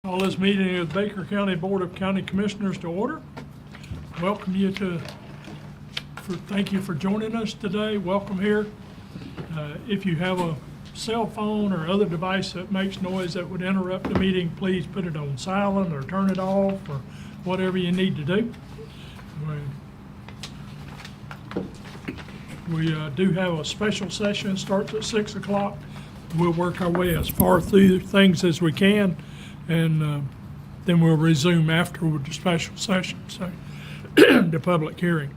Call this meeting of the Baker County Board of County Commissioners to order. Welcome you thank you for joining us today. Welcome here. If you have a cell phone or other device that makes noise that would interrupt the meeting, please put it on silent or turn it off or whatever you need to do. We do have a special session, starts at 6 o'clock. We'll work our way as far through things as we can, and then we'll resume after with the special session, so the public hearing.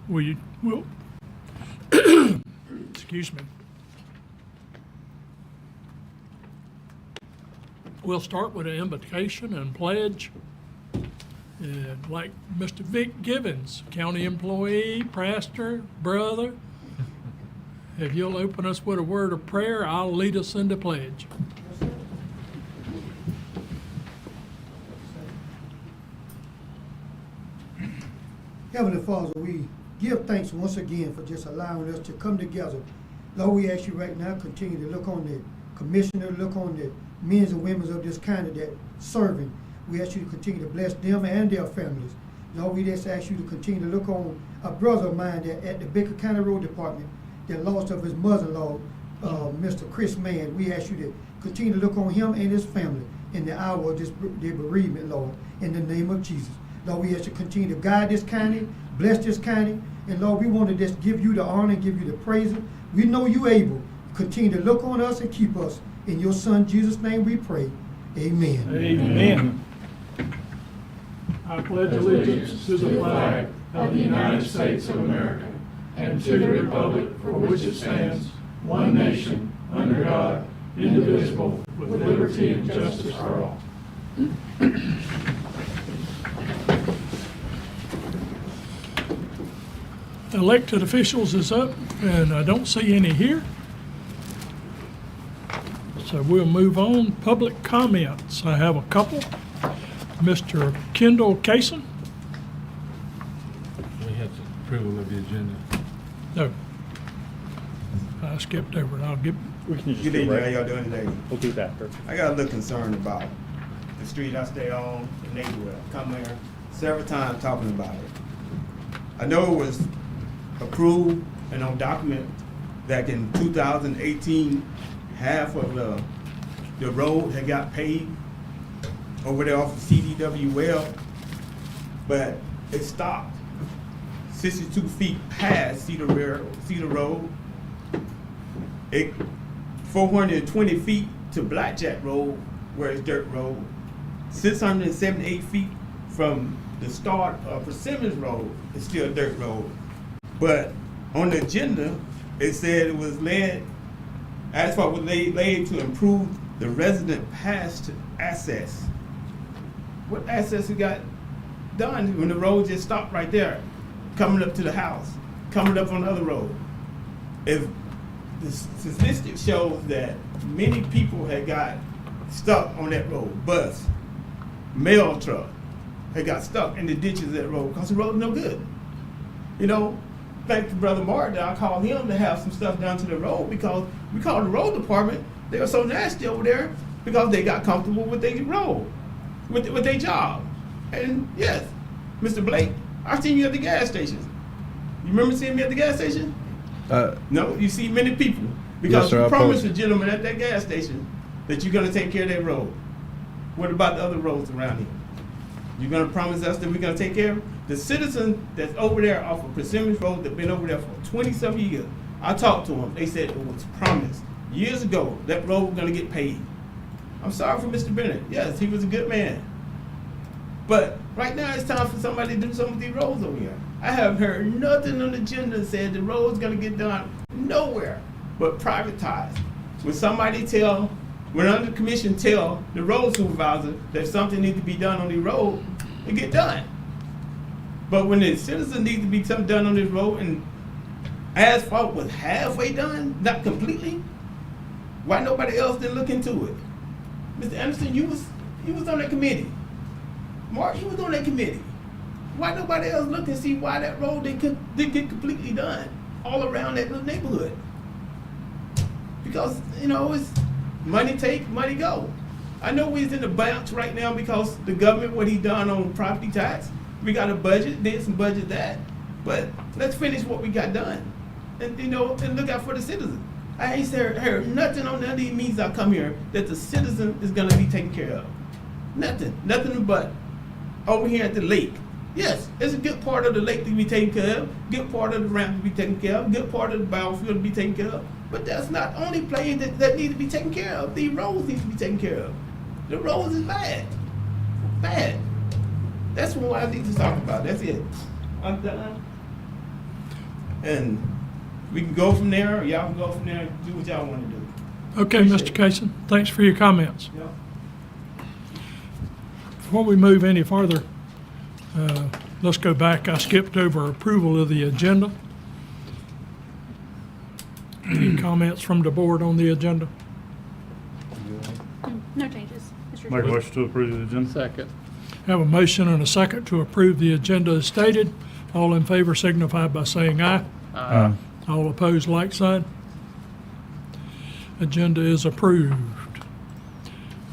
We'll excuse me. We'll start with an invocation and pledge. Like Mr. Vic Gibbons, county employee, pastor, brother, if you'll open us with a word of prayer, I'll lead us in the pledge. Heavenly Father, we give thanks once again for just allowing us to come together. Lord, we ask you right now, continue to look on the commissioner, look on the men and women of this county that serving. We ask you to continue to bless them and their families. Lord, we just ask you to continue to look on a brother of mine that at the Baker County Road Department that lost of his mother-in-law, Mr. Chris Mann. We ask you to continue to look on him and his family in the hour of their bereavement, Lord, in the name of Jesus. Lord, we ask you to continue to guide this county, bless this county, and Lord, we want to just give you the honor and give you the praise. We know you able. Continue to look on us and keep us. In your Son, Jesus' name we pray. Amen. Amen. I pledge allegiance to the flag of the United States of America and to the republic for which it stands, one nation, under God, indivisible, with liberty and justice for all. Elected officials is up, and I don't see any here. So we'll move on. Public comments. I have a couple. Mr. Kendall Kaysen. We have the approval of the agenda. No. I skipped over it. I'll get, We can just Good do evening, how right. y'all doing today? We'll do that first. I got a little concern about the street I stay on, the neighborhood. I've come here several times talking about it. I know it was approved and on document that in 2018, half of the road had got paved over there off of CDW well, but it stopped 62 feet past Cedar Road. It 420 feet to Blackjack Road, where it's dirt road. 678 feet from the start of Persimmons Road, it's still dirt road. But on the agenda, it said it was asphalt was laid to improve the resident past access. What access we got done when the road just stopped right there, coming up to the house, coming up on the other road? If the statistics shows that many people had got stuck on that road, bus, mail truck, had got stuck in the ditches of that road because the road's no good. You know, thank to Brother Martin, I called him to have some stuff down to the road because we called the road department. They were so nasty over there because they got comfortable with their road, with their job. And yes, Mr. Blake, I seen you at the gas station. You remember seeing me at the gas station? No, you see many people because Yes, sir, you I promised posted. the gentleman at that gas station that you're gonna take care of that road. What about the other roads around here? You're gonna promise us that we're gonna take care of the citizen that's over there off of Persimmons Road that been over there for 20-some years. I talked to them. They said it was promised years ago that road was gonna get paid. I'm sorry for Mr. Bennett. Yes, he was a good man. But right now it's time for somebody to do some of these roads over here. I have heard nothing on the agenda that said the road's gonna get done nowhere but privatized. When under commission tell the road supervisor that something needs to be done on the road, it get done. But when the citizen needs to be something done on this road and asphalt was halfway done, not completely, why nobody else didn't look into it? Mr. Anderson, you was on that committee. Mark, you was on that committee. Why nobody else look and see why that road didn't get completely done all around that little neighborhood? because, you know, it's money take, money go. I know we's in the bounce right now because the government, what he done on property tax, we got a budget, did some budget that, but let's finish what we got done. And, you know, and look out for the citizen. I ain't heard nothing on none of these meetings I come here that the citizen is gonna be taken care of. Nothing but over here at the lake. Yes, it's a good part of the lake to be taken care of, good part of the ramp to be taken care of, good part of the battlefield to be taken care of. But that's not only plays that need to be taken care of. The roads need to be taken care of. The roads is bad. Bad. That's what I need to talk about. That's it. I'm done. And we can go from there, or y'all can go from there and do what y'all want to do. Okay, Mr. Kaysen, thanks for your comments. Yeah. Before we move any further, let's go back. I skipped over approval of the agenda. Any comments from the board on the agenda? No changes. Mr. Make a Chair. motion to approve the agenda. Second. Have a motion and a second to approve the agenda as stated. All in favor signify by saying aye. Aye. All opposed, like sign. Agenda is approved.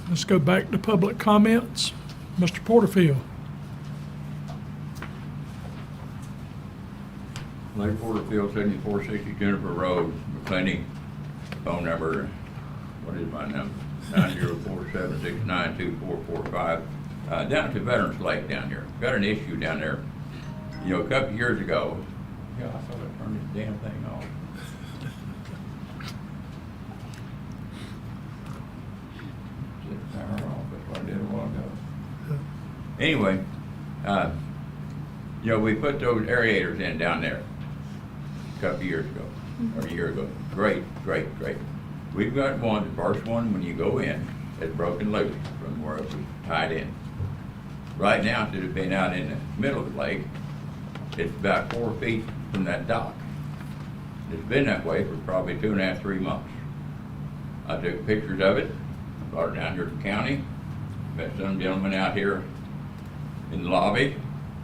Let's go back to public comments. Mr. Porterfield. Lake Porterfield, 7460 Juniper Road, McClenny, phone number, what is my number? 904-769-2445. Down to Veterans Lake down here. Got an issue down there. You know, a couple of years ago, yeah, I thought I turned this damn thing off. Set the power off, that's what I did a while ago. Anyway, you know, we put those aerators in down there a couple of years ago, or a year ago. Great. We've got one, the first one, when you go in, it's broken loose from where it was tied in. Right now, it should have been out in the middle of the lake. It's about 4 feet from that dock. It's been that way for probably 2.5, 3 months. I took pictures of it, brought it down here to the county, met some gentleman out here in the lobby,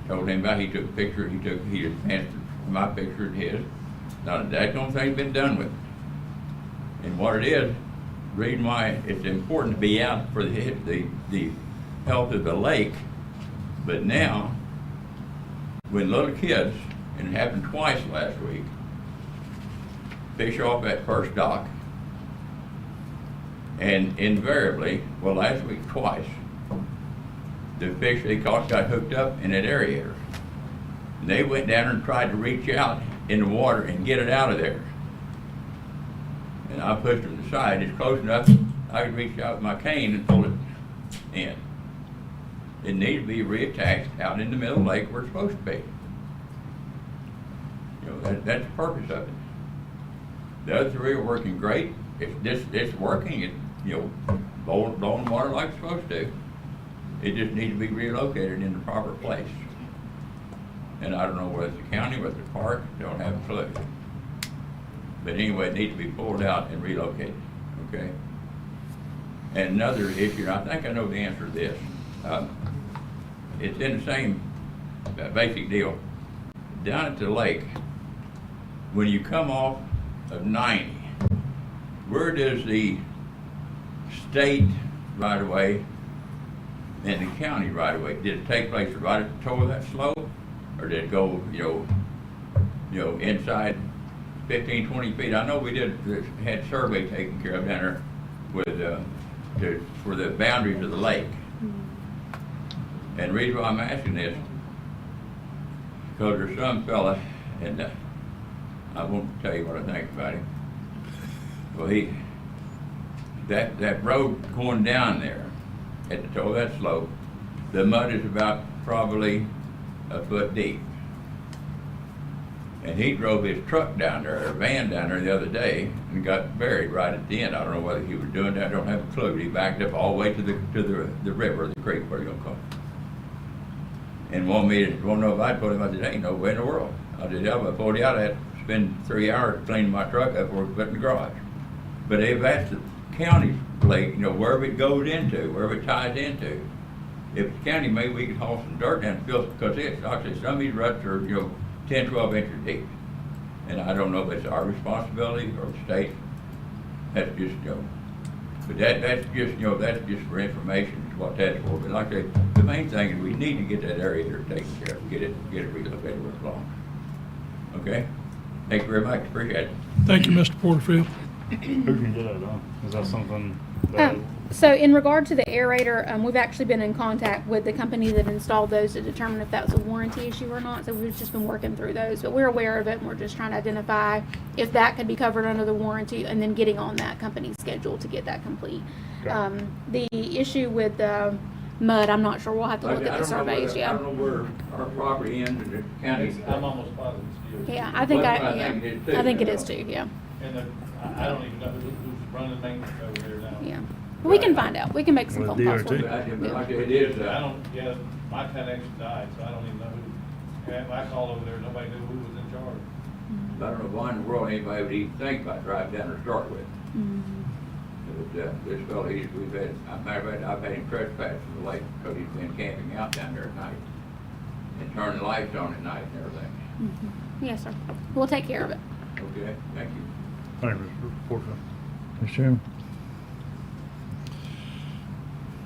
told him about it. He took a picture, he advanced my picture and his. Not a daggone thing's been done with it. And what it is, the reason why it's important to be out for the health of the lake, but now, when little kids, and it happened twice last week, fish off that first dock, and invariably, well, last week twice, the fish they caught got hooked up in that aerator. And they went down and tried to reach out in the water and get it out of there. And I pushed them aside. It's close enough I could reach out with my cane and pull it in. It needs to be reattached out in the middle of the lake where it's supposed to be. You know, that's the purpose of it. The other three are working great. It's working. It's, you know, blowing water like it's supposed to. It just needs to be relocated in the proper place. And I don't know whether it's the county, whether it's the park, don't have a clue. But anyway, it needs to be pulled out and relocated, okay? And another issue, and I think I know the answer to this. It's in the same basic deal. Down at the lake, when you come off of 90, where does the state right-of-way and the county right-of-way, did it take place right at the toe of that slope? Or did it go, you know, inside 15, 20 feet? I know we had survey taken care of down there with, for the boundaries of the lake. And the reason why I'm asking this, because there's some fella, and I won't tell you what I think about him. Well, that road going down there at the toe of that slope, the mud is about probably a foot deep. And he drove his truck down there, or van down there the other day, and got buried right at the end. I don't know whether he was doing that, I don't have a clue. He backed up all the way to the river, the creek, whatever you're gonna call it. And wanted to know if I'd put him. I said, ain't no way in the world. I said, yeah, if I pulled you out, I'd spend 3 hours cleaning my truck up or put in the garage. But they've asked the county lake, you know, wherever it goes into, wherever it ties into. If the county, maybe we could haul some dirt down and fill, because actually some of these ruts are, you know, 10, 12 inches deep. And I don't know if it's our responsibility or the state. That's just, but that's just, that's just for information, is what that's for. But like I say, the main thing is we need to get that area there taken care of, get it relocated where it belongs. Okay? Thank you very much, appreciate it. Thank you, Mr. Porterfield. Who can get that done? Is that something that, So in regard to the aerator, we've actually been in contact with the company that installed those to determine if that was a warranty issue or not. So we've just been working through those, but we're aware of it and we're just trying to identify if that could be covered under the warranty and then getting on that company's schedule to get that complete. Okay. The issue with the mud, I'm not sure. We'll have to look I at the don't know surveys, whether- I yeah. don't know where our property ends and the county. I'm almost positive it's you. Yeah, I think Well, I yeah. think it is too, I think it you is know. too, yeah. And I don't even know who's running maintenance over there now. Yeah. But we can find out. We can make some With phone calls. DOT? for you. But Yeah. like it is, I don't, yeah, my connection died, so I don't even know who. When I called over there, nobody knew who was in charge. I don't know why in the world anybody would even think about driving down there to start with. But, this fellow, we've had, matter of fact, I've had him trespass from the lake because he's been camping out down there at night and turning the lights on at night and everything. Yes, sir. We'll take care of it. Okay, thank you. thank you, Mr. Porterfield. Mr. Chairman?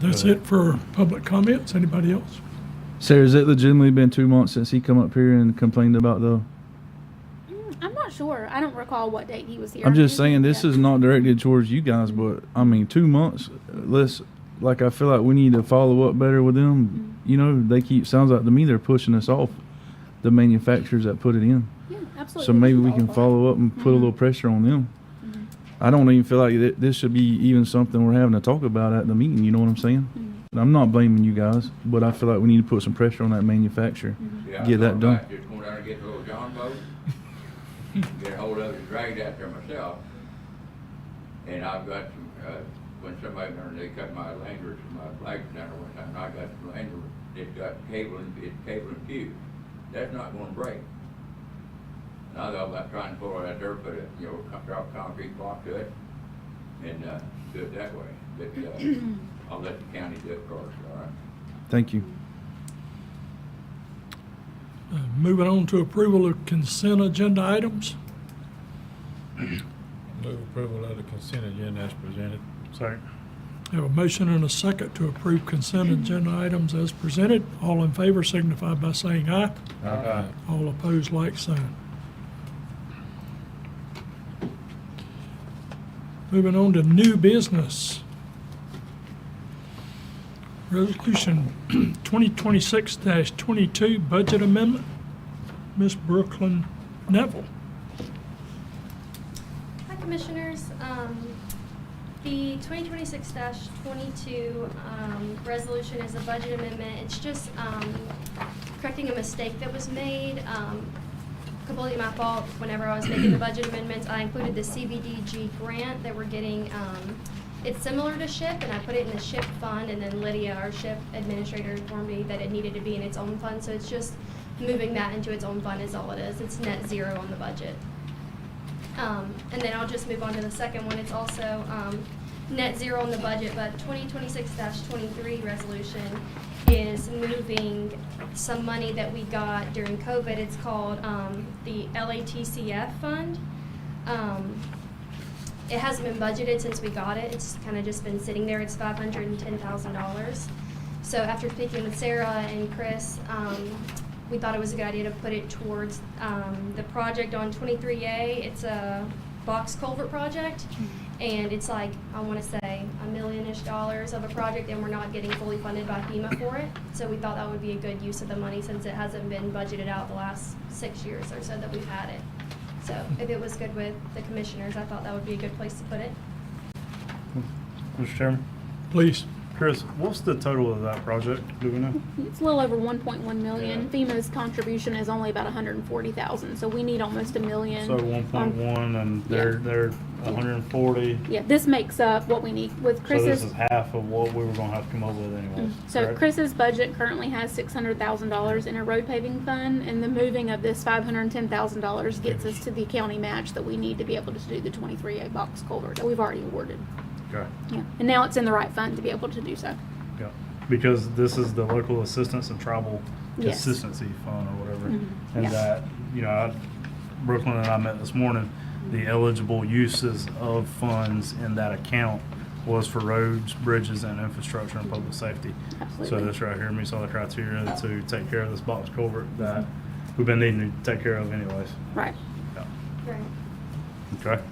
That's it for public comments. Anybody else? Sarah, has it legitimately been 2 months since he come up here and complained about the? I'm not sure. I don't recall what date he was here. I'm just saying this Yeah. is not directed towards you guys, but I mean 2 months. Like I feel like we need to follow up better with them. You know, they sounds like to me they're pushing us off, the manufacturers that put it in. Yeah, absolutely. So maybe we can up. follow up and put a little pressure on them. I don't even feel like this should be even something we're having to talk about at the meeting. You know what I'm saying? And I'm not blaming you guys, but I feel like we need to put some pressure on that manufacturer. Yeah, Get that I done. thought just go down and get the little John boat, get a hold of it, and drag it out there myself. And I've got some, when somebody, they cut my lanyards from my flags down there one time, and I got some lanyard, it's got it's cable and fuse. That's not gonna break. And I thought about trying to pull it out there, put a, drop a concrete block to it, and, do it that way. But, I'll let the county do it first, all right? Thank you. Moving on to approval of consent agenda items. Move approval of the consent agenda as presented. Second. Have a motion and a second to approve consent agenda items as presented. All in favor signify by saying aye. Aye. All opposed, like sign. Moving on to new business. Resolution 2026-22 budget amendment. Ms. Brooklyn Neville. Hi, Commissioners. The 2026-22 resolution is a budget amendment. It's just correcting a mistake that was made. Completely my fault. Whenever I was making the budget amendments, I included the CBDG grant that we're getting. It's similar to SHIP, and I put it in the SHIP fund, and then Lydia, our SHIP administrator, informed me that it needed to be in its own fund, so it's just moving that into its own fund is all it is. It's net zero on the budget. And then I'll just move on to the second one. It's also net zero on the budget, but 2026-23 resolution is moving some money that we got during COVID. It's called the LATCF fund. It hasn't been budgeted since we got it. It's kind of just been sitting there. It's $510,000. So after speaking with Sarah and Chris, we thought it was a good idea to put it towards the project on 23A. It's a box culvert project, and it's like, I want to say, $1 million-ish of a project, and we're not getting fully funded by FEMA for it. So we thought that would be a good use of the money since it hasn't been budgeted out the last 6 years or so that we've had it. So if it was good with the commissioners, I thought that would be a good place to put it. Mr. Chairman, Please. Chris, what's the total of that project? Do we know? It's a little over 1.1 million. FEMA's contribution is only about 140,000, so we need almost $1 million. So 1.1, and they're 140. Yeah, this makes up what we need with So this Chris's. is half of what we were gonna have to come up with anyways. So correct? Chris's budget currently has $600,000 in a road paving fund, and the moving of this $510,000 gets us to the county match that we need to be able to do the 23A box culvert that we've already awarded. Okay. Yeah, and now it's in the right fund to be able to do so. Yeah, because this is the local assistance and tribal Yes. consistency fund or whatever. Mhm. And Yeah. that, Brooklyn and I met this morning, the eligible uses of funds in that account was for roads, bridges, and infrastructure and public safety. So Absolutely. this right here meets all the criteria to take care of this box culvert that we've been needing to take care of anyways. Right. Yeah. Right. Okay.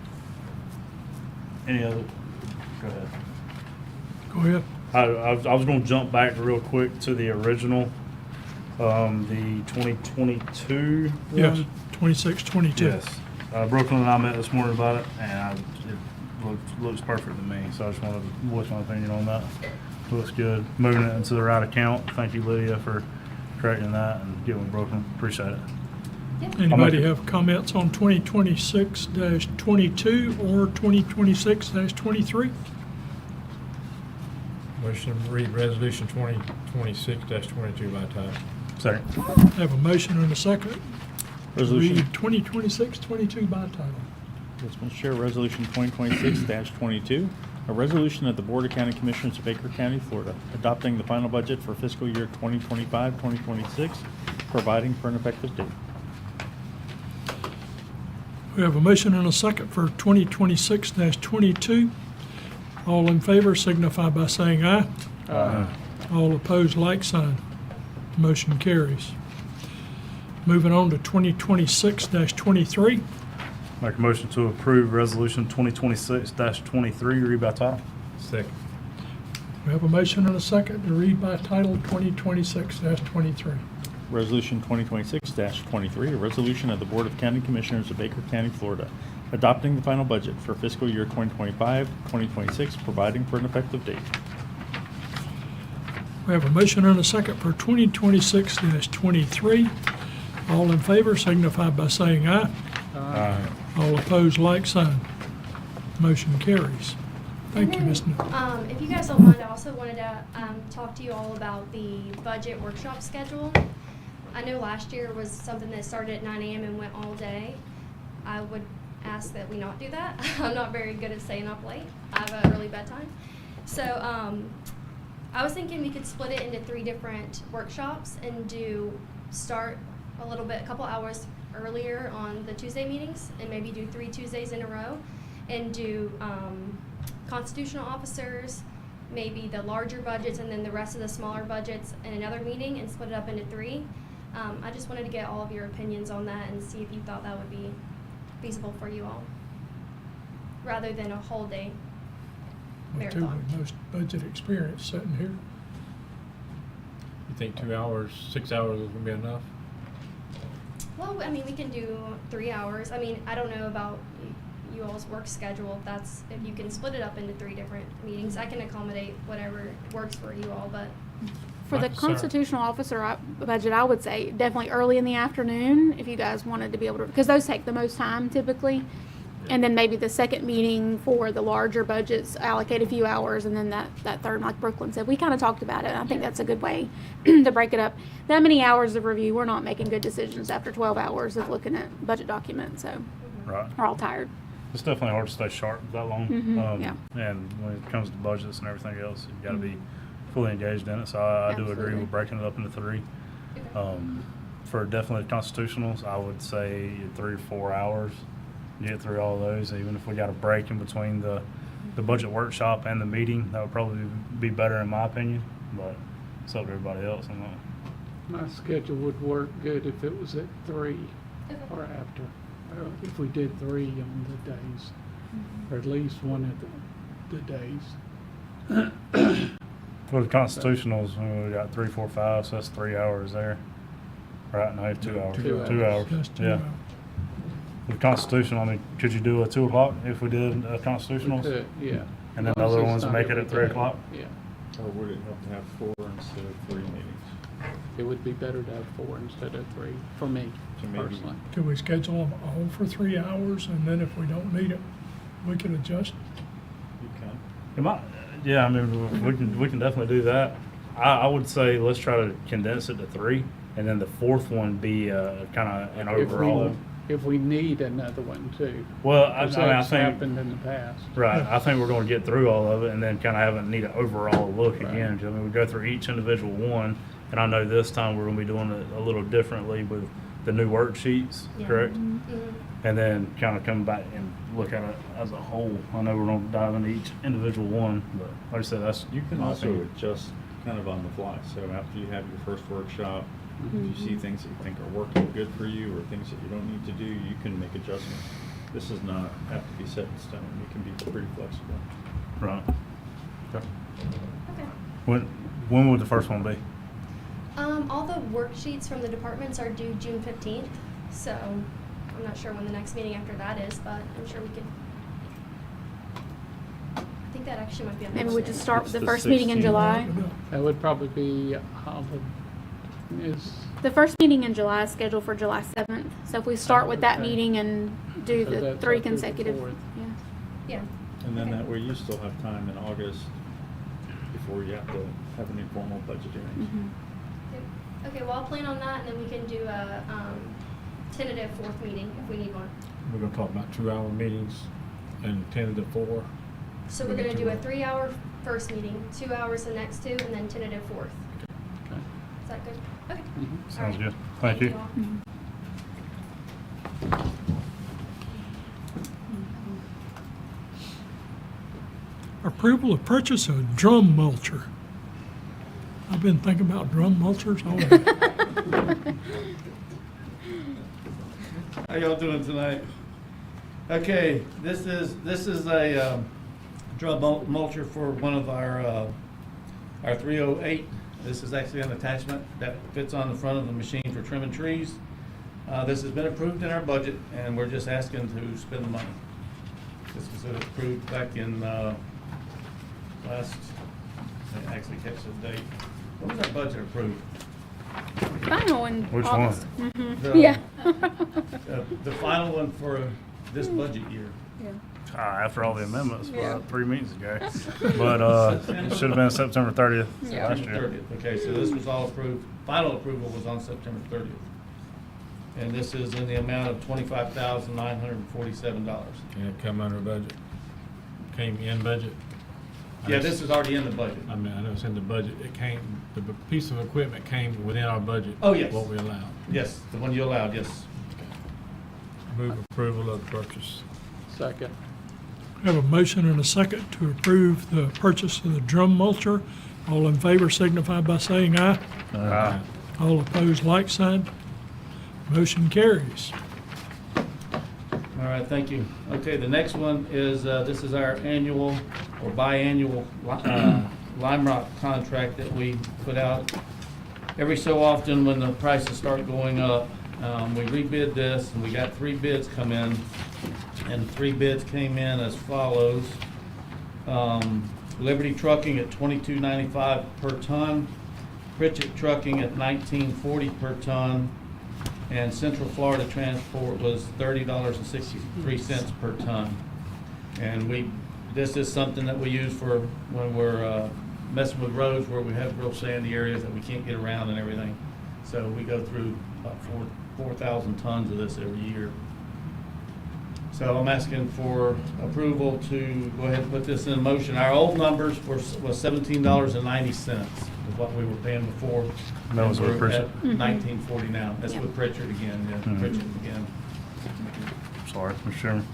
Any other? Go ahead. Go ahead. I was gonna jump back real quick to the original, the 2022 one. Yes, 26, 22. Yes. Brooklyn and I met this morning about it, and it looks perfect to me, so I just wanted to voice my opinion on that. Looks good. Moving it into the right account. Thank you, Lydia, for correcting that and getting with Brooklyn. Appreciate it. Anybody have comments on 2026-22 or 2026-23? Motion to read resolution 2026-22 by title. Second. Have a motion and a second. Resolution. Read 2026-22 by title. Yes, Mr. Chair, Resolution 2026-22, a resolution of the Board of County Commissioners of Baker County, Florida, adopting the final budget for fiscal year 2025-2026, providing for an effective date. We have a motion and a second for 2026-22. All in favor signify by saying aye. Aye. All opposed, like sign. Motion carries. Moving on to 2026-23. Make a motion to approve resolution 2026-23, read by title. Second. We have a motion and a second to read by title 2026-23. Resolution 2026-23, a resolution of the Board of County Commissioners of Baker County, Florida, adopting the final budget for fiscal year 2025-2026, providing for an effective date. We have a motion and a second for 2026-23. All in favor signify by saying aye. Aye. All opposed, like sign. Motion carries. Thank you, And Ms. then, Newell. if you guys don't mind, I also wanted to talk to you all about the budget workshop schedule. I know last year was something that started at 9 a.m. and went all day. I would ask that we not do that. I'm not very good at staying up late. I have a really bad time. So I was thinking we could split it into 3 different workshops and start a couple hours earlier on the Tuesday meetings, and maybe do 3 Tuesdays in a row, and do constitutional officers, maybe the larger budgets, and then the rest of the smaller budgets in another meeting, and split it up into 3. I just wanted to get all of your opinions on that and see if you thought that would be feasible for you all, rather than a whole day The two marathon. with most budget experience sitting here. You think 2 hours, 6 hours is gonna be enough? Well, I mean, we can do 3 hours. I mean, I don't know about you all's work schedule. If you can split it up into 3 different meetings, I can accommodate whatever works for you all, but. For the My concern- constitutional officer budget, I would say definitely early in the afternoon, if you guys wanted to be able to, because those take the most time typically. And then maybe the second meeting for the larger budgets, allocate a few hours, and then that third, like Brooklyn said, we kind of talked about it. I think that's a good way to break it up. That many hours of review, we're not making good decisions after 12 hours of looking at budget documents, so Right. we're all tired. It's definitely hard to stay sharp that long. Yeah. And when it comes to budgets and everything else, you've got to be fully engaged in it. So I do agree Absolutely. with breaking it up into 3. For definitely constitutionals, I would say 3 or 4 hours. Get through all those, even if we got a break in between the budget workshop and the meeting, that would probably be better in my opinion, but it's up to everybody else. I'm not. My schedule would work good if it was at 3 or after. If we did 3 on the days, or at least one of the days. For the constitutionals, we got 3, 4, 5, so that's 3 hours there. Right, no, 2 hours. 2 2 hours. hours, Just 2 yeah. hours. With constitutional, I mean, could you do a 2 o'clock if we did We constitutionals? could, yeah. And then the As long as other it's ones not make it every at 3 day. o'clock? Yeah, Or would it help to have 4 instead of 3 meetings? it would be better to have 4 instead of 3, for me So maybe- personally. Could we schedule them all for 3 hours, and then if we don't need it, we can adjust? You can. It might, yeah, I mean, we can definitely do that. I would say let's try to condense it to 3, and then the 4th one be kind of an overall. If we need another one too. Well, I Because mean, I that's think, happened in the past. right, I think we're going to get through all of it and then kind of need an overall look Right. again. 'Cause I mean, we go through each individual one, and I know this time we're going to be doing it a little differently with the new worksheets, Yeah. correct? Mhm. And then kind of come back and look at it as a whole. I know we're gonna dive into each individual one, but like I said, that's. You can my also opinion. adjust kind of on the fly. So after you have your first workshop, if you Mm-hmm. see things that you think are working good for you or things that you don't need to do, you can make adjustments. This does not have to be set in stone. You can be pretty flexible. Right. Okay. Okay. When would the first one be? All the worksheets from the departments are due June 15th, so I'm not sure when the next meeting after that is, but I'm sure we could. I think that actually might be on Maybe we Wednesday. just start with It's the the first meeting in 16th. July. That would probably be, The first meeting in July is scheduled for July 7th. So if we start with that Okay. meeting and do So the that's 3 up to the consecutive, 4th. yeah. Yeah. And then Okay. that way you still have time in August before you have to have an informal budget hearing. Mhm. Okay, well, I'll plan on that, and then we can do a tentative 4th meeting if we need one. We're gonna talk about 2-hour meetings and 10 to 4. So we're gonna do a 3-hour first meeting, 2 hours the next 2, and then tentative 4th. Okay. Is that good? Okay. Mhm. Sounds All right. good. Thank you. all. Approval of purchase of drum mulcher. I've been thinking about drum mulchers all day. How y'all doing tonight? Okay, this is a drum mulcher for one of our 308. This is actually an attachment that fits on the front of the machine for trimming trees. This has been approved in our budget, and we're just asking to spend the money. This was approved back in last, I actually catch the date. When was our budget approved? Final in Which August. one? Mhm. The- Yeah. The final one for this budget year. Yeah. After all the amendments, Yeah. 3 meetings ago. But it should have been September 30th Yeah. last September year. 30th. Okay, so this was all approved, final approval was on September 30th. And this is in the amount of $25,947. Can it come under budget? Came in budget? Yeah, this is already in the budget. I mean, I know it's in the budget. It came, the piece of equipment came within our budget. Oh, yes. What we allowed. Yes, the one you allowed, yes. Move approval of the purchase. Second. Have a motion and a second to approve the purchase of the drum mulcher. All in favor signify by saying aye. Aye. All opposed, like sign. Motion carries. All right, thank you. Okay, the next one is, this is our annual or biannual lime rock contract that we put out every so often when the prices start going up. We rebid this, and we got 3 bids come in, and 3 bids came in as follows. Liberty Trucking at $22.95 per ton, Pritchett Trucking at $19.40 per ton, and Central Florida Transport was $30.63 per ton. And this is something that we use for when we're messing with roads where we have real sandy areas that we can't get around and everything. So we go through about 4,000 tons of this every year. So I'm asking for approval to go ahead and put this in motion. Our old numbers was $17.90 is what we were paying before. That was with And we're Pritchett? at $19.40 now. That's Yeah. with Pritchard again, yeah, Mhm. Pritchard again. Sorry, Mr. Chairman.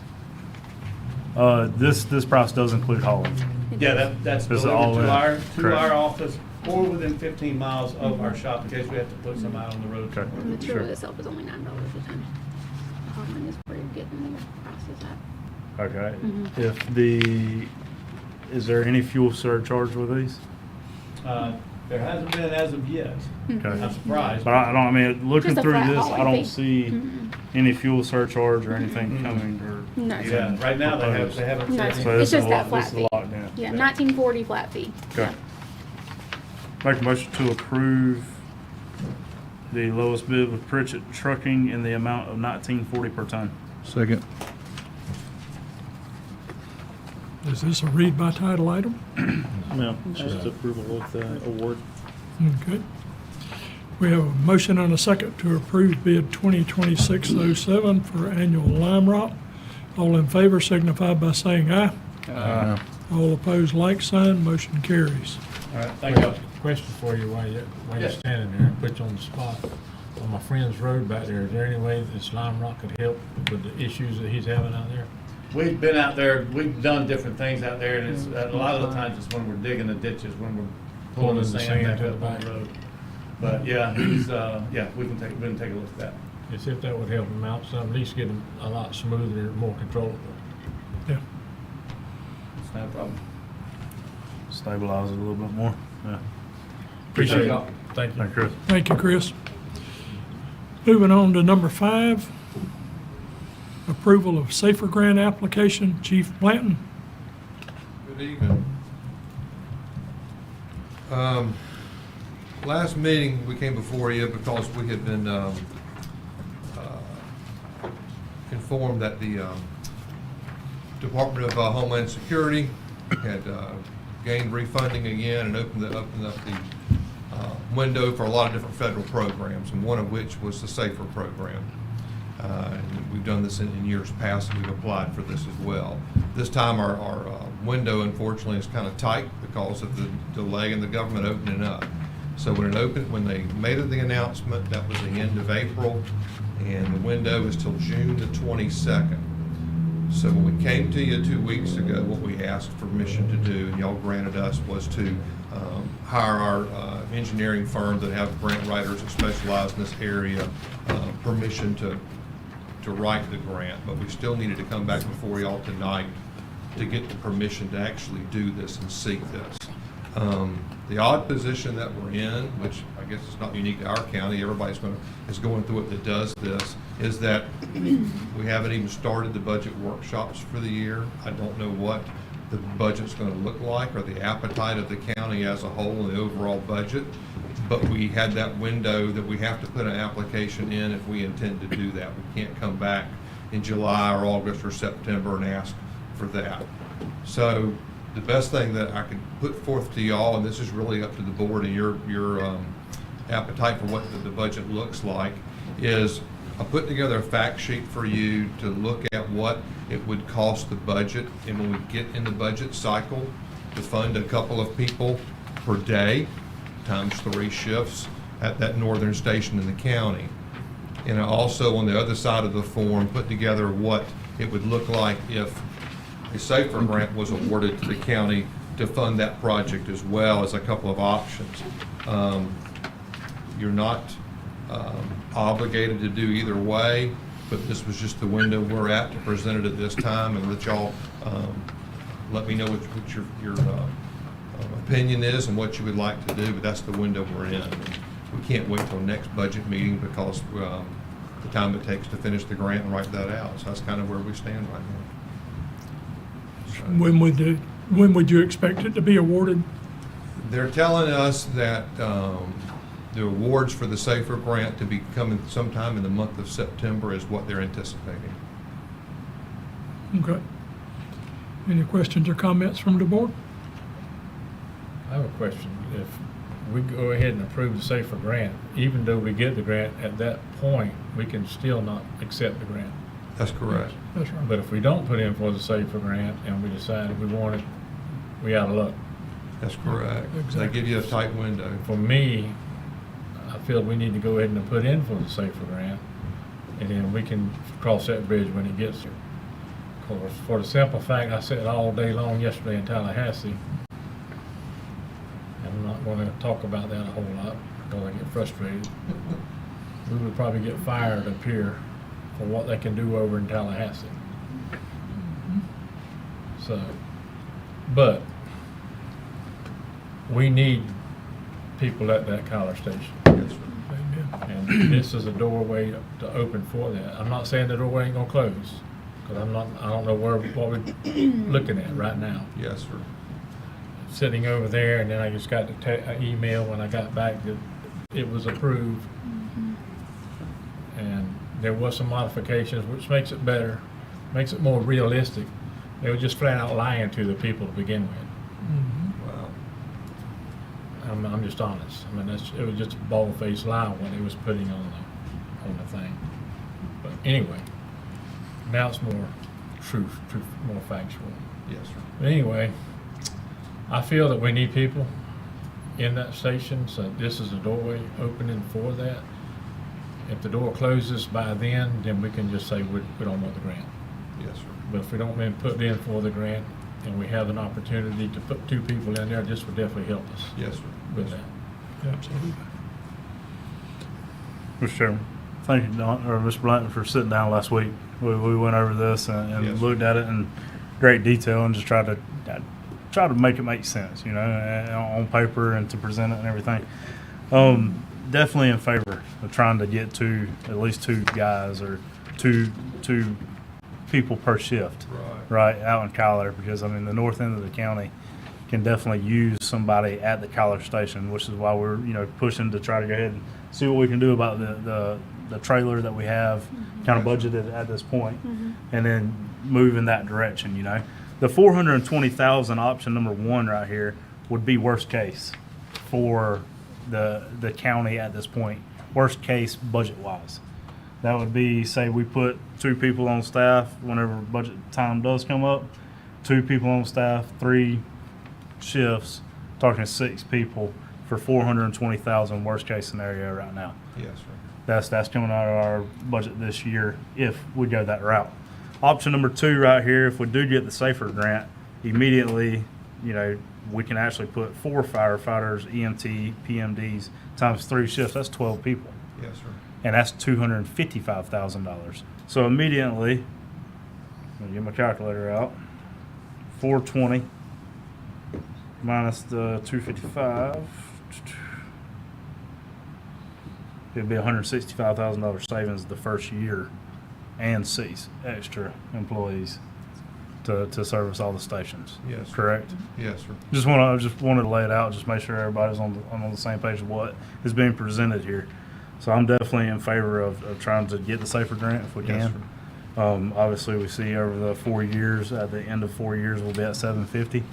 This price does include hauling. Yeah, that's This is delivered all in. to our Correct. office or within 15 miles of our shop in case we have to put some out on the road. Okay. The material Sure. itself is only $9 a ton. Hauling is where you're getting the prices at. Okay. Mhm. Is there any fuel surcharge with these? There hasn't been as of yet. Okay. I'm surprised. But I mean, looking Just a through flat this, I hauling don't fee. see Mm-mm. any fuel surcharge or anything Mm-mm. coming or. No. Yeah, right now they haven't No, said it's anything. So this is just a that lot- flat this is fee. a lot, yeah. Yeah, 1940 flat fee. Okay. Make a motion to approve the lowest bid with Pritchett Trucking in the amount of $19.40 per ton. Second. Is this a read by title item? No, just approval of the award. Okay. We have a motion and a second to approve bid 2026-07 for annual lime rock. All in favor signify by saying aye. All opposed, like sign. Motion carries. All right, thank you. Question for you while you're standing there, and put you on the spot. on my friend's road back there, is there any way that Slime Rock could help with the issues that he's having out there? We've been out there, we've done different things out there, and it's, a lot of the times it's when we're digging the ditches, when we're pulling the sand back up on the road. But yeah, he's, yeah, we can take a look at that. As if that would help him out some, at least get him a lot smoother, more controllable. Yeah. It's not a problem. Stabilize it a little bit more. Yeah. Appreciate it. y'all. Thank you. Thank you, Chris. Thank you, Chris. Moving on to number 5, approval of Safer Grant application. Chief Blanton. Good evening. Last meeting, we came before you because we had been informed that the Department of Homeland Security had gained refunding again and opened up the window for a lot of different federal programs, and one of which was the SAFER program. And we've done this in years past, and we've applied for this as well. This time our window, unfortunately, is kind of tight because of the delay in the government opening up. So when they made the announcement, that was the end of April, and the window is till June the 22nd. So when we came to you 2 weeks ago, what we asked permission to do, and y'all granted us, was to hire our engineering firm that have grant writers that specialize in this area, permission to write the grant. But we still needed to come back before y'all tonight to get the permission to actually do this and seek this. The odd position that we're in, which I guess is not unique to our county, everybody's is going through it that does this, is that we haven't even started the budget workshops for the year. I don't know what the budget's going to look like or the appetite of the county as a whole in the overall budget, but we had that window that we have to put an application in if we intend to do that. We can't come back in July or August or September and ask for that. So the best thing that I can put forth to y'all, and this is really up to the board and your appetite for what the budget looks like, is I put together a fact sheet for you to look at what it would cost the budget, and when we get in the budget cycle, to fund a couple of people per day times 3 shifts at that northern station in the county. And I also, on the other side of the form, put together what it would look like if a SAFER grant was awarded to the county to fund that project, as well as a couple of options. You're not obligated to do either way, but this was just the window we're at to present it at this time, and let y'all let me know what your opinion is and what you would like to do, but that's the window we're in. We can't wait till next budget meeting because the time it takes to finish the grant and write that out. So that's kind of where we stand right now. So, When would you expect it to be awarded? they're telling us that the awards for the SAFER grant to be coming sometime in the month of September is what they're anticipating. Okay. Any questions or comments from the board? I have a question. If we go ahead and approve the SAFER grant, even though we get the grant, at that point, we can still not accept the grant. That's correct. That's right. But if we don't put in for the SAFER grant and we decide we want it, we out of luck. That's correct. They give you a tight window. For me, I feel we need to go ahead and put in for the SAFER grant, and then we can cross that bridge when it gets there. Of course, for the simple fact, I sat all day long yesterday in Tallahassee. I'm not going to talk about that a whole lot because I get frustrated. We would probably get fired up here for what they can do over in Tallahassee. So, but we need people at that College Station. Yes, sir. And this is a doorway to open for that. I'm not saying the doorway ain't gonna close, because I don't know what we're looking at right now. Yes, sir. Sitting over there, and then I just got the email when I got back that it was approved. And there was some modifications, which makes it better, makes it more realistic. They were just flat out lying to the people to begin with. Wow. I'm just honest. I mean, it was just a bald-faced lie what he was putting on the thing. But anyway, now it's more truth, more factual. Yes, sir. But anyway, I feel that we need people in that station, so this is a doorway opening for that. if the door closes by then we can just say we don't want the grant. Yes, sir. But if we don't been put in for the grant and we have an opportunity to put 2 people in there, this would definitely help us Yes, sir. with that. Absolutely. Mr. Chairman, thank you, Don, or Mr. Blanton, for sitting down last week. We went over this and Yes. looked at it in great detail and just tried to make it make sense, you know, on paper and to present it and everything. Definitely in favor of trying to get to at least 2 guys or two people per shift, right, out in Kyler, because I mean the north end of the county can definitely use somebody at the Kyler station, which is why we're pushing to try to go ahead and see what we can do about the trailer that we have kind of budgeted at this point, and then move in that direction. The $420,000 option number 1 right here would be worst case for the county at this point, worst case budget wise. That would be, say we put 2 people on staff whenever budget time does come up, 2 people on staff, 3 shifts, talking 6 people for $420,000 worst case scenario right now. Yes, sir. That's coming out of our budget this year if we go that route. Option number 2 right here, if we do get the SAFER grant, immediately, we can actually put 4 firefighters, EMT, PMDs times 3 shifts. That's 12 people. Yes, sir. And that's $255,000. So immediately, I'm gonna get my calculator out. 420 minus the 255. It'd be $165,000 savings the first year, and 6 extra employees to service all the stations. Yes, sir. Correct. Yes, sir. Just wanted to lay it out, just make sure everybody's on the same page of what is being presented here. So I'm definitely in favor of trying to get the SAFER grant if we Yes, can. Obviously, we see over the 4 years, at the end of 4 years, we'll be at 750.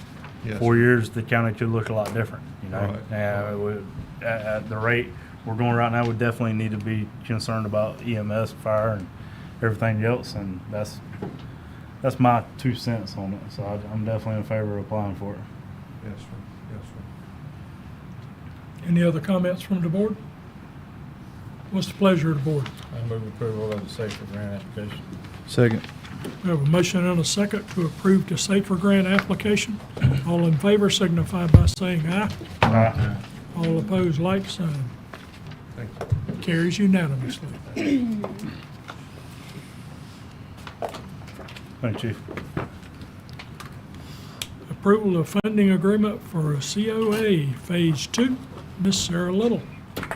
Yes, 4 sir. years, the county could look a lot different, Right. And at the rate we're going right now, we definitely need to be concerned about EMS, fire, and everything else, and that's my 2 cents on it. So I'm definitely in favor of applying for it. Yes, sir. Yes, sir. Any other comments from the board? What's the pleasure of the board? I move approval of the SAFER grant application. Second. We have a motion and a second to approve the SAFER grant application. All in favor signify by saying aye. All opposed, like sign. Thank you. Carries unanimously. Thank you, Chief. Approval of funding agreement for COA Phase 2. Ms. Sarah Little.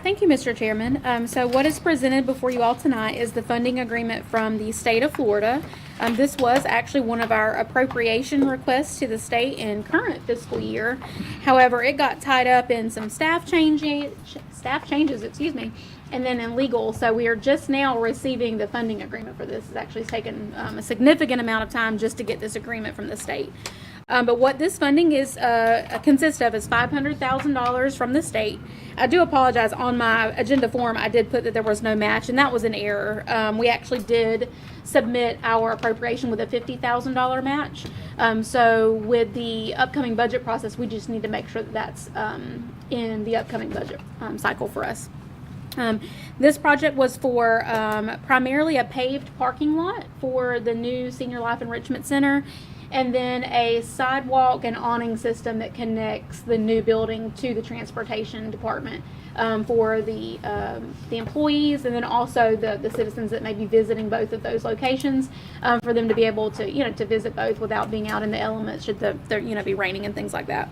Thank you, Mr. Chairman. So what is presented before you all tonight is the funding agreement from the state of Florida. This was actually one of our appropriation requests to the state in current fiscal year. However, it got tied up in some staff changes, and then in legal. So we are just now receiving the funding agreement for this. It's actually taken a significant amount of time just to get this agreement from the state. But what this funding is consists of is $500,000 from the state. I do apologize, on my agenda form I did put that there was no match, and that was an error. We actually did submit our appropriation with a $50,000 match. So with the upcoming budget process, we just need to make sure that that's in the upcoming budget cycle for us. This project was for primarily a paved parking lot for the new Senior Life Enrichment Center, and then a sidewalk and awning system that connects the new building to the transportation department for the employees, and then also the citizens that may be visiting both of those locations, for them to be able to to visit both without being out in the elements should there be raining and things like that.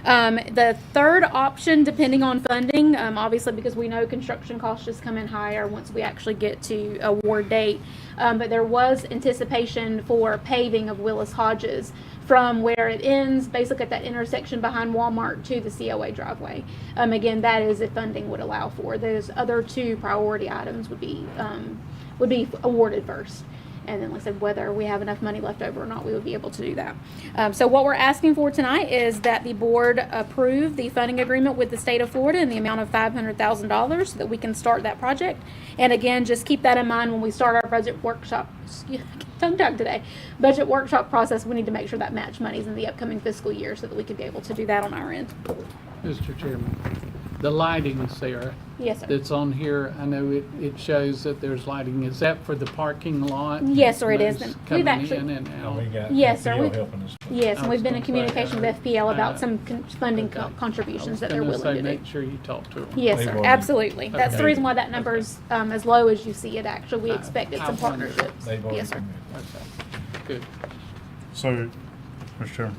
The third option, depending on funding, obviously because we know construction costs just come in higher once we actually get to award date, but there was anticipation for paving of Willis Hodges from where it ends, basically at that intersection behind Walmart, to the COA driveway. Again, that is if funding would allow for. Those other 2 priority items would be awarded first. And then, like I said, whether we have enough money left over or not, we would be able to do that. So what we're asking for tonight is that the board approve the funding agreement with the state of Florida in the amount of $500,000 so that we can start that project. And again, just keep that in mind when we start our budget workshop. Tongue-tied today. Budget workshop process, we need to make sure that match money's in the upcoming fiscal year so that we could be able to do that on our end. Mr. Chairman, The lighting's there. Yes, sir. That's on here. I know it shows that there's lighting. Is that for the parking lot? Yes, sir, it is. Those We've coming actually- in and And out? we got Yes, sir, FPL we- helping us. Yes, I and was we've been in gonna say, communication with FPL about uh, some funding Okay. contributions that I they're was willing gonna say, to do. make sure you talk to them. Yes, They've sir, already- absolutely. That's the Okay. reason why that number's as low as you see it, actually. We I- expected I some wondered. partnerships. They've already Yes, sir. committed. Okay, good. So, Mr. Chairman,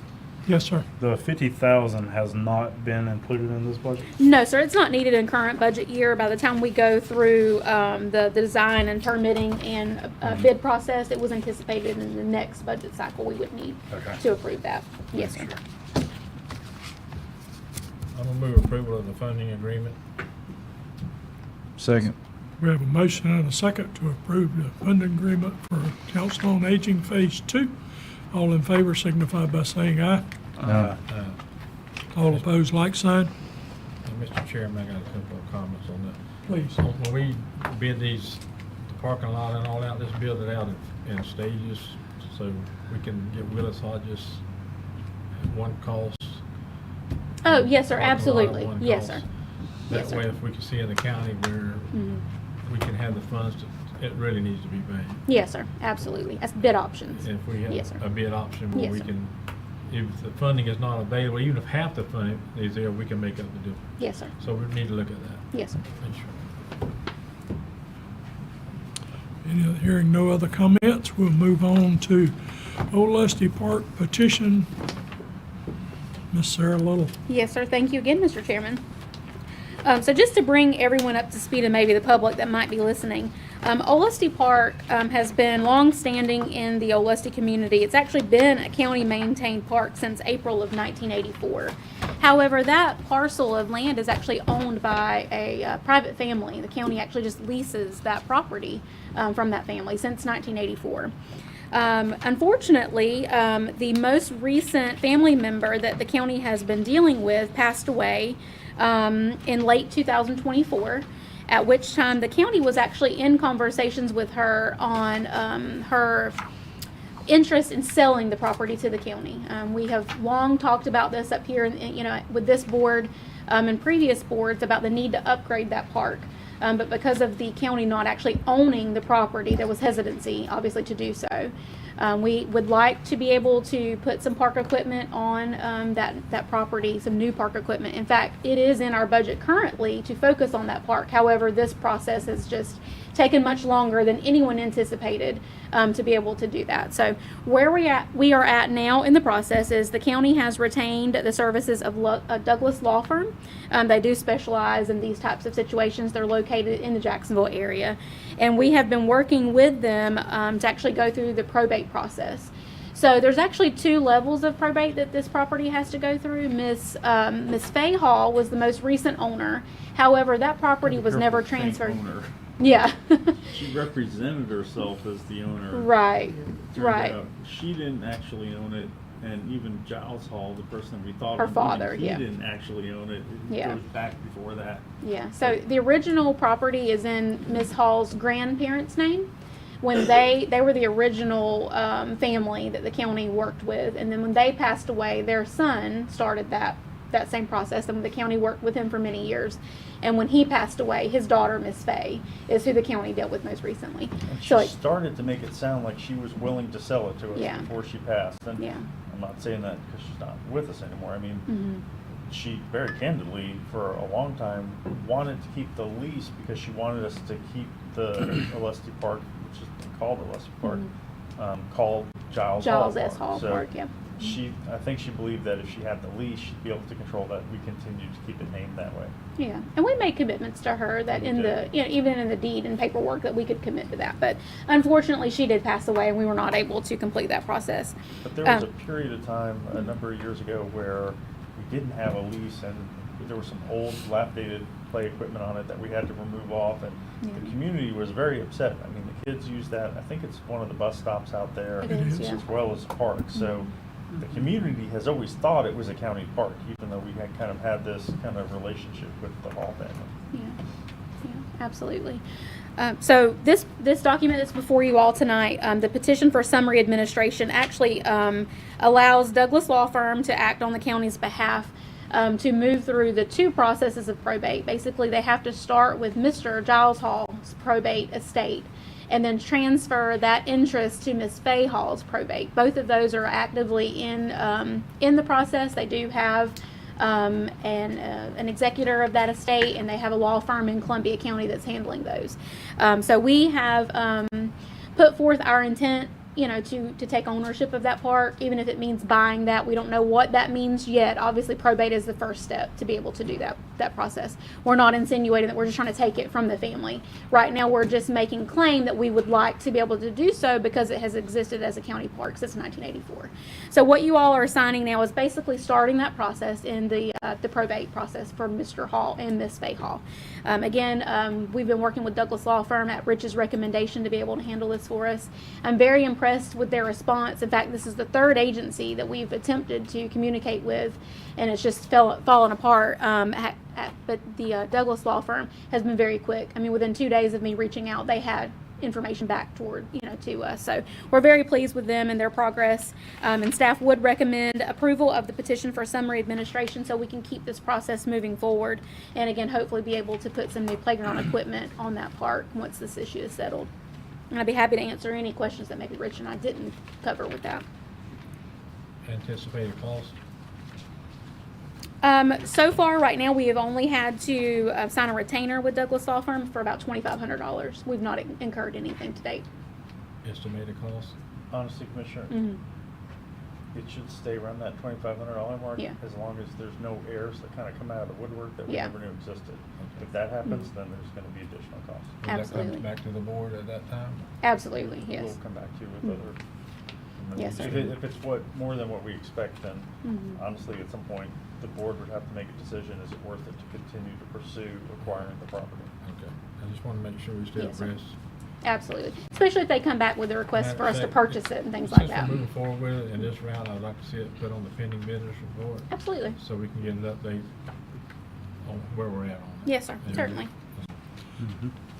Yes, sir. the 50,000 has not been included in this budget? No, sir, it's not needed in current budget year. By the time we go through the design and permitting and bid process, it was anticipated in the next budget cycle we would need Okay. to approve that. Yes, sir. I'm gonna move approval of the funding agreement. Second. We have a motion and a second to approve the funding agreement for Council on Aging Phase 2. All in favor signify by saying aye. Uh, All opposed, like sign. and Mr. Chairman, I got a couple of comments on that. Please. When we bid these, the parking lot and all that, let's build it out in stages so we can get Willis Hodges at one cost. Oh, yes, sir, Parking lot at absolutely. one Yes, cost. sir. That Yes, sir. way, if we can see in the county where Mhm. we can have the funds, it really needs to be paid. Yes, sir, absolutely. That's bid options. If we Yes, sir. have a bid option where Yes, we sir. can, if the funding is not available, even if half the funding is there, we can make up the difference. Yes, sir. So we need to look at that. Yes, sir. Make sure. Hearing no other comments, we'll move on to Old Lusty Park petition. Miss Sarah Little. Yes, sir. Thank you again, Mr. Chairman. So just to bring everyone up to speed and maybe the public that might be listening, Old Lusty Park has been long-standing in the Old Lusty community. It's actually been a county-maintained park since April of 1984. However, that parcel of land is actually owned by a private family. The county actually just leases that property from that family since 1984. Unfortunately, the most recent family member that the county has been dealing with passed away in late 2024, at which time the county was actually in conversations with her on her interest in selling the property to the county. We have long talked about this up here, with this board and previous boards about the need to upgrade that park. But because of the county not actually owning the property, there was hesitancy, obviously, to do so. We would like to be able to put some park equipment on that property, some new park equipment. In fact, it is in our budget currently to focus on that park. However, this process has just taken much longer than anyone anticipated to be able to do that. So where we are at now in the process is the county has retained the services of Douglas Law Firm. They do specialize in these types of situations. They're located in the Jacksonville area. And we have been working with them to actually go through the probate process. So there's actually 2 levels of probate that this property has to go through. Miss Faye Hall was the most recent owner. However, that property was never transferred. Yeah. She represented herself as the owner. Right. Turned Right. out she didn't actually own it, and even Giles Hall, the person we thought Her owned it, father, he yeah. didn't actually own it. It Yeah. goes back before that. Yeah, so the original property is in Miss Hall's grandparents' name. When they were the original family that the county worked with, and then when they passed away, their son started that same process, and the county worked with him for many years. And when he passed away, his daughter, Miss Faye, is who the county dealt with most recently. And she So, started to make it sound like she was willing to sell it to us Yeah. before she passed. And Yeah. I'm not saying that because she's not with us anymore. I mean, Mhm. she very candidly, for a long time, wanted to keep the lease because she wanted us to keep the Lusty Park, which is called the Lusty Park, called Giles Giles Hall S. Hall So Park, yeah. I think she believed that if she had the lease, she'd be able to control that. We continued to keep it named that way. Yeah, and we made commitments to her that in the, even in the deed and paperwork that we could commit to that. But unfortunately, she did pass away and we were not able to complete that process. But there was a period of time, a number of years ago, where we didn't have a lease and there was some old, dilapidated play equipment on it that we had to remove off, and the community was very upset. I mean, the kids use that. I think it's one of the bus stops out there, It is, yeah. as well as a park. So the community has always thought it was a county park, even though we had kind of had this kind of relationship with the Hall family. Yeah, absolutely. So this document that's before you all tonight, the petition for summary administration, actually allows Douglas Law Firm to act on the county's behalf to move through the two processes of probate. Basically, they have to start with Mr. Giles Hall's probate estate and then transfer that interest to Miss Fay Hall's probate. Both of those are actively in the process. They do have an executor of that estate, and they have a law firm in Columbia County that's handling those. So we have put forth our intent, to take ownership of that park, even if it means buying that. We don't know what that means yet. Obviously, probate is the first step to be able to do that process. We're not insinuating that we're just trying to take it from the family. Right now, we're just making claim that we would like to be able to do so because it has existed as a county park since 1984. So what you all are signing now is basically starting that process in the probate process for Mr. Hall and Miss Fay Hall. Again, we've been working with Douglas Law Firm at Rich's recommendation to be able to handle this for us. I'm very impressed with their response. In fact, this is the third agency that we've attempted to communicate with, and it's just fallen apart. But the Douglas Law Firm has been very quick. I mean, within 2 days of me reaching out, they had information back toward to us. So we're very pleased with them and their progress. And staff would recommend approval of the petition for summary administration so we can keep this process moving forward. And again, hopefully be able to put some new playground equipment on that park once this issue is settled. And I'd be happy to answer any questions that maybe Rich and I didn't cover with that. Anticipated cost? So far, right now, we have only had to sign a retainer with Douglas Law Firm for about $2,500. We've not incurred anything to date. Estimated cost? Honestly, Commissioner, Mhm. it should stay around that $2,500 mark. Yeah. As long as there's no errors that kind of come out of the woodwork that we Yeah. never knew existed. If that happens, then there's going to be additional costs. Will that Absolutely. come back to the board at that time? Absolutely, yes. We'll come back to you with Mhm. other. Yes, sir. If it's more than what we expect, then Mhm. honestly, at some point, the board would have to make a decision, is it worth it to continue to pursue acquiring the property? Okay. I just want to make sure we stay Yes, sir. abreast. Absolutely. Especially if they come back with a request Matter for of us to fact, purchase it and things like that. Since we're moving forward with it in this round, I'd like to see it put on the pending business report. Absolutely. So we can get an update on where we're at on it. Yes, sir. And- Certainly.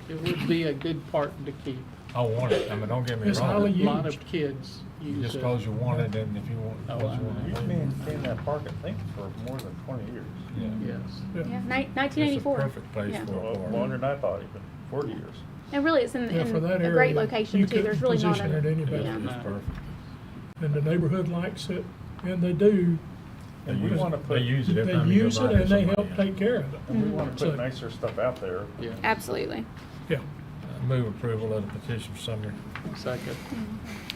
It would be a good park to keep. I want it. I mean, don't get me It's wrong. highly A lot used. of kids use Just it. because you want it, and if you want, Oh, because you I want You've it. maintained that park, I think, for more than 20 years. Yeah. Yes. Yeah. Yeah, It's a 1984. perfect place Yeah. for a Well, park. longer than I thought, even 40 years. And really, it's in Yeah, for that a area, great location you too. couldn't There's really not position it any better. yeah. It's perfect. And the neighborhood likes it, and they do. They And we use want to it- put, They use it every They time you use go it by. and they there's help somebody take care of it. and we want to So- put nicer stuff out there. Yeah. Absolutely. Yeah. Move approval of the petition summary. Second.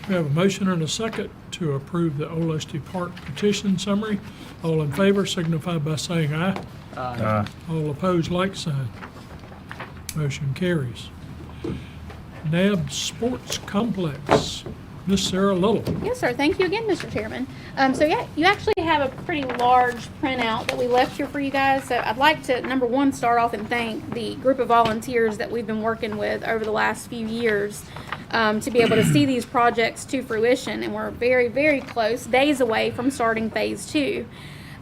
We have a motion and a second to approve the Olustee Park petition summary. All in favor signify by saying aye. All opposed, like sign. Motion carries. NAB Sports Complex, Miss Sarah Little. Yes, sir. Thank you again, Mr. Chairman. So yeah, you actually have a pretty large printout that we left here for you guys. So I'd like to, number one, start off and thank the group of volunteers that we've been working with over the last few years to be able to see these projects to fruition. And we're very, very close, days away from starting phase 2.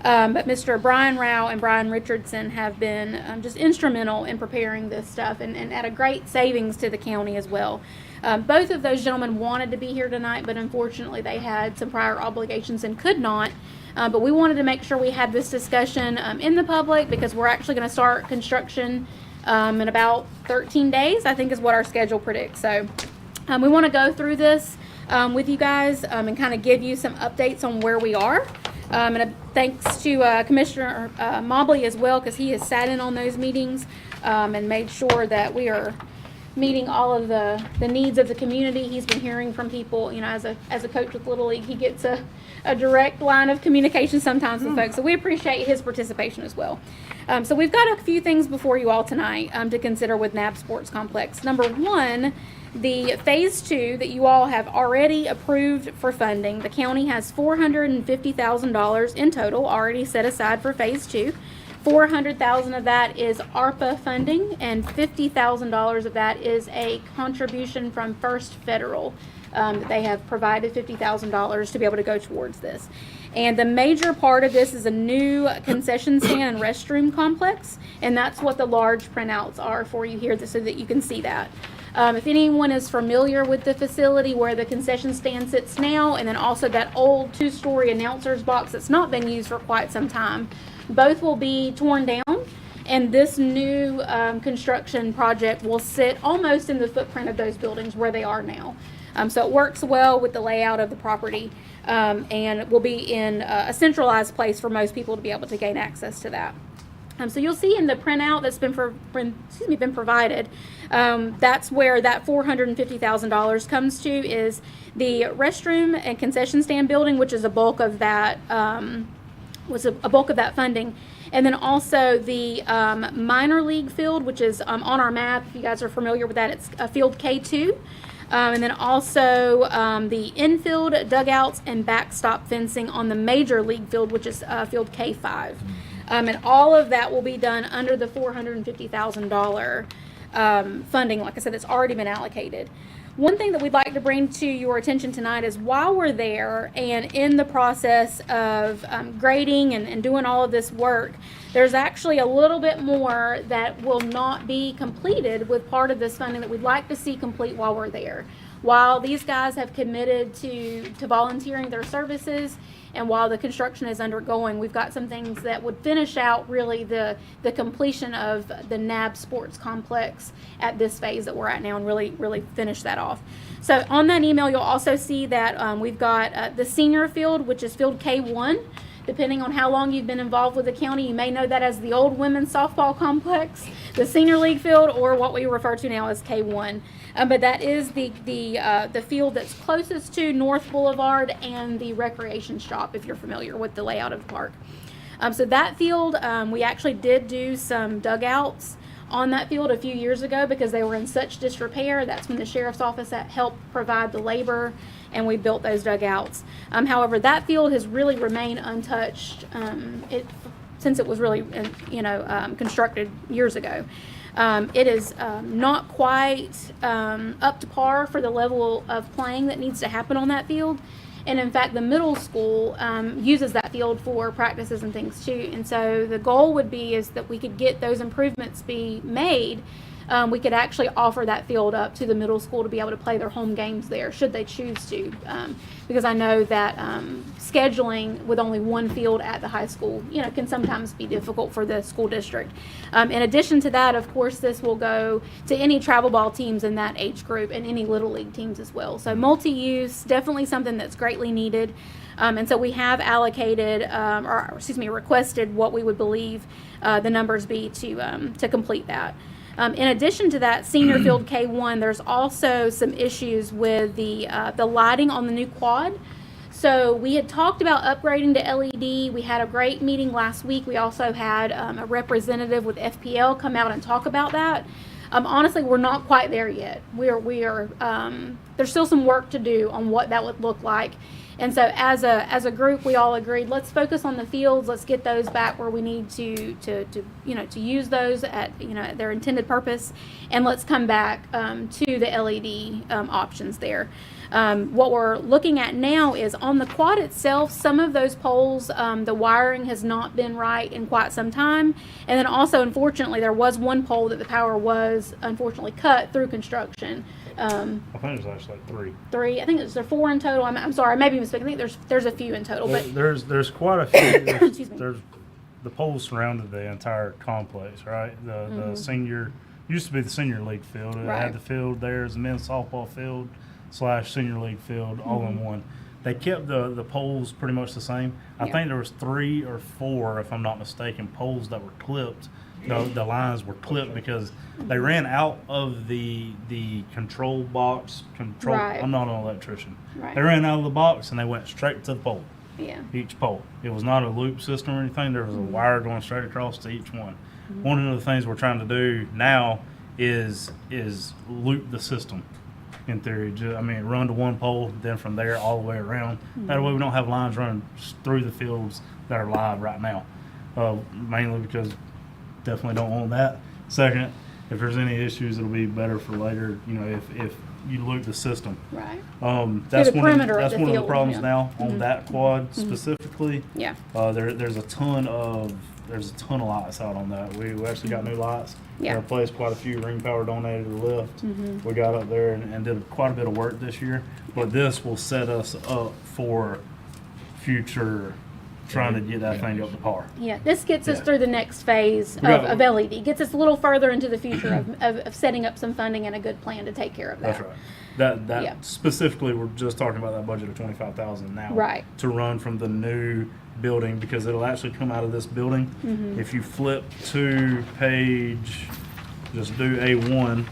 But Mr. Brian Rao and Brian Richardson have been just instrumental in preparing this stuff and at a great savings to the county as well. Both of those gentlemen wanted to be here tonight, but unfortunately they had some prior obligations and could not. But we wanted to make sure we had this discussion in the public because we're actually going to start construction in about 13 days, I think is what our schedule predicts. So we want to go through this with you guys and kind of give you some updates on where we are. And thanks to Commissioner Mobley as well, because he has sat in on those meetings and made sure that we are meeting all of the needs of the community. He's been hearing from people, as a coach with Little League, he gets a direct line of communication sometimes with folks. So we appreciate his participation as well. So we've got a few things before you all tonight to consider with NAB Sports Complex. Number one, the phase 2 that you all have already approved for funding. The county has $450,000 in total already set aside for phase 2. $400,000 of that is ARPA funding, and $50,000 of that is a contribution from First Federal. They have provided $50,000 to be able to go towards this. And the major part of this is a new concession stand and restroom complex, and that's what the large printouts are for you here so that you can see that. If anyone is familiar with the facility where the concession stand sits now, and then also that old 2-story announcer's box that's not been used for quite some time, Both will be torn down, and this new construction project will sit almost in the footprint of those buildings where they are now. So it works well with the layout of the property, and will be in a centralized place for most people to be able to gain access to that. So you'll see in the printout that's been provided, that's where that $450,000 comes to, is the restroom and concession stand building, which is a bulk of that, was a bulk of that funding. And then also the minor league field, which is on our map. If you guys are familiar with that, it's field K2. And then also the infield dugouts and backstop fencing on the major league field, which is field K5. And all of that will be done under the $450,000 funding, like I said, that's already been allocated. One thing that we'd like to bring to your attention tonight is while we're there and in the process of grading and doing all of this work, there's actually a little bit more that will not be completed with part of this funding that we'd like to see complete while we're there. While these guys have committed to volunteering their services, and while the construction is undergoing, we've got some things that would finish out really the completion of the NAB Sports Complex at this phase that we're at now, and really finish that off. So on that email, you'll also see that we've got the senior field, which is field K1. Depending on how long you've been involved with the county, you may know that as the old women's softball complex, the senior league field, or what we refer to now as K1. But that is the field that's closest to North Boulevard and the recreation shop, if you're familiar with the layout of the park. So that field, we actually did do some dugouts on that field a few years ago because they were in such disrepair. That's when the sheriff's office helped provide the labor, and we built those dugouts. However, that field has really remained untouched since it was really constructed years ago. It is not quite up to par for the level of playing that needs to happen on that field. And in fact, the middle school uses that field for practices and things too. And so the goal would be is that we could get those improvements be made. We could actually offer that field up to the middle school to be able to play their home games there, should they choose to. Because I know that scheduling with only one field at the high school, can sometimes be difficult for the school district. In addition to that, of course, this will go to any travel ball teams in that age group and any Little League teams as well. So multi-use, definitely something that's greatly needed. And so we have allocated, requested what we would believe the numbers be to complete that. In addition to that, senior field K1, there's also some issues with the lighting on the new quad. So we had talked about upgrading to LED. We had a great meeting last week. We also had a representative with FPL come out and talk about that. Honestly, we're not quite there yet. We are there's still some work to do on what that would look like. And so as a group, we all agreed, let's focus on the fields. Let's get those back where we need to use those at their intended purpose, and let's come back to the LED options there. What we're looking at now is on the quad itself, some of those poles, the wiring has not been right in quite some time. And then also, unfortunately, there was one pole that the power was unfortunately cut through construction. I think there's actually like three. I think there 4 in total. I'm sorry, I may be mistaken. I think there's a few in total, but there's quite a few. Excuse me. There's the poles surrounded the entire complex, right? The senior used to be the senior league field. It Right. had the field there as a men's softball field / senior league field all in one. They kept the poles pretty much the same. I think there was 3 or 4, if I'm not mistaken, poles that were clipped. The lines were clipped because they ran out of the control box. Right. I'm not an electrician. Right. They ran out of the box and they went straight to the pole. yeah. Each pole. It was not a loop system or anything. There was a wire going straight across to each one. One of the things we're trying to do now is loop the system. In theory, run to one pole, then from there all the way around. That way we don't have lines running through the fields that are live right now. Mainly because definitely don't want that. Second, if there's any issues, it'll be better for later. If you loop the system. Right. That's the one of perimeter of that's the one of the field, problems yeah. now on that quad specifically. Yeah. There's a ton of lights out on that. We actually got new lights. Yeah. We replaced quite a few. Ring Power donated the lift. We got up there and did quite a bit of work this year. But this will set us up for future trying to get that thing up to par. Yeah, this gets us Yeah. through the next phase We got- of LED. Gets us a little further into the future of setting up some funding and a good plan to take care of that. That's right. That Yeah. specifically, we're just talking about that budget of 25,000 now. Right. To run from the new building, because it'll actually come out of this building. Mm-hmm. If you flip to page, just do A1,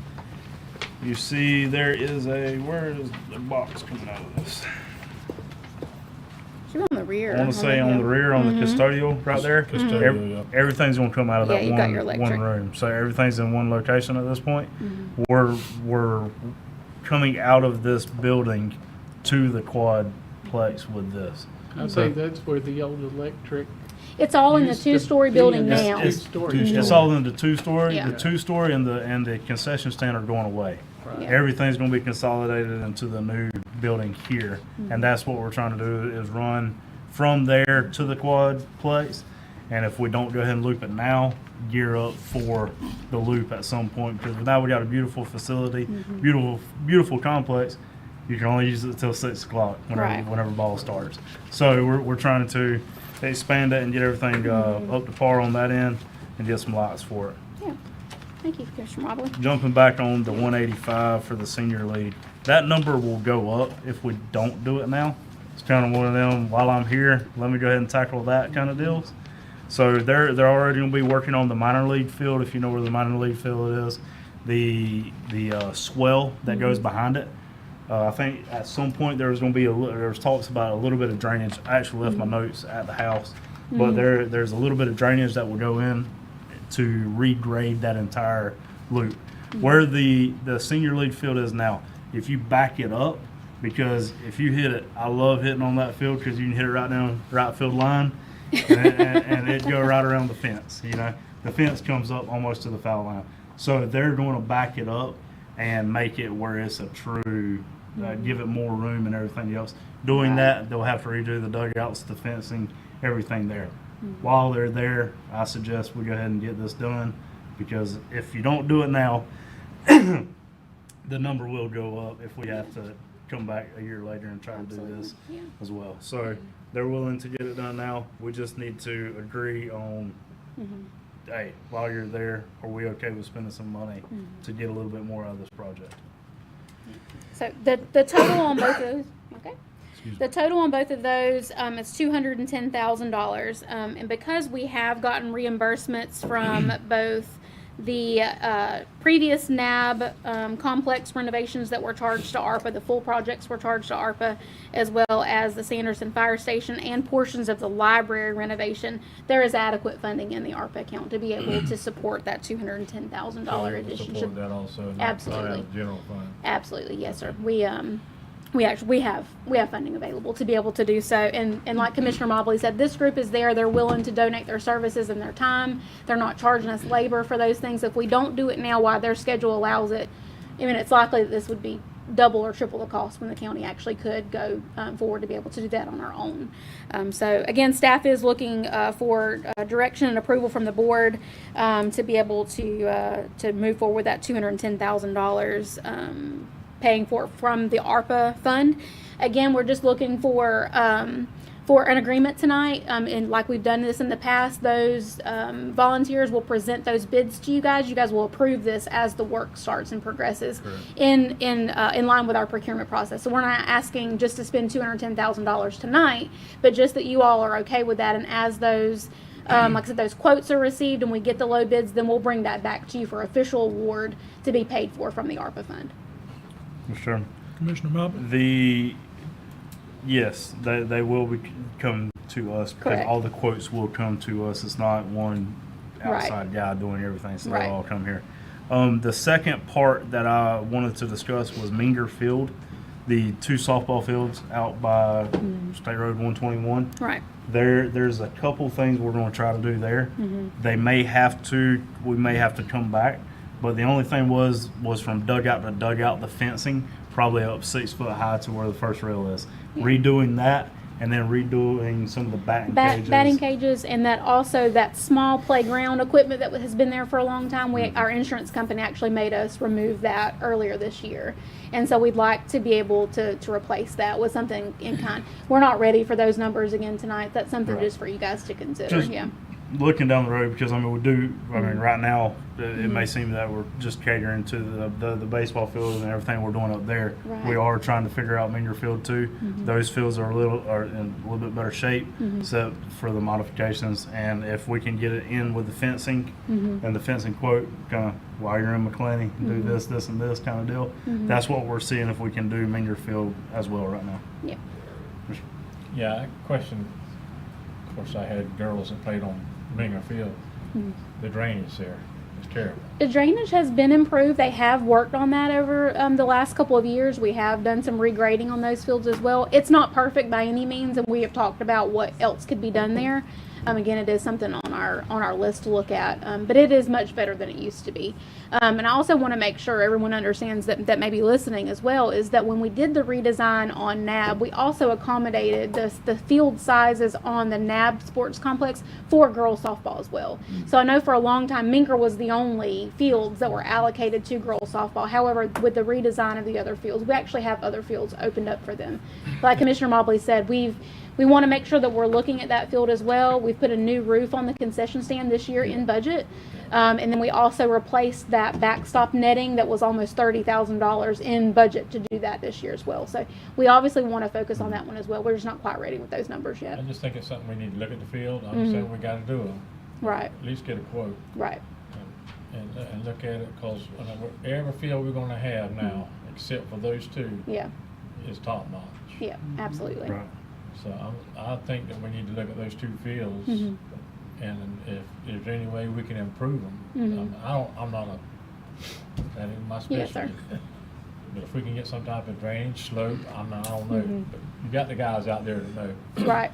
you see there is where is the box coming out of this? You're on the rear. I want to say on the rear, on the custodial, right there. Custodial, Ev- yeah. Everything's gonna come out of Yeah, that you got your one electric. room. So everything's in one location at this point. We're coming out of this building to the quad place with this. I think that's where the old electric. It's all in the used to two-story be building in now. that two-story It's building. all in the two-story. Yeah. The two-story and the concession stand are going away. Right. Yeah. Everything's going to be consolidated into the new building here, and that's what we're trying to do is run from there to the quad place. And if we don't go ahead and loop it now, gear up for the loop at some point, because now we got a beautiful facility, beautiful complex. You can only use it until 6 o'clock Right. whenever ball starts. So we're trying to expand it and get everything up to par on that end and get some lights for it. Yeah. Thank you, Commissioner Mobley. Jumping back on the 185 for the senior lead, that number will go up if we don't do it now. It's kind of one of them, while I'm here, let me go ahead and tackle that kind of deals. So they're already going to be working on the minor league field, if you know where the minor league field is, the swell that goes behind it. I think at some point there was going to be there's talks about a little bit of drainage. I actually left my notes at the house, but there's a little bit of drainage that will go in to regrade that entire loop. Where the senior league field is now, if you back it up, because if you hit it, I love hitting on that field because you can hit it right down right field line, and it go right around the fence. You know, the fence comes up almost to the foul line. So they're going to back it up and make it where it's a true, give it more room and everything else. Doing that, they'll have to redo the dugouts, the fencing, everything there. While they're there, I suggest we go ahead and get this done, because if you don't do it now, the number will go up if we have to come back a year later and try to do this Yeah. as well. So they're willing to get it done now. We just need to agree on, hey, while you're there, are we okay with spending some money to get a little bit more out of this project? So the total on both of those, okay? The total on both of those, is $210,000. And because we have gotten reimbursements from both the previous NAB complex renovations that were charged to ARPA, the full projects were charged to ARPA, as well as the Sanderson Fire Station and portions of the library renovation, there is adequate funding in the ARPA account to be able to support that $210,000 addition. Support that also, not out Absolutely. of the general fund. Absolutely, yes, sir. We have funding available to be able to do so. And like Commissioner Mobley said, this group is there. They're willing to donate their services and their time. They're not charging us labor for those things. If we don't do it now while their schedule allows it, I mean, it's likely that this would be double or triple the cost when the county actually could go forward to be able to do that on our own. So again, staff is looking for direction and approval from the board to be able to move forward with that $210,000 paying for it from the ARPA fund. Again, we're just looking for an agreement tonight, and like we've done this in the past, those volunteers will present those bids to you guys. You guys will approve this as the work starts and progresses in line with our procurement process. So we're not asking just to spend $210,000 tonight, but just that you all are okay with that. And as those like I said, those quotes are received and we get the low bids, then we'll bring that back to you for official award to be paid for from the ARPA fund. Mr. Chairman. Commissioner Mobley? Yes, they will come to us because Correct. all the quotes will come to us. It's not one Right. outside guy doing everything, so Right. they'll all come here. The second part that I wanted to discuss was Menger Field, the 2 softball fields out by State Road 121. Right. There's a couple things we're going to try to do there. We may have to come back, but the only thing was from dugout to dugout, the fencing probably up 6 foot high to where the first rail is. Redoing that and then redoing some of the batting cages. Batting cages, and that also that small playground equipment that has been there for a long time. Our insurance company actually made us remove that earlier this year, and so we'd like to be able to replace that with something in kind. We're not ready for those numbers again tonight. That's something Right. just for you guys to consider. Just Yeah. looking down the road, because I mean, right now, it may seem that we're just catering to the baseball field and everything we're doing up there. Right. We are trying to figure out Minger Field too. Those fields are in a little bit better shape, except for the modifications. And if we can get it in with the fencing and the fencing quote, kind of while you're in McClenny, do this, this, and this kind of deal. That's what we're seeing if we can do Minger Field as well right now. Yeah. Yeah, question. Of course, I had girls that played on Minger Field. The drainage there is terrible. The drainage has been improved. They have worked on that over the last couple of years. We have done some regrading on those fields as well. It's not perfect by any means, and we have talked about what else could be done there. Again, it is something on our list to look at, but it is much better than it used to be. And I also want to make sure everyone understands that may be listening as well, is that when we did the redesign on NAB, we also accommodated the field sizes on the NAB sports complex for girls softball as well. So I know for a long time, Minker was the only fields that were allocated to girls softball. However, with the redesign of the other fields, we actually have other fields opened up for them. Like Commissioner Mobley said, we want to make sure that we're looking at that field as well. We've put a new roof on the concession stand this year in budget. And then we also replaced that backstop netting that was almost $30,000 in budget to do that this year as well. So we obviously want to focus on that one as well. We're just not quite ready with those numbers yet. I just think it's something we need to look at the field, understand what we got to do, Right, at least get a quote, right. and look at it, because every field we're going to have now, except for those two, Yeah, is top notch. yeah, absolutely. Right. So I think that we need to look at those two fields, and if there's any way we can improve them. I'm not that ain't my Yes, specialty. sir. But if we can get some type of drainage, slope, I don't know. But you got the guys out there to know. Right,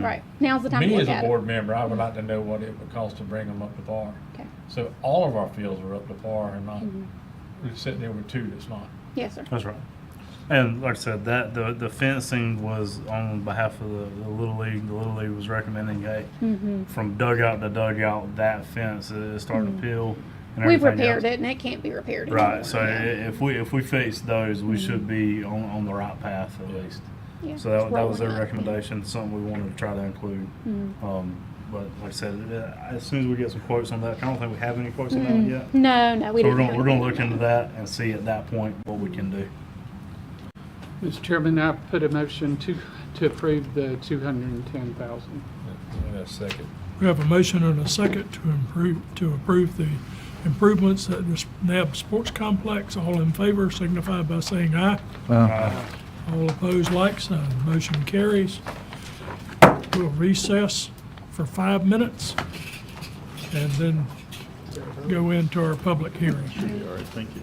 right. Now's the time to Me look as a at it. board member, I would like to know what it would cost to bring them up to par. Okay. So all of our fields are up to par and not, we're sitting there with two that's not. Yes, sir. That's right. And like I said, that the fencing was on behalf of the Little League. The Little League was recommending, hey, from dugout to dugout, that fence is starting to peel. And We've everything repaired else. it, and it can't be repaired anymore. Right. So if we fix those, we should be on the right path at least. Yeah, So that it's was their rolling up, recommendation. Something we wanted to try to include. But like I said, as soon as we get some quotes on that, I don't think we have any quotes on that yet. No, we So didn't. we're gonna look into that and see at that point what we can do. Mr. Chairman, I put a motion to approve the 210,000. Second. We have a motion and a second to approve the improvements at the NAB Sports Complex. All in favor signify by saying aye. All opposed, like sign. Motion carries. We'll recess for 5 minutes and then go into our public hearing. All right, thank you.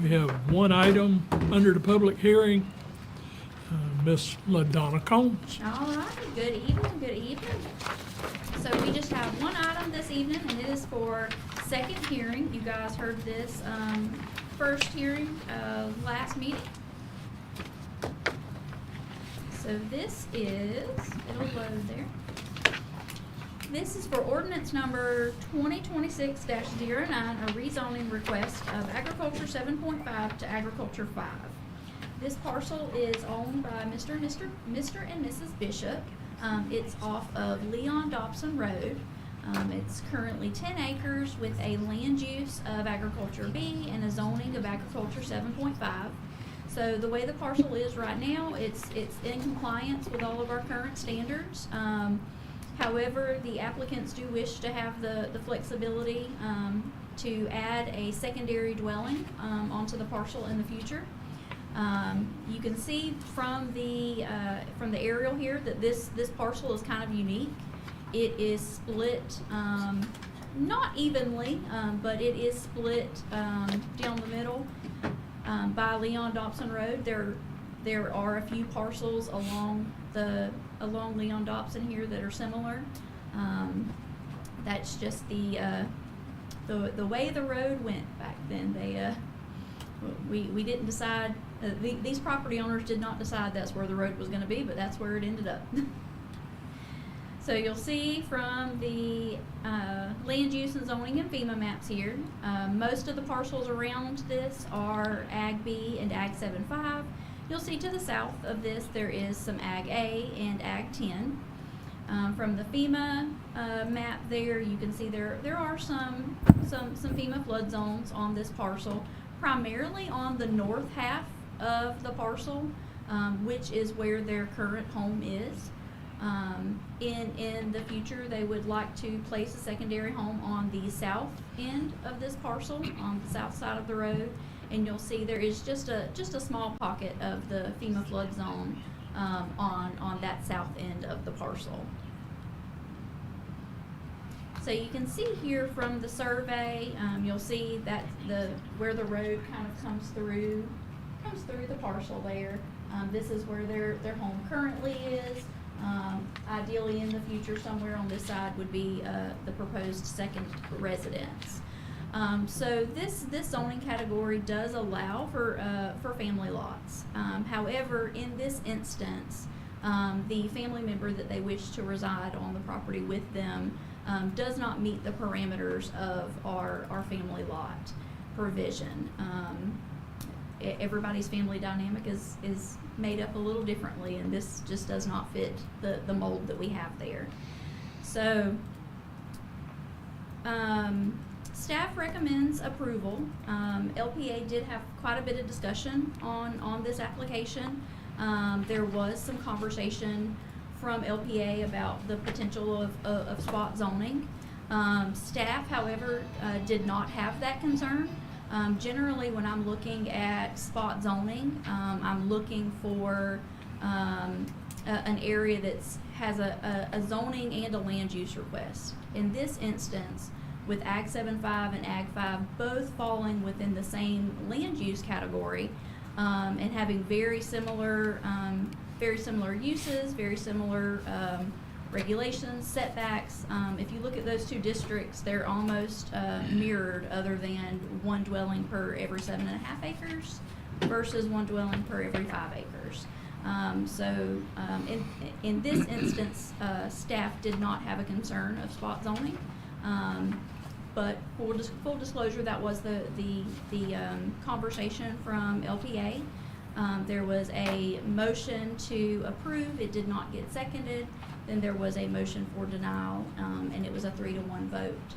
We have one item under the public hearing. Ms. LaDonna Combs. All right, good evening, good evening. So we just have one item this evening, and it is for second hearing. You guys heard this, first hearing, last meeting. So this is, it'll load there. This is for ordinance number 2026-09, a rezoning request of agriculture 7.5 to agriculture 5. This parcel is owned by Mr. and Mrs. Bishop. It's off of Leon Dobson Road. It's currently 10 acres with a land use of agriculture B and a zoning of agriculture 7.5. So the way the parcel is right now, it's in compliance with all of our current standards. However, the applicants do wish to have the flexibility to add a secondary dwelling onto the parcel in the future. You can see from the aerial here that this parcel is kind of unique. It is split, not evenly, but it is split down the middle by Leon Dobson Road. There are a few parcels along Leon Dobson here that are similar. That's just the way the road went back then. We didn't decide. These property owners did not decide that's where the road was going to be, but that's where it ended up. So you'll see from the land use and zoning and FEMA maps here, most of the parcels around this are Ag B and Ag 7.5. You'll see to the south of this there is some Ag A and Ag 10. From the FEMA map there, you can see there are some FEMA flood zones on this parcel, primarily on the north half of the parcel, which is where their current home is. In the future, they would like to place a secondary home on the south end of this parcel, on the south side of the road, and you'll see there is just a small pocket of the FEMA flood zone on that south end of the parcel. So you can see here from the survey, you'll see that where the road kind of comes through the parcel there. This is where their home currently is. Ideally, in the future, somewhere on this side would be the proposed second residence. So this zoning category does allow for family lots. However, in this instance, the family member that they wish to reside on the property with them does not meet the parameters of our family lot provision. Everybody's family dynamic is made up a little differently, and this just does not fit the mold that we have there. So staff recommends approval. LPA did have quite a bit of discussion on this application. There was some conversation from LPA about the potential of spot zoning. Staff, however, did not have that concern. Generally, when I'm looking at spot zoning, I'm looking for an area that has a zoning and a land use request. In this instance, with Ag 7.5 and Ag 5 both falling within the same land use category and having very similar uses, very similar regulations, setbacks. If you look at those two districts, they're almost mirrored, other than one dwelling per every 7.5 acres versus one dwelling per every 5 acres. In this instance, staff did not have a concern of spot zoning, but full disclosure, that was the conversation from LPA. There was a motion to approve. It did not get seconded. Then there was a motion for denial, and it was a 3-1 vote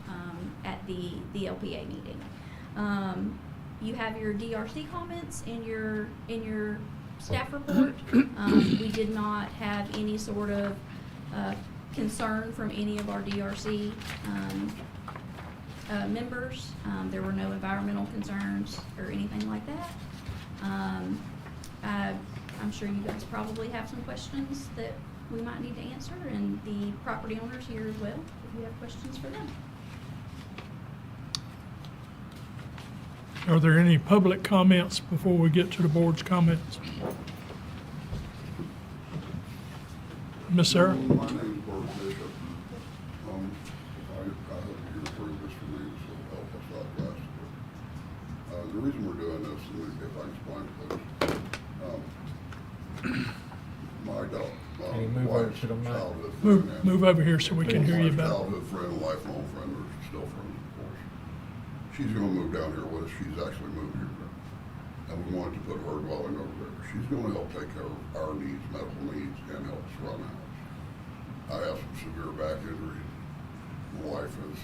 at the LPA meeting. You have your DRC comments in your staff report. We did not have any sort of concern from any of our DRC members. There were no environmental concerns or anything like that. I'm sure you guys probably have some questions that we might need to answer, and the property owners here as well, if you have questions for them. Are there any public comments before we get to the board's comments? Ms. Sarah? My name is Bert Bishop. I hope you approve this for me, so help us out last year. The reason we're doing this, and if I explain please, my dog, Can you move over wife's to the mic? childhood friend and- Move over here so we can hear you wife's better. childhood friend, and lifelong friend, are still friends, of course. She's gonna move down here with us. She's actually moved here. And we wanted to put her dwelling over there. She's gonna help take care of our needs, medical needs, and help us run the house. I have some severe back injuries. My wife has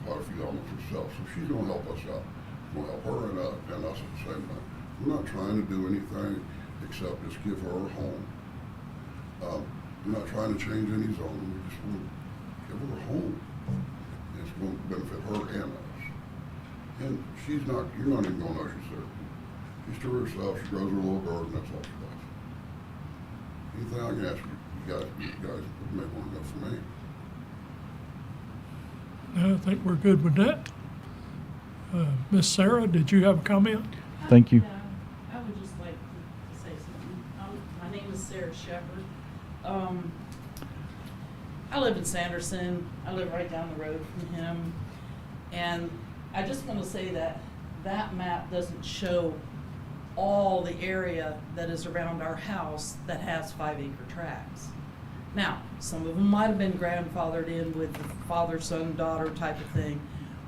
quite a few elements herself, so she's gonna help us out. We'll help her and us at the same time. We're not trying to do anything except just give her a home. We're not trying to change any zoning. We just want to give her a home. It's going to benefit her and us. And she's not, you're not even gonna know she's there. She's to herself, she grows her little garden, that's all she does. Anything I can ask you guys may want to go for me. I think we're good with that. Ms. Sarah, did you have a comment? Thank you. I would just like to say something. My name is Sarah Shepherd. I live in Sanderson. I live right down the road from him. And I just want to say that that map doesn't show all the area that is around our house that has 5-acre tracts. Now, some of them might have been grandfathered in with the father, son, daughter type of thing,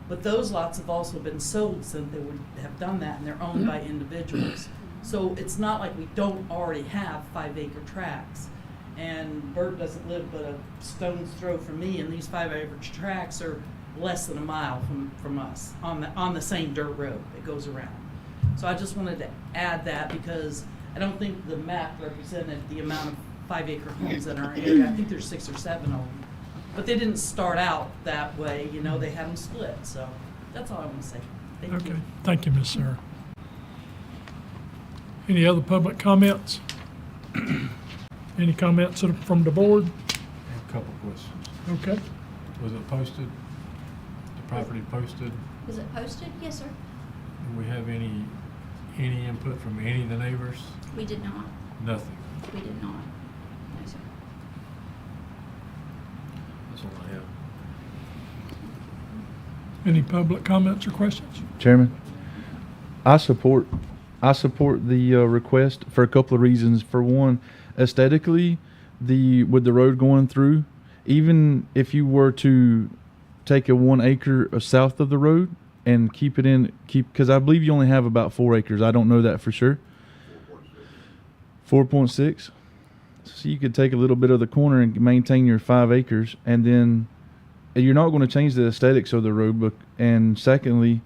but those lots have also been sold since they would have done that, and they're owned by individuals. So it's not like we don't already have 5-acre tracts. And Bert doesn't live but a stone's throw from me, and these 5-acre tracts are less than a mile from us on the same dirt road that goes around. So I just wanted to add that because I don't think the map represented the amount of 5-acre homes in our area. I think there's 6 or 7 of them. But they didn't start out that way, you know, they had them split. So that's all I want to say. Thank you. Okay, thank you, Ms. Sarah. Any other public comments? Any comments from the board? A couple questions. Okay. Was it posted? The property posted? Was it posted? Yes, sir. Do we have any input from any of the neighbors? We did not. Nothing. We did not. No, sir. That's all I have. Any public comments or questions? Chairman, I support the request for a couple of reasons. For one, aesthetically, with the road going through, even if you were to take a 1 acre south of the road and because I believe you only have about 4 acres. I don't know that for sure. 4.6. So you could take a little bit of the corner and maintain your 5 acres, and then you're not going to change the aesthetics of the road. And secondly,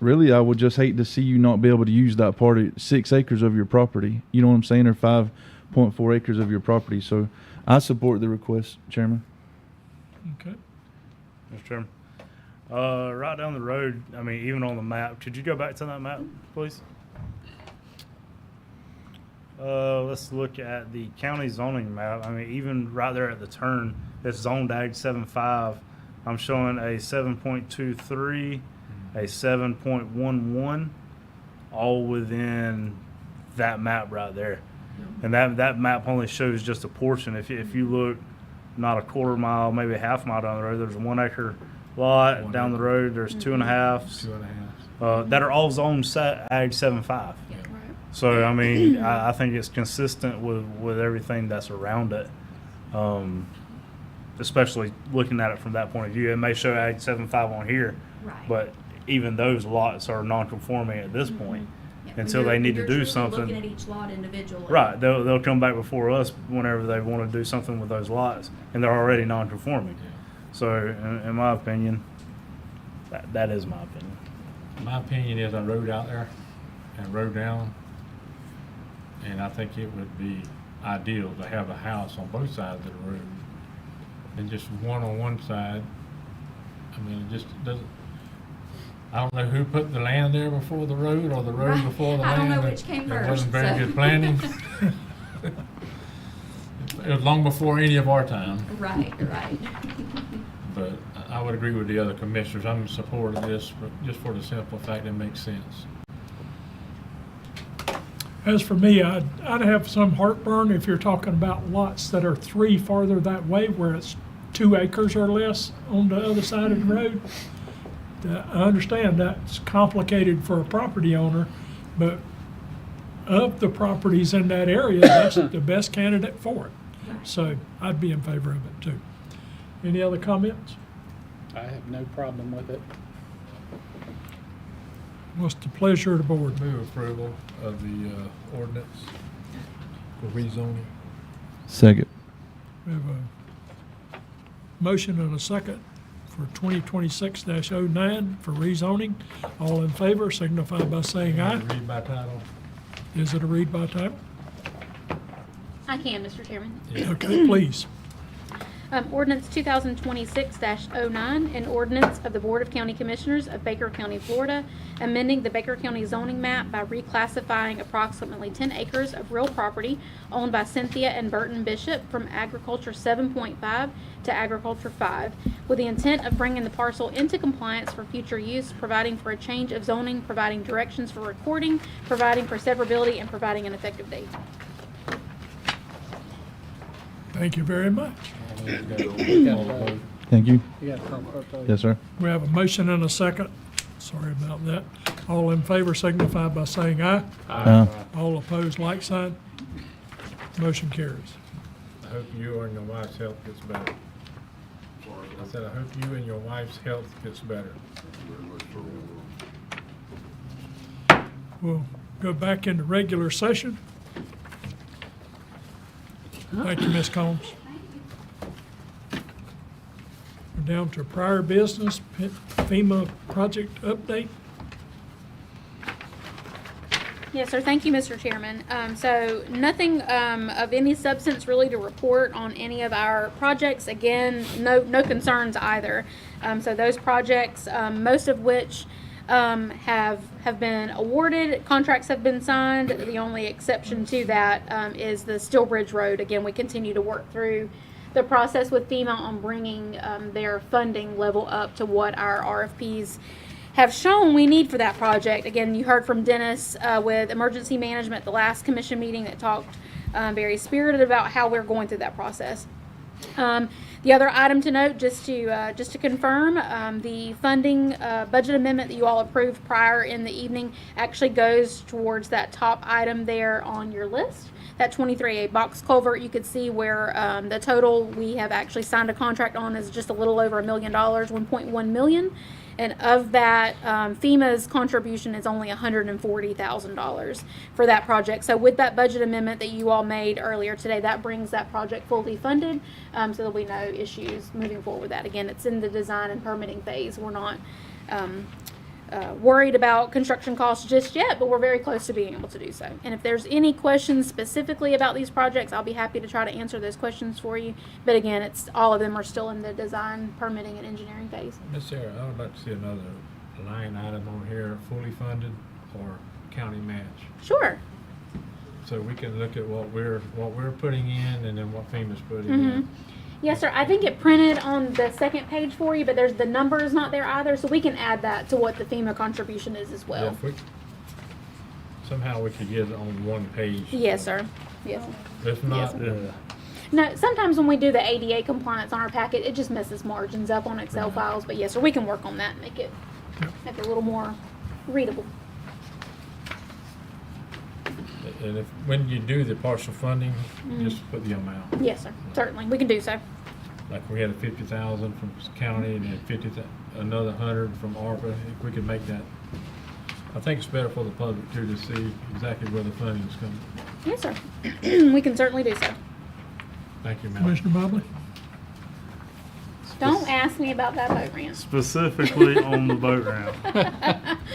really, I would just hate to see you not be able to use that part of 6 acres of your property. You know what I'm saying? Or 5.4 acres of your property. So I support the request, Chairman. Okay. Mr. Chairman, right down the road, I mean, even on the map, could you go back to that map, please? Let's look at the county zoning map. I mean, even right there at the turn, it's zoned Ag 7.5. I'm showing a 7.23, a 7.11, all within that map right there. And that map only shows just a portion. If you look not a quarter mile, maybe a half mile down the road, there's a 1 acre lot. Down the road, there's 2.5s. 2.5. That are all zoned Ag 7.5. So, I mean, I think it's consistent with everything that's around it, especially looking at it from that point of view. It may show Ag 7.5 on here, Right. but even those lots are non-conforming at this point until they need to do something. Looking at each lot individually. Right, they'll come back before us whenever they want to do something with those lots, and they're already non-conforming. So, in my opinion, that is my opinion. My opinion is I rode out there and rode down, and I think it would be ideal to have a house on both sides of the road and just one on one side. I mean, it just doesn't. I don't know who put the land there before the road or the road Right. before the I land. don't know which came It wasn't first, very so. good planning. It was long before any of our time. Right, right. But I would agree with the other commissioners. I'm in support of this, just for the simple fact it makes sense. As for me, I'd have some heartburn if you're talking about lots that are 3 farther that way where it's 2 acres or less on the other side of the road. I understand that's complicated for a property owner, but of the properties in that area, that's the best candidate for it. So I'd be in favor of it too. Any other comments? I have no problem with it. What's the pleasure of the board? Move approval of the ordinance for rezoning. Second. We have a motion and a second for 2026-09 for rezoning. All in favor signify by saying aye. Read by title. Is it a read by title? I can, Mr. Chairman. Okay, please. Ordinance 2026-09, an ordinance of the Board of County Commissioners of Baker County, Florida, amending the Baker County zoning map by reclassifying approximately 10 acres of real property owned by Cynthia and Burton Bishop from Agriculture 7.5 to Agriculture 5, with the intent of bringing the parcel into compliance for future use, providing for a change of zoning, providing directions for recording, providing for severability, and providing an effective date. Thank you very much. Thank you. You got front foot vote. Yes, sir. We have a motion and a second. Sorry about that. All in favor signify by saying aye. All opposed, like sign. Motion carries. I hope you and your wife's health gets better. I said, I hope you and your wife's health gets better. We'll go back into regular session. Thank you, Ms. Combs. We're down to prior business, FEMA project update. Yes, sir. Thank you, Mr. Chairman. So nothing of any substance really to report on any of our projects. Again, no concerns either. So those projects, most of which have been awarded, contracts have been signed. The only exception to that is the Steel Bridge Road. Again, we continue to work through the process with FEMA on bringing their funding level up to what our RFPs have shown we need for that project. Again, you heard from Dennis with Emergency Management at the last commission meeting that talked very spirited about how we're going through that process. The other item to note, just to confirm, the funding budget amendment that you all approved prior in the evening actually goes towards that top item there on your list. That 23A box culvert, you could see where the total we have actually signed a contract on is just a little over $1 million, 1.1 million. And of that, FEMA's contribution is only $140,000 for that project. So with that budget amendment that you all made earlier today, that brings that project fully funded, so there'll be no issues moving forward with that. Again, it's in the design and permitting phase. We're not worried about construction costs just yet, but we're very close to being able to do so. And if there's any questions specifically about these projects, I'll be happy to try to answer those questions for you. But again, all of them are still in the design, permitting, and engineering phase. Miss Sarah, I would like to see another line item on here, fully funded or county match. Sure. So we can look at what we're putting in and then what FEMA's putting in. Yes, sir. I think it printed on the second page for you, but there's the numbers not there either, so we can add that to what the FEMA contribution is as well. Yeah, somehow we could get it on one page. Yes, sir. Yes. If not, No, sometimes when we do the ADA compliance on our packet, it just messes margins up on Excel files, but yes, sir, we can work on that and make it a little more readable. and when you do the partial funding, just put the amount. Yes, sir. Certainly, we can do so. Like we had a 50,000 from county and then another 100 from ARPA. If we could make that, I think it's better for the public too to see exactly where the funding is coming. Yes, sir. We can certainly do so. Thank you, ma'am. Commissioner Mobley? Don't ask me about that boat ramp. Specifically on the boat ramp.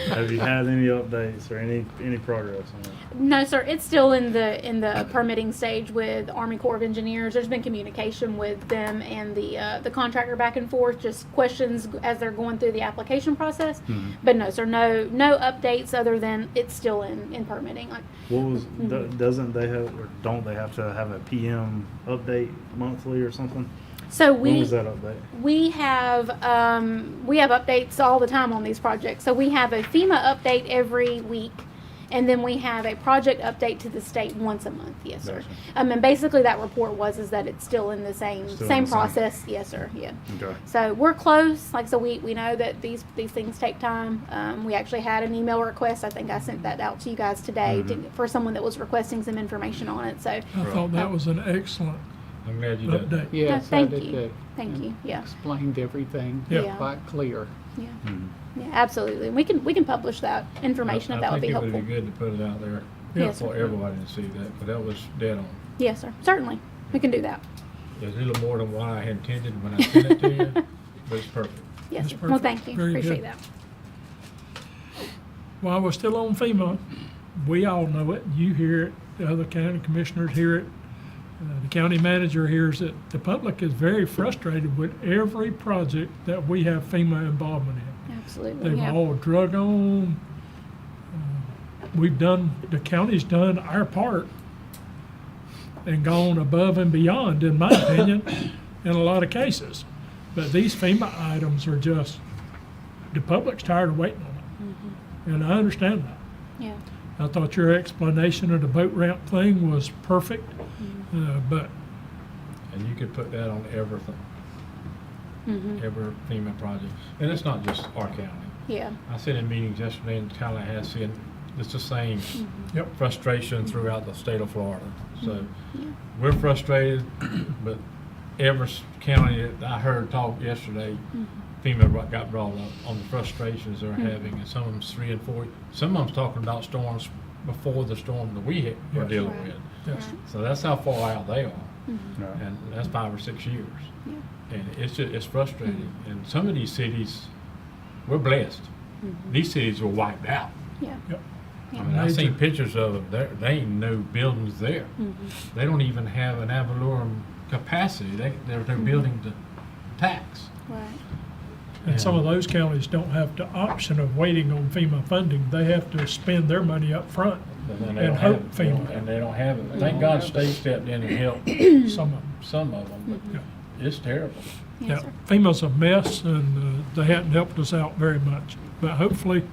Have you had any updates or any progress on it? No, sir. It's still in the permitting stage with Army Corps of Engineers. There's been communication with them and the contractor back and forth, just questions as they're going through the application process. Mm-hmm. But no, sir. No updates other than it's still in permitting. Like, What was, doesn't they have, or don't they have to have a PM update monthly or something? So When we was that update? we have updates all the time on these projects. So we have a FEMA update every week, and then we have a project update to the state once a month. Yes, sir. Gotcha. And basically that report is that it's still in the same Still in same the same. process. Yes, sir. Yeah. Okay. So we're close. Like, so we know that these things take time. We actually had an email request. I think I sent that out to you guys today for someone that was requesting some information on it. So I thought that was an excellent I'm glad you did. update. Yes, I thank did you. too. Thank you. Yeah. Explained everything Yeah. quite clear. Yeah. Mm-hmm. Yeah, absolutely. We can publish that information if that would be helpful. I think it would be good to put it out there Yes, for sir. everybody to see that, but that was dead on. Yes, sir. Certainly. We can do that. There's a little more than what I intended when I sent it to you, but it's perfect. Yes, That's sir. Well, perfect. thank you. Very Appreciate good. that. While we're still on FEMA, we all know it. You hear it. The other county commissioners hear it. The county manager hears it. The public is very frustrated with every project that we have FEMA involvement in. Absolutely. They've Yeah. all drug on. The county's done our part and gone above and beyond, in my opinion, in a lot of cases. But these FEMA items are just, the public's tired of waiting on it. And I understand that. Yeah. I thought your explanation of the boat ramp thing was perfect, but And you could put that on everything, Mm-hmm. every FEMA project. And it's not just our county. Yeah. I sat in meetings yesterday in Tallahassee, and it's the same Yep. frustration throughout the state of Florida. So Yeah. we're frustrated, but every county that I heard talk yesterday, FEMA got brought up on the frustrations they're having, and some of them's 3 and 4. Some of them's talking about storms before the storm that we were Yes. dealing Right. with. yes, So that's how far out they are, Right. and that's 5 or 6 years. Yeah. And it's frustrating. And some of these cities, we're blessed. These cities were wiped out. Yeah. yep. I mean, I've seen Major. pictures of them. They ain't no buildings there. They don't even have an ad valorem capacity. They're building to tax. Right. And some of those counties don't have the option of waiting on FEMA funding. They have to spend their money up front. And then they And don't have hope it. They don't- FEMA. And they don't have it. Thank God state stepped in and helped Some of them. some of them, but it's terrible. Yes, Yeah, sir. FEMA's a mess, and they hadn't helped us out very much. But hopefully,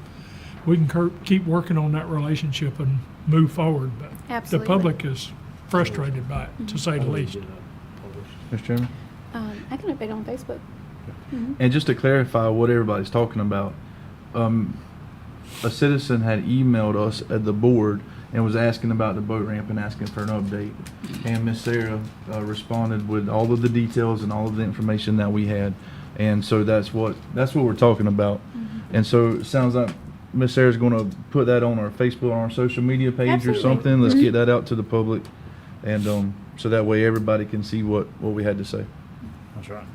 we can keep working on that relationship and move forward. But Absolutely. the public is frustrated by it, to say the least. Mr. Chairman? I can update on Facebook. And just to clarify what everybody's talking about, a citizen had emailed us at the board and was asking about the boat ramp and asking for an update. And Miss Sarah responded with all of the details and all of the information that we had. And so that's what we're talking about. And so it sounds like Miss Sarah's going to put that on our Facebook, on our social media page Absolutely. or something. Let's get that out to the public, and so that way everybody can see what we had to say. That's right.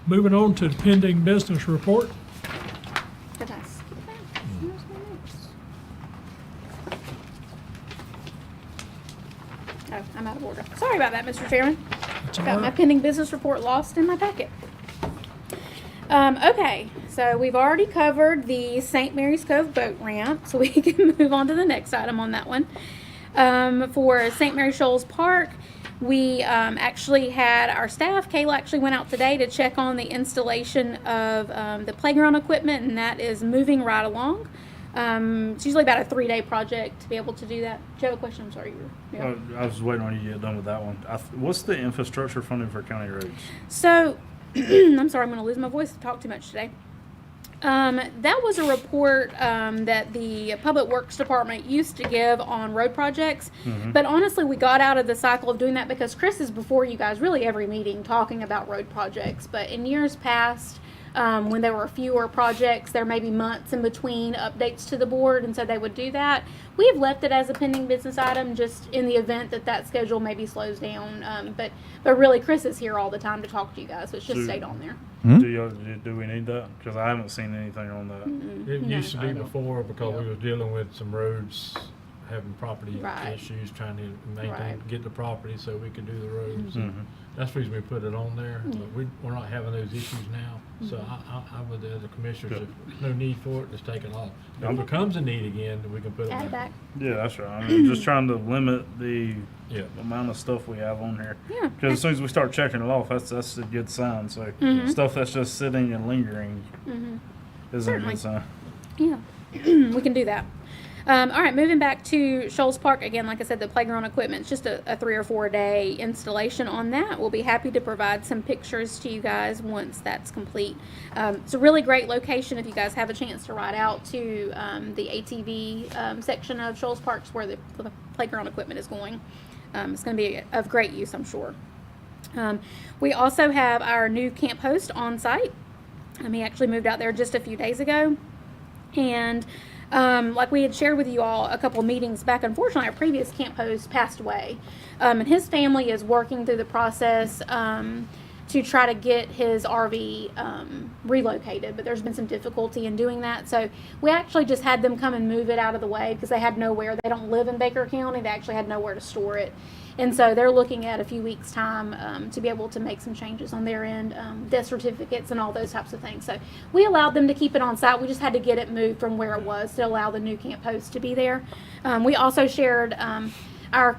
Moving on to the pending business report. Did I skip that? Where's my notes? Oh, I'm out of order. Sorry about that, Mr. Chairman. That's all Got my right. pending business report lost in my packet. Okay, so we've already covered the St. Mary's Cove boat ramp, so we can move on to the next item on that one. For St. Mary Shoals Park, we actually had our staff, Kayla actually went out today to check on the installation of the playground equipment, and that is moving right along. It's usually about a 3-day project to be able to do that. Do you have a question? I'm sorry. Yeah. I was waiting on you to get done with that one. What's the infrastructure funding for county roads? So, I'm sorry, I'm going to lose my voice. I talk too much today. That was a report that the Public Works Department used to give on road projects. But honestly, we got out of the cycle of doing that because Chris is before you guys really every meeting talking about road projects. But in years past, when there were fewer projects, there may be months in between updates to the board, and so they would do that. We have left it as a pending business item just in the event that that schedule maybe slows down. But really, Chris is here all the time to talk to you guys, so it's just So- stayed on there. Do we need that? Because I haven't seen anything on that. It No. used to be before because we was dealing with some roads having property Right. issues, trying to maintain, Right. get the property so we can do the roads. Mhm. That's the reason we put it on there, Yeah. but we're not having those issues now. So I would, as a commissioner, Good. if no need for it, just take it off. If it Okay. becomes a need again, then we can put it Add it back. back. Yeah, that's right. I mean, just trying to limit the Yeah. amount of stuff we have on here. Yeah. Because as soon as we start checking it off, that's a good sign. So Mhm. stuff that's just sitting and lingering Mhm. isn't a Certainly. good sign. Yeah, we can do that. All right, moving back to Shoals Park, again, like I said, the playground equipment, it's just a 3 or 4 day installation on that. We'll be happy to provide some pictures to you guys once that's complete. It's a really great location if you guys have a chance to ride out to the ATV section of Shoals Parks where the playground equipment is going. It's going to be of great use, I'm sure. We also have our new camp host on site. He actually moved out there just a few days ago. And like we had shared with you all a couple of meetings back, unfortunately, our previous camp host passed away. And his family is working through the process to try to get his RV relocated, but there's been some difficulty in doing that. So we actually just had them come and move it out of the way because they had nowhere. They don't live in Baker County. They actually had nowhere to store it. And so they're looking at a few weeks' time to be able to make some changes on their end, death certificates and all those types of things. So we allowed them to keep it on site. We just had to get it moved from where it was to allow the new camp host to be there. We also shared our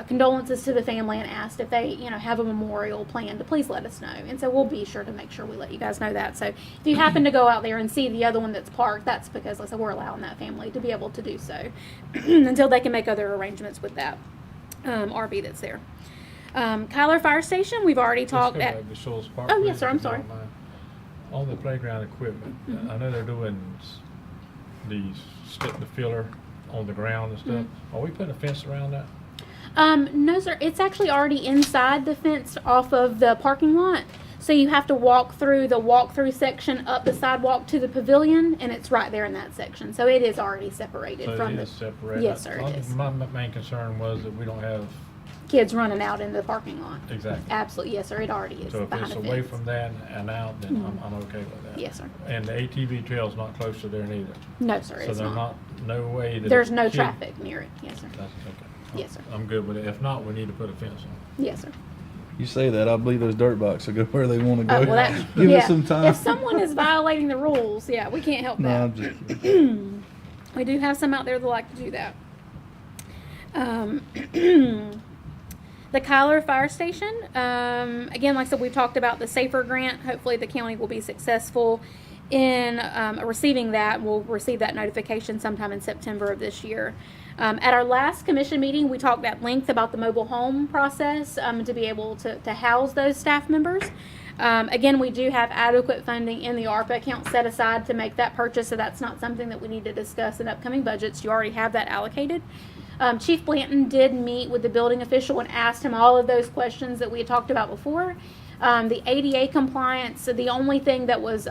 condolences to the family and asked if they, have a memorial plan to please let us know. And so we'll be sure to make sure we let you guys know that. So if you happen to go out there and see the other one that's parked, that's because, like I said, we're allowing that family to be able to do so until they can make other arrangements with that RV that's there. Kyler Fire Station, we've already Let's go talked at. back to Shoals Park. Oh, yes, please, sir, I'm if you sorry. don't mind. On the playground equipment, Mhm. I know they're doing the filler on the ground and stuff. Mm-hmm. Are we putting a fence around that? No, sir. It's actually already inside the fence off of the parking lot. So you have to walk through the walk-through section up the sidewalk to the pavilion, and it's right there in that section. So it is already separated So from it the is separated? Yes, sir, it is. My main concern was that we don't have, Kids running out into the parking lot. exactly. Absolutely, yes, sir. It already is So if behind it's the away fence. from that and out, then Mhm. I'm okay with that. Yes, sir. And the ATV trail's not close to there neither. No, sir, So it's there's not. no way that. There's a no kid- traffic near it. Yes, sir. That's okay. Yes, sir. I'm good with it. If not, we need to put a fence on. Yes, sir. You say that, I believe those dirt bikes will go where they want to go. Oh, well, that, Give yeah. us some time. If someone is violating the rules, yeah, we can't help No, that. I'm just kidding. We do have some out there that like to do that. The Kyler Fire Station, again, like I said, we've talked about the SAFER grant. Hopefully the county will be successful in receiving that. We'll receive that notification sometime in September of this year. At our last commission meeting, we talked at length about the mobile home process to be able to house those staff members. Again, we do have adequate funding in the ARPA account set aside to make that purchase, so that's not something that we need to discuss in upcoming budgets. You already have that allocated. Chief Blanton did meet with the building official and asked him all of those questions that we had talked about before. The ADA compliance, so the only thing that was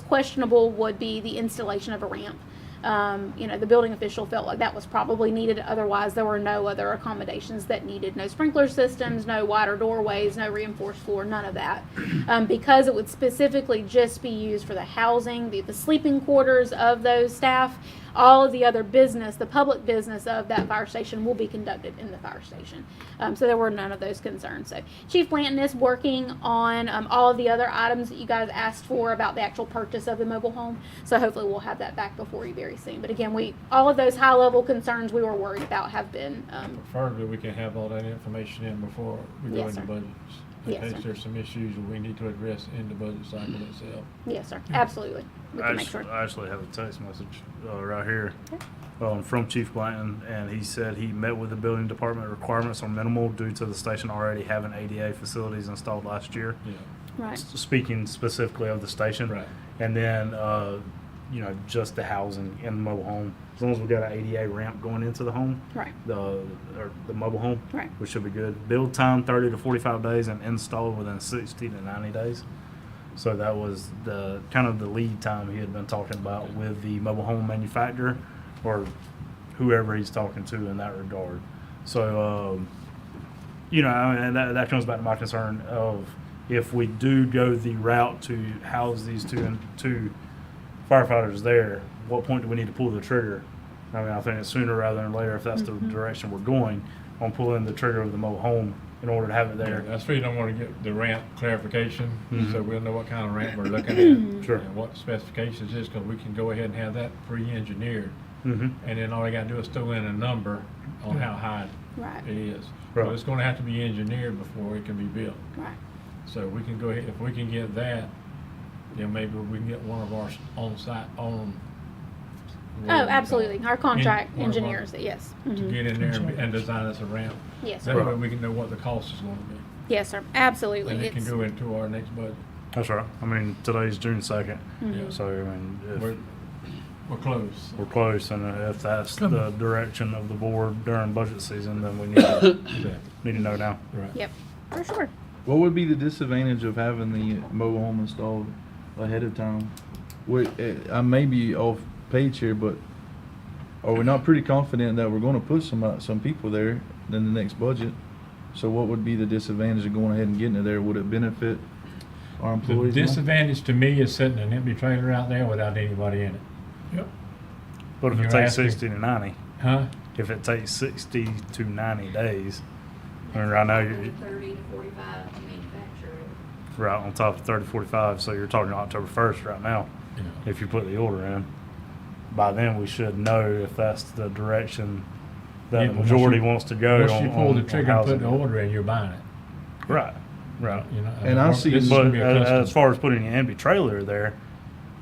questionable would be the installation of a ramp. The building official felt like that was probably needed. Otherwise, there were no other accommodations that needed no sprinkler systems, no wider doorways, no reinforced floor, none of that. Because it would specifically just be used for the housing, the sleeping quarters of those staff. All of the other business, the public business of that fire station will be conducted in the fire station. So there were none of those concerns. So Chief Blanton is working on all of the other items that you guys asked for about the actual purchase of the mobile home. So hopefully we'll have that back before you very soon. But again, all of those high level concerns we were worried about have been Preferably, we can have all that information in before we go Yes, into sir. budgets. In Yes, case sir. there's some issues that we need to address in the budget cycle itself. yes, sir. Absolutely. We can make sure. I actually have a text message right here from Chief Blanton, and he said he met with the building department. Requirements are minimal due to the station already having ADA facilities installed last year. Yeah. Right. Speaking specifically of the station. Right. And then, just the housing in the mobile home. As long as we got an ADA ramp going into the home, Right. the mobile home, Right. which should be good. Build time 30 to 45 days and install within 60 to 90 days. So that was the kind of the lead time he had been talking about with the mobile home manufacturer or whoever he's talking to in that regard. So, and that comes back to my concern of if we do go the route to house these two firefighters there, what point do we need to pull the trigger I mean, I think it's sooner rather than later, if that's the direction we're going, on pulling the trigger of the mobile home in order to have it there. That's why you don't want to get the ramp clarification, Mhm. so we'll know what kind of ramp we're looking at. Sure. And what specifications is, because we can go ahead and have that pre-engineered. Mhm. And then all we gotta do is throw in a number on how high Right. it is. Right. But it's gonna have to be engineered before it can be built. Right. So we can go ahead, if we can get that, then maybe we can get one of our on-site, Oh, absolutely. Our contract one of our- engineers, yes. to Mhm. get in there and design us a ramp. Yes, That sir. way we can know what the cost is gonna be. Yes, sir. Absolutely. And it can It's- go into our next budget. That's right. I mean, today's June 2nd, Mhm. so, I mean, We're, if we're close. we're close, and if that's Come the on. direction of the board during budget season, then we need to know now. Right. Yep, for sure. What would be the disadvantage of having the mobile home installed ahead of time? I may be off page here, but are we not pretty confident that we're gonna put some people there in the next budget? So what would be the disadvantage of going ahead and getting it there? Would it benefit our The employees? more? disadvantage to me is sitting an empty trailer out there without anybody in it. Yep. But if it You're takes asking- 60 to 90, Huh? if it takes 60 to 90 days, I mean, right now, you're 30 to 45 to manufacture it. right on top of 30, 45, so you're talking October 1st right now, Yeah. if you put the order in. By then, we should know if that's the direction that Yeah, the once majority you- wants to go Once on you pull the on trigger and put housing. the order in, you're buying it. Right, right. You know, And I see- this is But gonna be a custom. as far as putting an empty trailer there,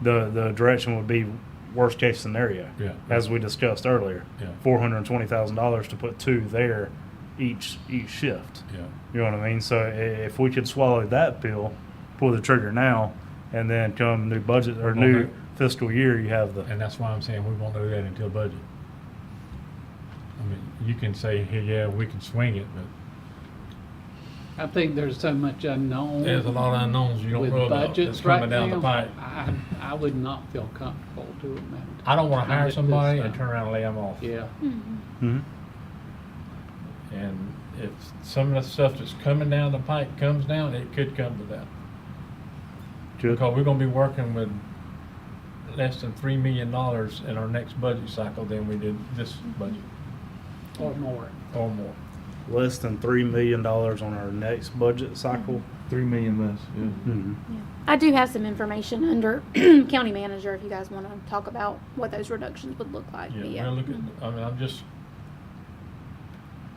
the direction would be worst case scenario. Yeah. As we discussed earlier. Yeah. $420,000 to put two there each shift. Yeah. You know what I mean? So if we could swallow that pill, pull the trigger now, and then come new budget or Well, new no. fiscal year, you have the, And that's why I'm saying we won't do that until budget. I mean, you can say, hey, yeah, we can swing it, but I think there's so much unknown. there's a lot of unknowns you don't with know about that's budgets right coming down the now. pipe. I would not feel comfortable doing that. I don't wanna hire Not at this somebody and time. turn around and lay them off. Yeah. Mhm. And if some of the stuff that's coming down the pipe comes down, it could come to that. Good. Because we're gonna be working with less than $3 million in our next budget cycle than we did this budget, Or more. or more. less than $3 million on our next budget cycle. 3 million less, yeah. Mhm. Yeah. I do have some information under county manager if you guys want to talk about what those reductions would look like. But Yeah, well, look at, I mean,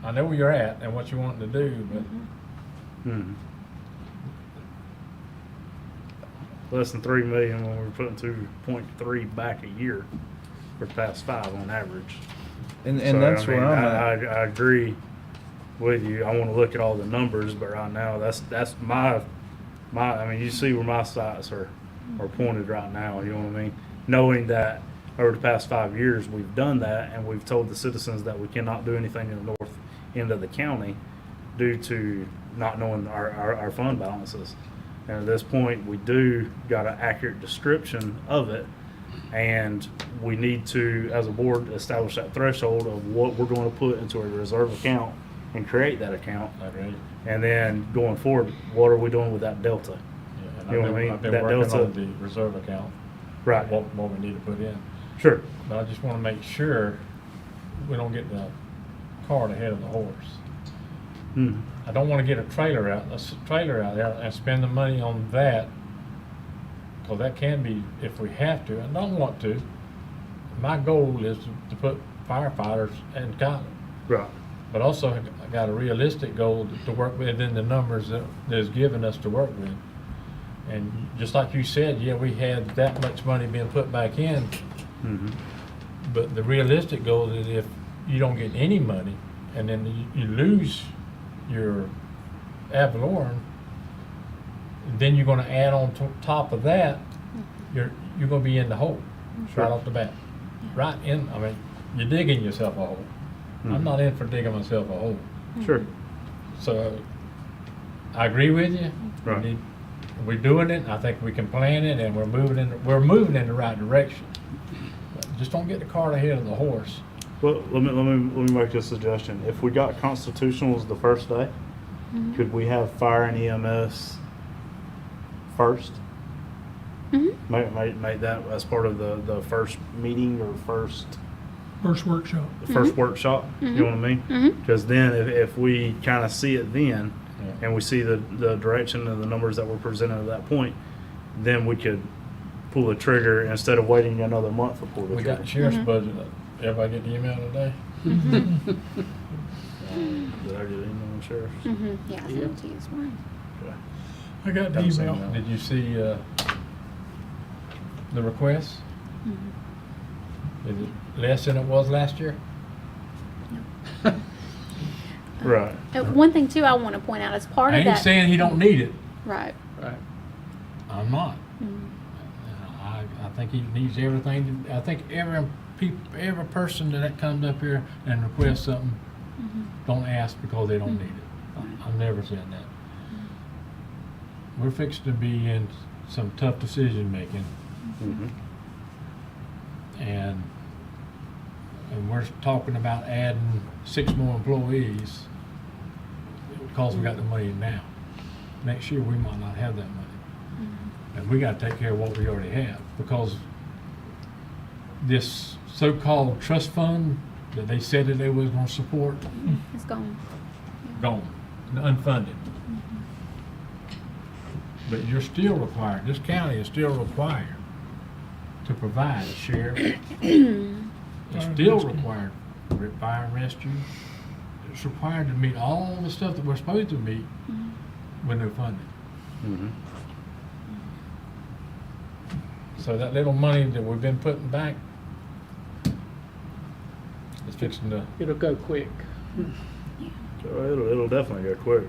I know where you're at and what you're wanting to do, but Mhm. Less than 3 million when we're putting 2.3 back a year for the past 5 on average. And So, that's I where mean, I'm at. I agree with you. I want to look at all the numbers, but right now, that's my, I mean, you see where my sights are pointed right now, you know what I mean? Knowing that over the past 5 years, we've done that, and we've told the citizens that we cannot do anything in the north end of the county due to not knowing our fund balances. And at this point, we do got an accurate description of it, and we need to, as a board, establish that threshold of what we're going to put into a reserve account and create that account. Agreed. And then going forward, what are we doing with that delta? Yeah, and You know what I mean? I've been That working delta- on the reserve account. Right. What we need to put in. Sure. But I just wanna make sure we don't get the cart ahead of the horse. Hmm. I don't wanna get a trailer out there and spend the money on that. Cause that can be, if we have to, and don't want to. My goal is to put firefighters in Cotton. Right. But also I got a realistic goal to work within the numbers that is given us to work with. And just like you said, yeah, we had that much money being put back in. Mhm. But the realistic goal is if you don't get any money and then you lose your ad valorem, then you're gonna add on top of that, you're gonna be in the hole Sure. right off the bat. Right in, I mean, you're digging yourself a hole. I'm Mhm. not in for digging myself a hole. Sure. So I agree with you. Right. We're doing it. I think we can plan it, and we're moving in the right direction. But just don't get the cart ahead of the horse. Well, let me make a suggestion. If we got constitutionals the first day, could we have fire and EMS first? Mhm. Make that as part of the first meeting or first First workshop. the first workshop, you know what I mean? Mhm. Because then if we kind of see it then, and we see the direction and the numbers that were presented at that point, then we could pull the trigger instead of waiting another month to pull the We trigger. got the sheriff's budget. Everybody get the email today? Did I get an email on sheriff's? Yeah, I sent it to you this morning. Okay. I got the Haven't seen email. that. Did you see, the request? Is it less than it was last year? Right. One thing too, I want to point out as part I of ain't that. saying he don't need it. Right. Right. I'm not. Mhm. I think he needs everything. I think every person that comes up here and requests something, don't ask because they don't need it. I've never said that. We're fixing to be in some tough decision making, and we're talking about adding 6 more employees because we got the money now. Next year, we might not have that money. And we gotta take care of what we already have, because this so-called trust fund that they said that they was gonna support, It's gone. gone, unfunded. But you're still required, this county is still required to provide a sheriff. It's still required for fire and rescue. It's required to meet all the stuff that we're supposed to meet when they're funded. So that little money that we've been putting back is fixing to, It'll go quick. So it'll definitely go quick.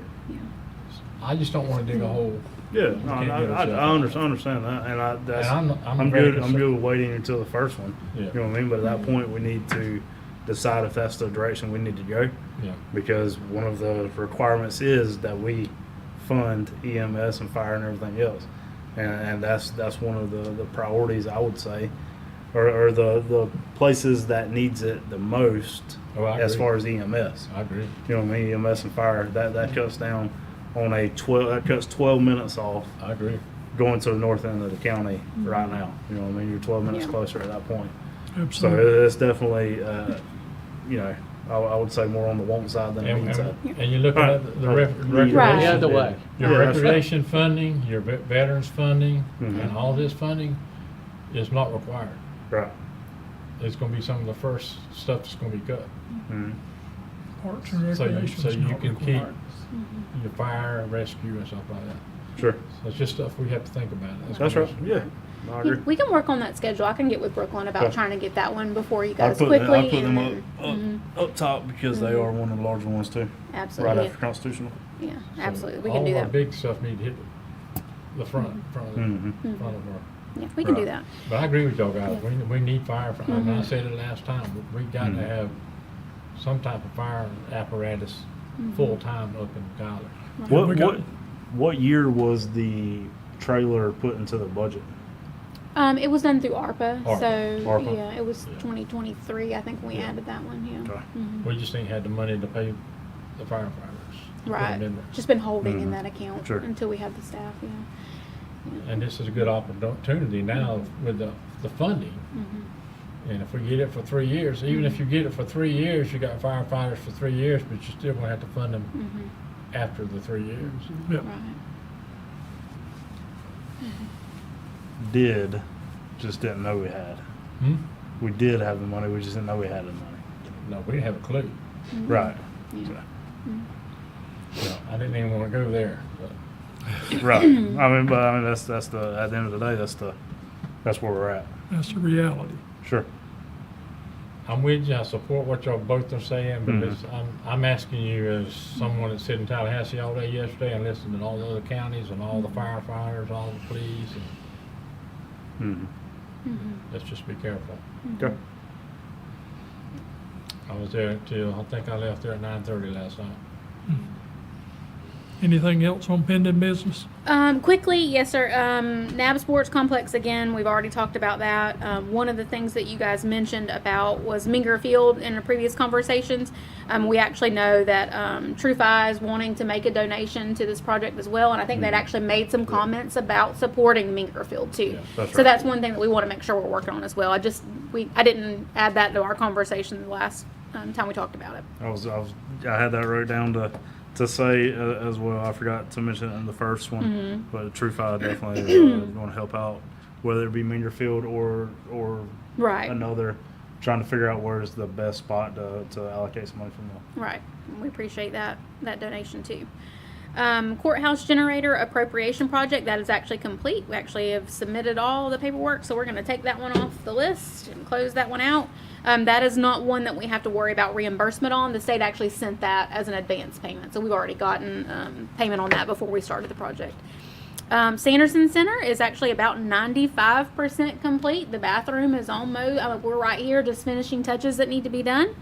I just don't wanna dig a hole. Yeah, We no, can't I get ourselves out. understand that, and that's, And I'm I'm very good, I'm good with waiting until the first one. Yeah. You know what I mean? But at that point, we need to decide if that's the direction we need to go. Yeah. Because one of the requirements is that we fund EMS and fire and everything else. And that's one of the priorities, I would say, or the places that needs it the most Oh, I as agree. far as EMS. I agree. You know what I mean? EMS and fire, that cuts down on that cuts 12 minutes off I agree. going to the north end of the county right now. You know what I mean? You're 12 minutes Yeah. closer at that point. So Absolutely. it's definitely, you know, I would say more on the want side than the need side. And you're looking Right. at the Right. recreation. Right. The other way. Your Yeah, that's right. recreation funding, your veterans funding, Mhm. and all this funding is not required. Right. It's gonna be some of the first stuff that's gonna be cut. Mhm. Parks and So you- recreation so is you not can keep- required. Your fire, rescue, and stuff like that. Sure. So it's just stuff we have to think about. That's right. Yeah. I agree. We can work on that schedule. I can get with Brooklyn about Okay. trying to get that one before you I guys put quickly. I put them and up, then- up top because they are one of the larger ones too. Absolutely. Right after constitutional. Yeah, So absolutely. We can do All of our that. big stuff need to hit the front of Mhm. front of our. Yeah, we can do Right. that. But I agree with y'all guys. Yeah. We need fire. I mean, I Mhm. said it last time. We got to Mhm. have some type of fire apparatus full-time up in Tyler. What we got- what year was the trailer put into the budget? It was done through ARPA, ARPA. so ARPA. yeah, it was Yeah. 2023. I think we Yeah. added that one. Yeah. Okay. Mhm. We just ain't had the money to pay the firefighters. to put Right. them in there. Just been holding in Mhm. that account Sure. until we have the staff. Yeah. Yeah. And this is a good opportunity now with the funding. Mhm. And if we get it for 3 years, even if you get it for 3 years, you got firefighters for 3 years, but you're still gonna have to fund them Mhm. after the 3 years. Yeah. Right. Did, just didn't know we had. Hmm? We did have the money, we just didn't know we had the money. No, we didn't have a clue. Mhm. Right. Yeah. No, I didn't even wanna go there, but. Right. I mean, that's the, at the end of the day, that's where we're at. That's the reality. Sure. I'm with you. I support what y'all both are saying, but Mhm. I'm asking you as someone that sat in Tallahassee all day yesterday and listened to all the other counties and all the firefighters, all the police, and Mhm. Mhm. let's just be careful. Okay. I was there till, I think I left there at 9:30 last night. Anything else on pending business? Quickly, yes, sir. NAB Sports Complex, again, we've already talked about that. One of the things that you guys mentioned about was Minger Field in the previous conversations. We actually know that TrueFi is wanting to make a donation to this project as well, and I think they'd actually made some comments about supporting Minger Field too. that's So right. that's one thing that we want to make sure we're working on as well. I didn't add that to our conversation the last time we talked about it. I had that wrote down to say as well. I forgot to mention it in the first one, Mm-hmm. but TrueFi definitely going to help out, whether it be Minger Field or Right. another, trying to figure out where's the best spot to allocate some money from them. Right. We appreciate that donation too. Courthouse generator appropriation project, that is actually complete. We actually have submitted all the paperwork, so we're going to take that one off the list and close that one out. That is not one that we have to worry about reimbursement on. The state actually sent that as an advance payment, so we've already gotten payment on that before we started the project. Sanderson Center is actually about 95% complete. The bathroom is almost, we're right here just finishing touches that need to be done.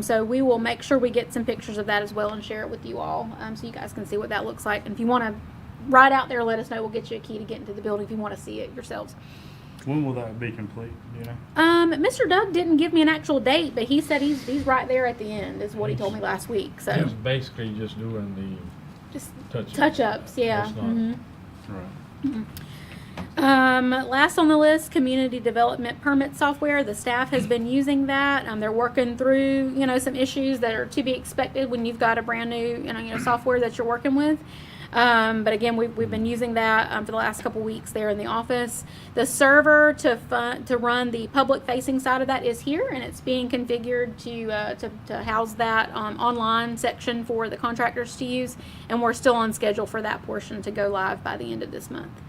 So we will make sure we get some pictures of that as well and share it with you all, so you guys can see what that looks like. And if you want to ride out there, let us know. We'll get you a key to get into the building if you want to see it yourselves. When will that be complete? Do you know? Mr. Doug didn't give me an actual date, but he said he's right there at the end, is what he told me last week. So It's basically just doing just the touch-ups, yeah. That's not- Mhm. Right. Last on the list, community development permit software. The staff has been using that. They're working through, some issues that are to be expected when you've got a brand new, software that you're working with. But again, we've been using that for the last couple weeks there in the office. The server to run the public-facing side of that is here, and it's being configured to house that online section for the contractors to use. And we're still on schedule for that portion to go live by the end of this month.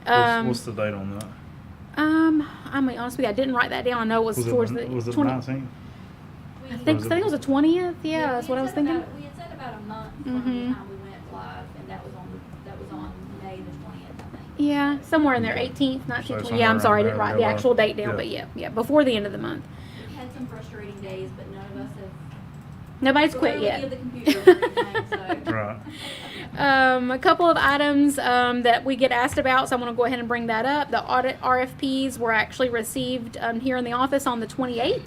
What's the date on that? I'm gonna be honest with you, I didn't write that down. I know it was towards the Was it 20. 19? I think it was the 20th. Yeah, that's what I was thinking. We had said about a month Mhm. from the time we went live, and that was on May the 20th, I think. Yeah, somewhere in there, 18th, 19th. So 20th. somewhere Yeah, I'm sorry, I around didn't there, write the yeah. actual date down, Yeah. but yeah, before the end of the month. We've had some frustrating days, but none of us have Nobody's quit rarely yet. give the computer everything, so. Right. A couple of items that we get asked about, so I'm going to go ahead and bring that up. The audit RFPs were actually received here in the office on the 28th.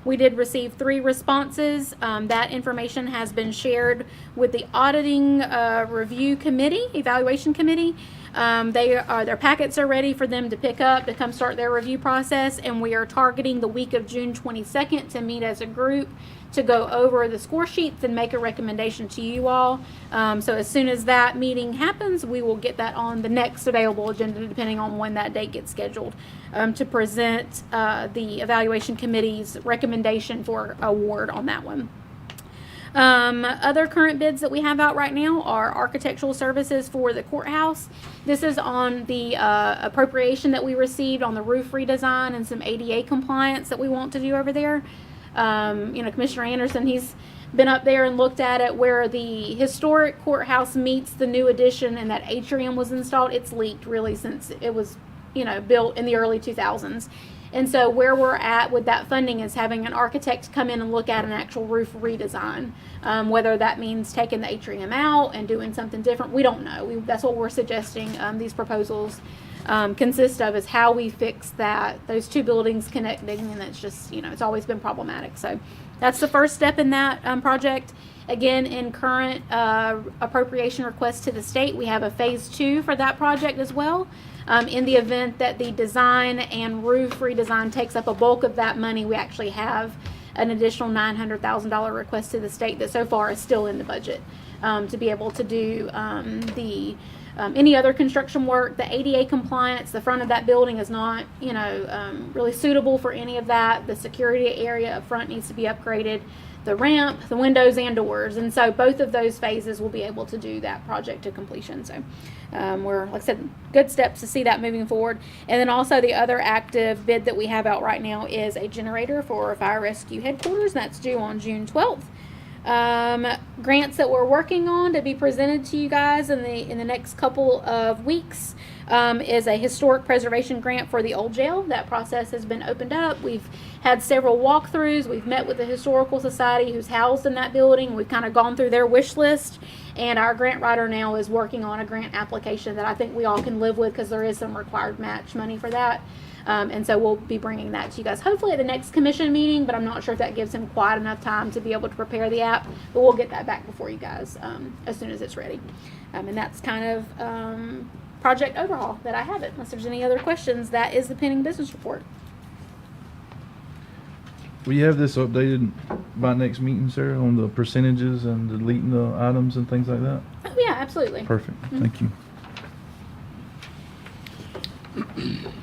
We did receive 3 responses. That information has been shared with the auditing review committee, evaluation committee. Their packets are ready for them to pick up to come start their review process, and we are targeting the week of June 22nd to meet as a group to go over the score sheets and make a recommendation to you all. So as soon as that meeting happens, we will get that on the next available agenda, depending on when that date gets scheduled, to present the evaluation committee's recommendation for award on that one. Other current bids that we have out right now are architectural services for the courthouse. This is on the appropriation that we received on the roof redesign and some ADA compliance that we want to do over there. Commissioner Anderson, he's been up there and looked at it where the historic courthouse meets the new addition and that atrium was installed. It's leaked really since it was, built in the early 2000s. And so where we're at with that funding is having an architect come in and look at an actual roof redesign. Whether that means taking the atrium out and doing something different, we don't know. That's what we're suggesting these proposals consist of, is how we fix those 2 buildings connecting, and that's just, it's always been problematic. So that's the first step in that project. Again, in current appropriation requests to the state, we have a phase 2 for that project as well. In the event that the design and roof redesign takes up a bulk of that money, we actually have an additional $900,000 request to the state that so far is still in the budget to be able to do any other construction work. The ADA compliance, the front of that building is not, really suitable for any of that. The security area up front needs to be upgraded. The ramp, the windows and doors. And so both of those phases will be able to do that project to completion. So we're, like I said, good steps to see that moving forward. And then also the other active bid that we have out right now is a generator for fire rescue headquarters. That's due on June 12th. Grants that we're working on to be presented to you guys in the next couple of weeks is a historic preservation grant for the old jail. That process has been opened up. We've had several walkthroughs. We've met with the Historical Society who's housed in that building. We've kind of gone through their wish list, And our grant writer now is working on a grant application that I think we all can live with, because there is some required match money for that. And so we'll be bringing that to you guys hopefully at the next commission meeting, but I'm not sure if that gives him quite enough time to be able to prepare the app. But we'll get that back before you guys as soon as it's ready. And that's kind of project overhaul that I have it. Unless there's any other questions, that is the pending business report. Will you have this updated by next meeting, Sarah, on the percentages and deleting the items and things like that? Oh yeah, absolutely. Perfect. Mhm. Thank you.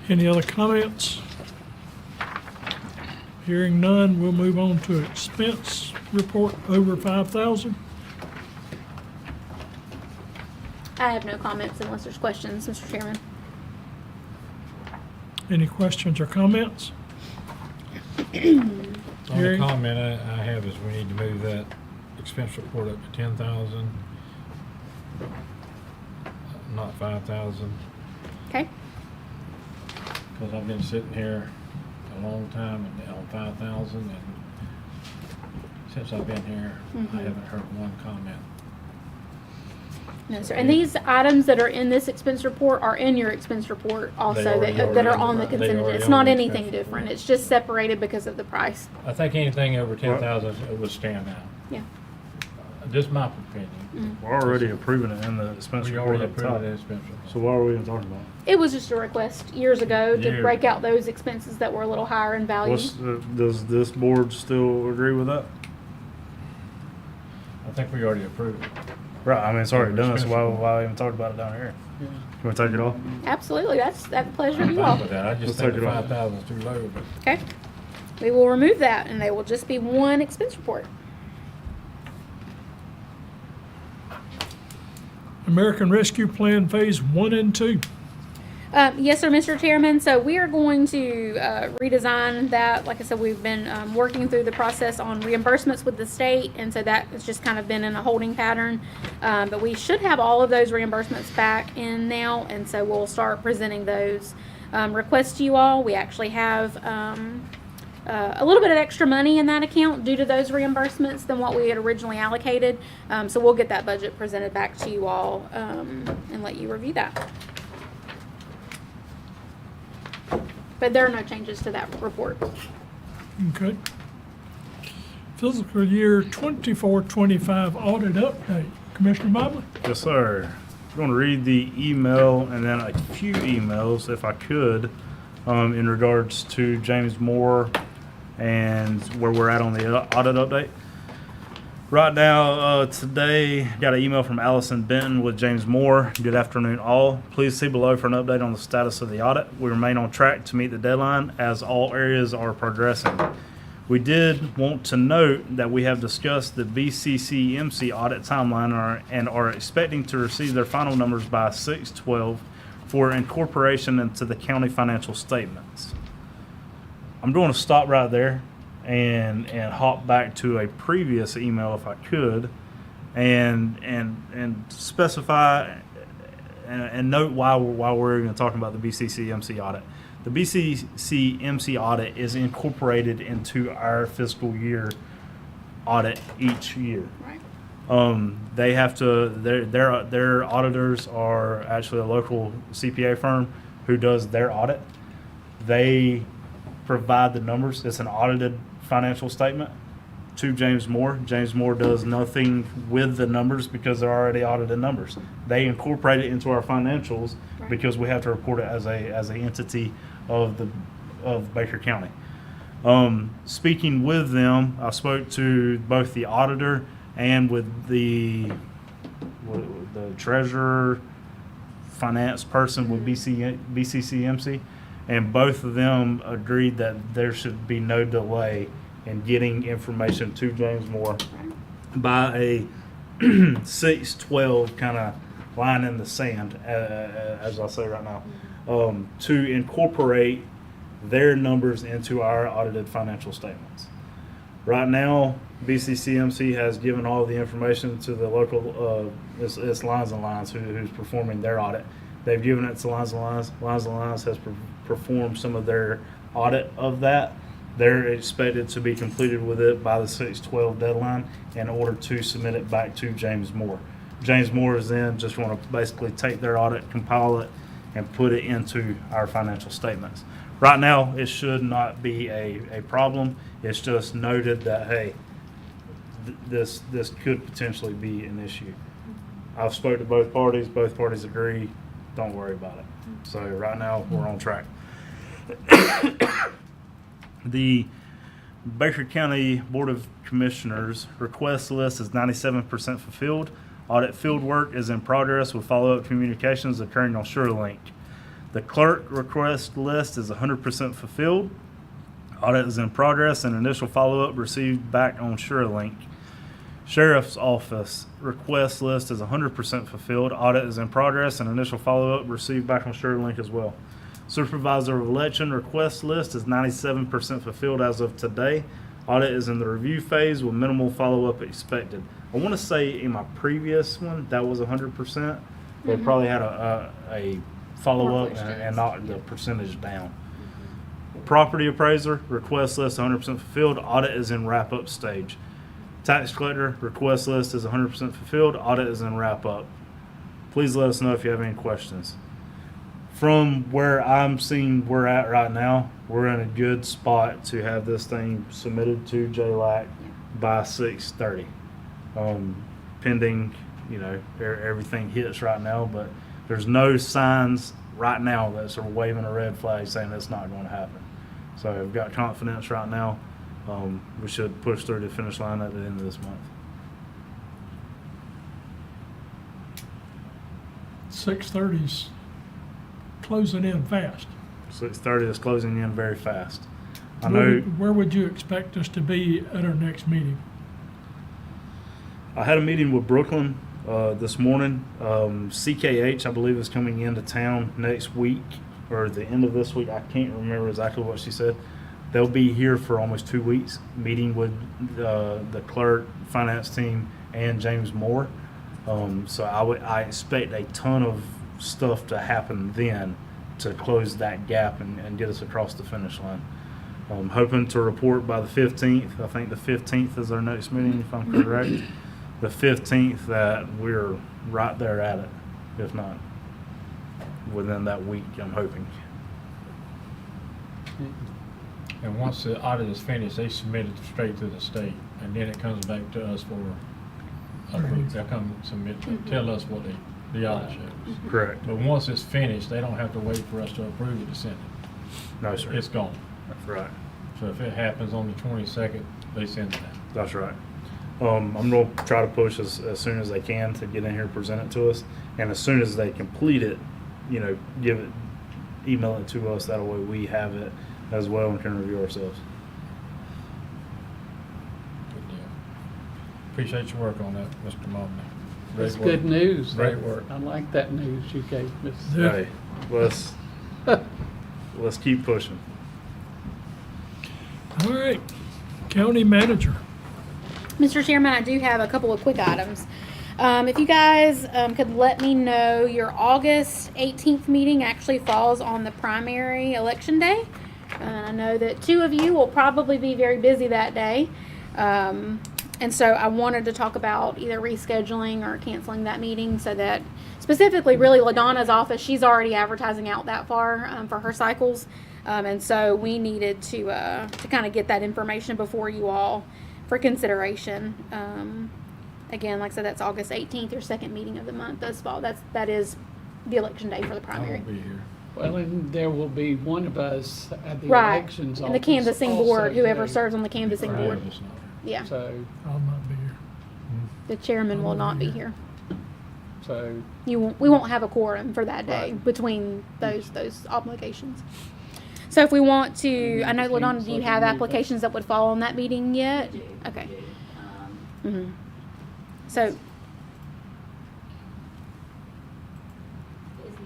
Any other comments? Hearing none, we'll move on to expense report over 5,000. I have no comments unless there's questions, Mr. Chairman. Any questions or comments? Only Gary? comment I have is we need to move that expense report up to 10,000, not 5,000, Okay. because I've been sitting here a long time and on 5,000, and since I've been here, Mhm. I haven't heard one comment. No, sir. And these items that are in this expense report are in your expense report also already that are are on the they consent agenda. already It's on not the anything expense different. report. It's just separated because of the price. I think anything over 10,000 would stand out. Yeah. Just my opinion. Mm-hmm. We're already approving it in the expense We report already at the top. approved the expense report. So why are we even talking about it? It was just a request years ago to Years. break out those expenses that were a little higher in value. Does this board still agree with that? I think we already approved it. Right, I mean, it's already done, so Expense why, report. why even talk about it down here? You wanna take it off? Absolutely. That's at the pleasure of I'm you all. fine with that. I just Let's think take the it off. 5,000 is too low, but Okay. We will remove that and they will just be one expense report. American Rescue Plan Phase 1 and 2. Yes, sir, Mr. Chairman. So we are going to redesign that. Like I said, we've been working through the process on reimbursements with the state, and so that has just kind of been in a holding pattern. But we should have all of those reimbursements back in now, and so we'll start presenting those requests to you all. We actually have a little bit of extra money in that account due to those reimbursements than what we had originally allocated. So we'll get that budget presented back to you all and let you review that. But there are no changes to that report. Okay. Fiscal year 24-25 audit update. Commissioner Mobley? Yes, sir. I'm going to read the email and then a few emails, if I could, in regards to James Moore and where we're at on the audit update. Right now, today, got an email from Allison Benton with James Moore. Good afternoon, all. Please see below for an update on the status of the audit. We remain on track to meet the deadline as all areas are progressing. We did want to note that we have discussed the BCCMC audit timeline and are expecting to receive their final numbers by 6/12 for incorporation into the county financial statements. I'm going to stop right there and hop back to a previous email if I could and specify and note why we're even talking about the BCCMC audit. The BCCMC audit is incorporated into our fiscal year audit each year. Right. They have to, their auditors are actually a local CPA firm who does their audit. They provide the numbers. It's an audited financial statement to James Moore. James Moore does nothing with the numbers because they're already audited numbers. They incorporate it into our financials Right. because we have to report it as a entity of Baker County. Speaking with them, I spoke to both the auditor and with the treasurer, finance person with BCCMC, and both of them agreed that there should be no delay in getting information to James Moore by a 6/12 kind of line in the sand, as I say right now, to incorporate their numbers into our audited financial statements. Right now, BCCMC has given all the information to the local, it's Lines and Lines who's performing their audit. They've given it to Lines and Lines. Lines and Lines has performed some of their audit of that. They're expected to be completed with it by the 6/12 deadline in order to submit it back to James Moore. James Moore is in, just want to basically take their audit, compile it, and put it into our financial statements. Right now, it should not be a problem. It's just noted that, hey, this could potentially be an issue. I've spoke to both parties agree, don't worry about it. So right now, we're on track. The Baker County Board of Commissioners request list is 97% fulfilled. Audit field work is in progress with follow-up communications occurring on SureLink. The clerk request list is 100% fulfilled. Audit is in progress and initial follow-up received back on SureLink. Sheriff's Office request list is 100% fulfilled. Audit is in progress and initial follow-up received back on SureLink as well. Supervisor of Election request list is 97% fulfilled as of today. Audit is in the review phase with minimal follow-up expected. I want to say in my previous one, that was 100%. They probably had a follow-up and knocked the percentage down. Property appraiser request list 100% fulfilled. Audit is in wrap-up stage. Tax collector request list is 100% fulfilled. Audit is in wrap-up. Please let us know if you have any questions. From where I'm seeing we're at right now, we're in a good spot to have this thing submitted to JLAC by 6:30. Pending, everything hits right now, but there's no signs right now that are waving a red flag saying that's not going to happen. So I've got confidence right now. We should push through the finish line at the end of this month. 6:30's closing in fast. 6:30 is closing in very fast. I Where know. where would you expect us to be at our next meeting? I had a meeting with Brooklyn this morning. CKH, I believe, is coming into town next week or the end of this week. I can't remember exactly what she said. They'll be here for almost 2 weeks, meeting with the clerk, finance team, and James Moore. So I expect a ton of stuff to happen then to close that gap and get us across the finish line. I'm hoping to report by the 15th. I think the 15th is our next meeting, if I'm correct. The 15th that we're right there at it, if not within that week, I'm hoping. And once the audit is finished, they submit it straight to the state, and then it comes back to us for approval. They'll come submit, tell us what the audit shows. Correct. But once it's finished, they don't have to wait for us to approve it to send it. No, sir. It's gone. That's right. So if it happens on the 22nd, they send it out. That's right. I'm going to try to push as soon as they can to get in here and present it to us. And as soon as they complete it, email it to us. That way we have it as well and can review ourselves. Good deal. Appreciate your work on that, Mr. Momney. Great That's work. good news. Great work. I like that news you gave us. Yeah. Hey, let's keep pushing. All right, county manager. Mr. Chairman, I do have a couple of quick items. If you guys could let me know, your August 18th meeting actually falls on the primary election day. I know that 2 of you will probably be very busy that day. And so I wanted to talk about either rescheduling or canceling that meeting so that specifically really LaDonna's office, she's already advertising out that far for her cycles. And so we needed to kind of get that information before you all for consideration. Again, like I said, that's August 18th, your second meeting of the month thus far. That is the election day for the I primary. won't be here. Well, and there will be one of us at the Right, elections and the office canvassing also board, whoever today. serves on the canvassing Right. board. It's not here. Yeah, So, I'll not be here. the chairman will not be here. so We won't have a quorum for that day Right. between those obligations. So if we want to, I know, LaDonna, do you have applications that would fall on that meeting yet? Okay. Mm-hmm. So, As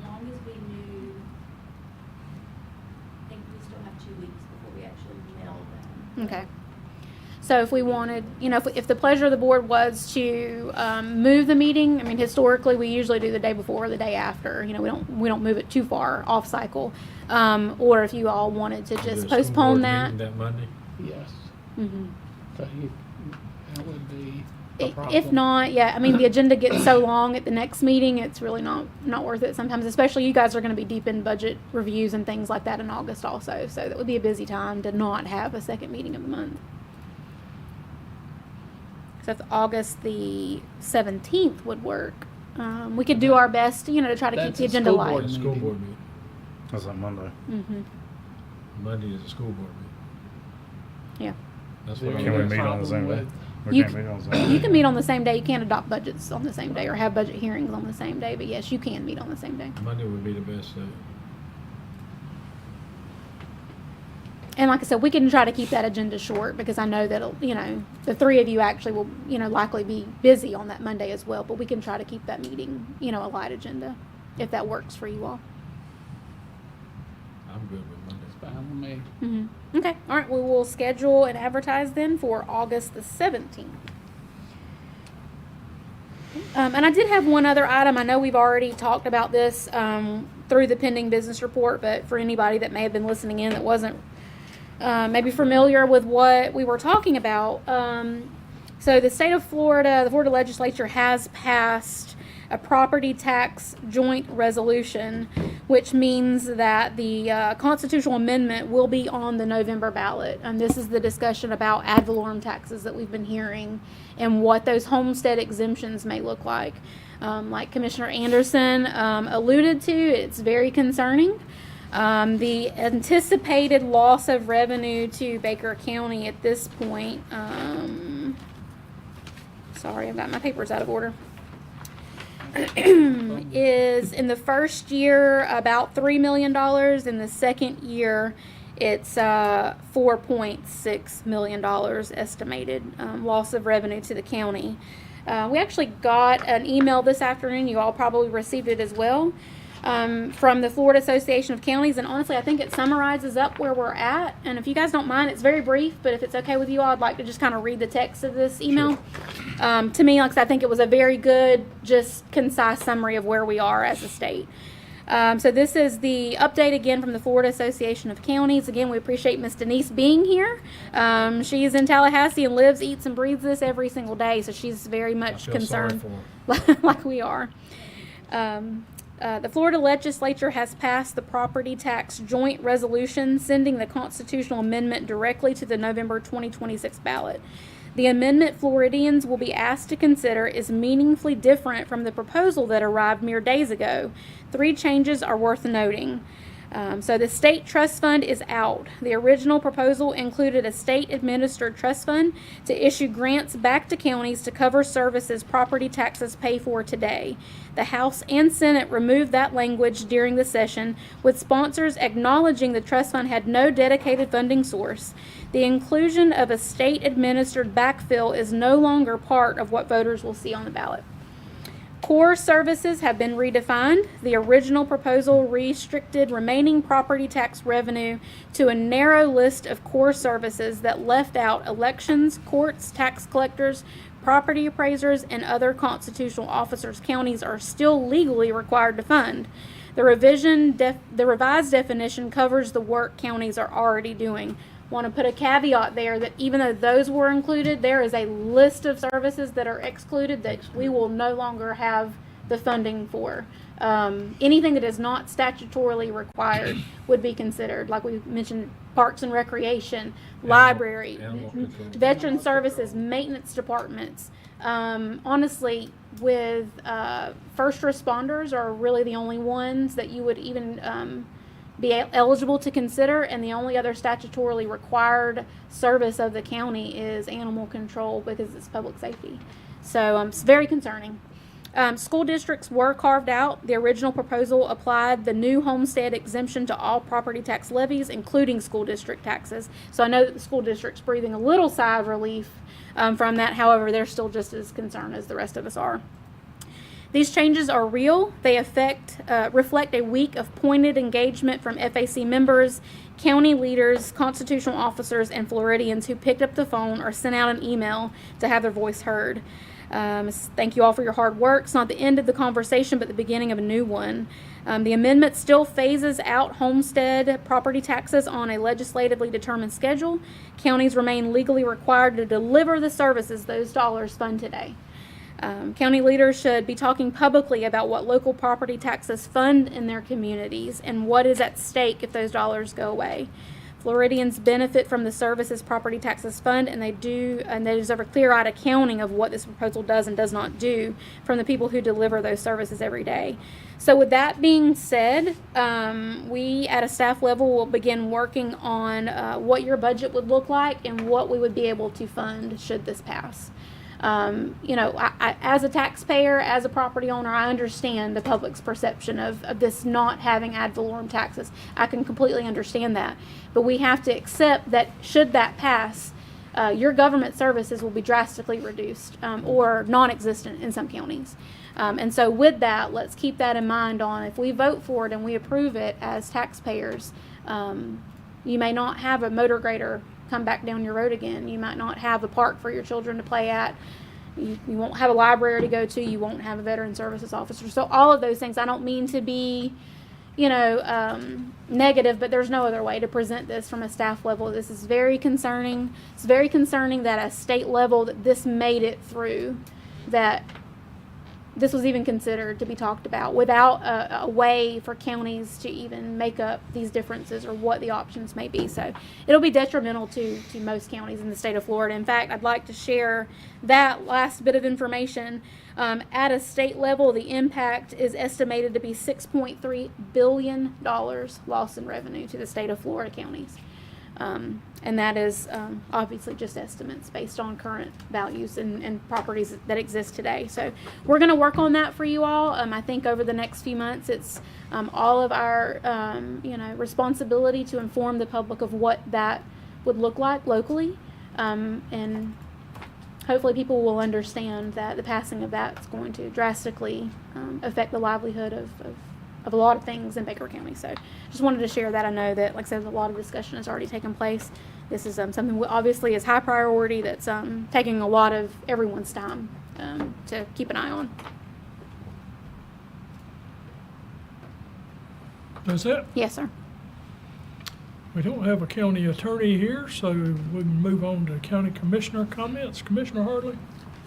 long as we knew, I think we still have 2 weeks before we actually mail them. okay. So if we wanted, if the pleasure of the board was to move the meeting, I mean, historically, we usually do the day before or the day after. We don't move it too far off cycle. Or if you all wanted to Is just there a school postpone board that. meeting that Monday? yes. Mm-hmm. So that would be a problem? If not, yeah, I mean, the agenda gets so long at the next meeting, it's really not worth it sometimes, especially you guys are gonna be deep in budget reviews and things like that in August also, so that would be a busy time to not have a second meeting of the month. So if August the 17th would work, we could do our best, to try to keep That's the a agenda school light. board School board meeting. That's on Monday. Mm-hmm, Monday is a school board meeting. yeah. That's The what only Can we I'm. meet on the same day? problem We You can't c- meet on the same day. You can meet on the same day, you can't adopt budgets on the same day or have budget hearings on the same day, but yes, you can meet on the same day. Monday would be the best day. And like I said, we can try to keep that agenda short because I know that, the three of you actually will, likely be busy on that Monday as well, but we can try to keep that meeting, a light agenda if that works for you all. I'm good with Monday. It's fine with me. Mm-hmm. Okay, all right, we will schedule and advertise then for August the 17th. And I did have one other item. I know we've already talked about this through the pending business report, but for anybody that may have been listening in that wasn't maybe familiar with what we were talking about. So the state of Florida, the Florida legislature has passed a property tax joint resolution, which means that the constitutional amendment will be on the November ballot. And this is the discussion about ad valorem taxes that we've been hearing and what those homestead exemptions may look like. Like Commissioner Anderson alluded to, it's very concerning. The anticipated loss of revenue to Baker County at this point, sorry, I've got my papers out of order, is in the first year about $3 million. In the second year, it's $4.6 million estimated loss of revenue to the county. We actually got an email this afternoon. You all probably received it as well. From the Florida Association of Counties, and honestly, I think it summarizes up where we're at. And if you guys don't mind, it's very brief, but if it's okay with you all, I'd like to just kind of read the text of this email. To me, like I said, I think it was a very good, just concise summary of where we are as a state. So this is the update again from the Florida Association of Counties. Again, we appreciate Miss Denise being here. She is in Tallahassee and lives, eats, and breathes this every single day, so she's very much I feel sorry concerned, for her. like we are. The Florida legislature has passed the property tax joint resolution, sending the constitutional amendment directly to the November 2026 ballot. The amendment Floridians will be asked to consider is meaningfully different from the proposal that arrived mere days ago. 3 changes are worth noting. So the state trust fund is out. The original proposal included a state-administered trust fund to issue grants back to counties to cover services property taxes pay for today. The House and Senate removed that language during the session, with sponsors acknowledging the trust fund had no dedicated funding source. The inclusion of a state-administered backfill is no longer part of what voters will see on the ballot. Core services have been redefined. The original proposal restricted remaining property tax revenue to a narrow list of core services that left out elections, courts, tax collectors, property appraisers, and other constitutional officers counties are still legally required to fund. The revised definition covers the work counties are already doing. Want to put a caveat there that even though those were included, there is a list of services that are excluded that we will no longer have the funding for. Anything that is not statutorily required would be considered, like we mentioned, parks and recreation, library, animal control. veteran services, maintenance departments. Honestly, with first responders are really the only ones that you would even be eligible to consider, and the only other statutorily required service of the county is animal control because it's public safety. So it's very concerning. School districts were carved out. The original proposal applied the new homestead exemption to all property tax levies, including school district taxes. So I know that the school district's breathing a little sigh of relief from that. However, they're still just as concerned as the rest of us are. These changes are real. They reflect a week of pointed engagement from FAC members, county leaders, constitutional officers, and Floridians who picked up the phone or sent out an email to have their voice heard. Thank you all for your hard work. It's not the end of the conversation, but the beginning of a new one. The amendment still phases out homestead property taxes on a legislatively determined schedule. Counties remain legally required to deliver the services those dollars fund today. County leaders should be talking publicly about what local property taxes fund in their communities and what is at stake if those dollars go away. Floridians benefit from the services property taxes fund, and they deserve a clear-eyed accounting of what this proposal does and does not do from the people who deliver those services every day. So with that being said, we at a staff level will begin working on what your budget would look like and what we would be able to fund should this pass. I, as a taxpayer, as a property owner, I understand the public's perception of this not having ad valorem taxes. I can completely understand that. But we have to accept that should that pass, your government services will be drastically reduced or non-existent in some counties. And so with that, let's keep that in mind on if we vote for it and we approve it as taxpayers, you may not have a motor grader come back down your road again. You might not have a park for your children to play at. You won't have a library to go to. You won't have a veteran services officer. So all of those things, I don't mean to be, negative, but there's no other way to present this from a staff level. This is very concerning. It's very concerning that at a state level that this made it through, that this was even considered to be talked about without a way for counties to even make up these differences or what the options may be. So it'll be detrimental to most counties in the state of Florida. In fact, I'd like to share that last bit of information. At a state level, the impact is estimated to be $6.3 billion loss in revenue to the state of Florida counties. And that is obviously just estimates based on current values and properties that exist today. So we're going to work on that for you all. I think over the next few months, it's all of our responsibility to inform the public of what that would look like locally, and hopefully people will understand that the passing of that is going to drastically affect the livelihood of a lot of things in Baker County. So just wanted to share that. I know that, like I said, a lot of discussion has already taken place. This is something we obviously is high priority that's taking a lot of everyone's time to keep an eye on. That's it? Yes, sir. We don't have a county attorney here, so we can move on to county commissioner comments. Commissioner Hartley?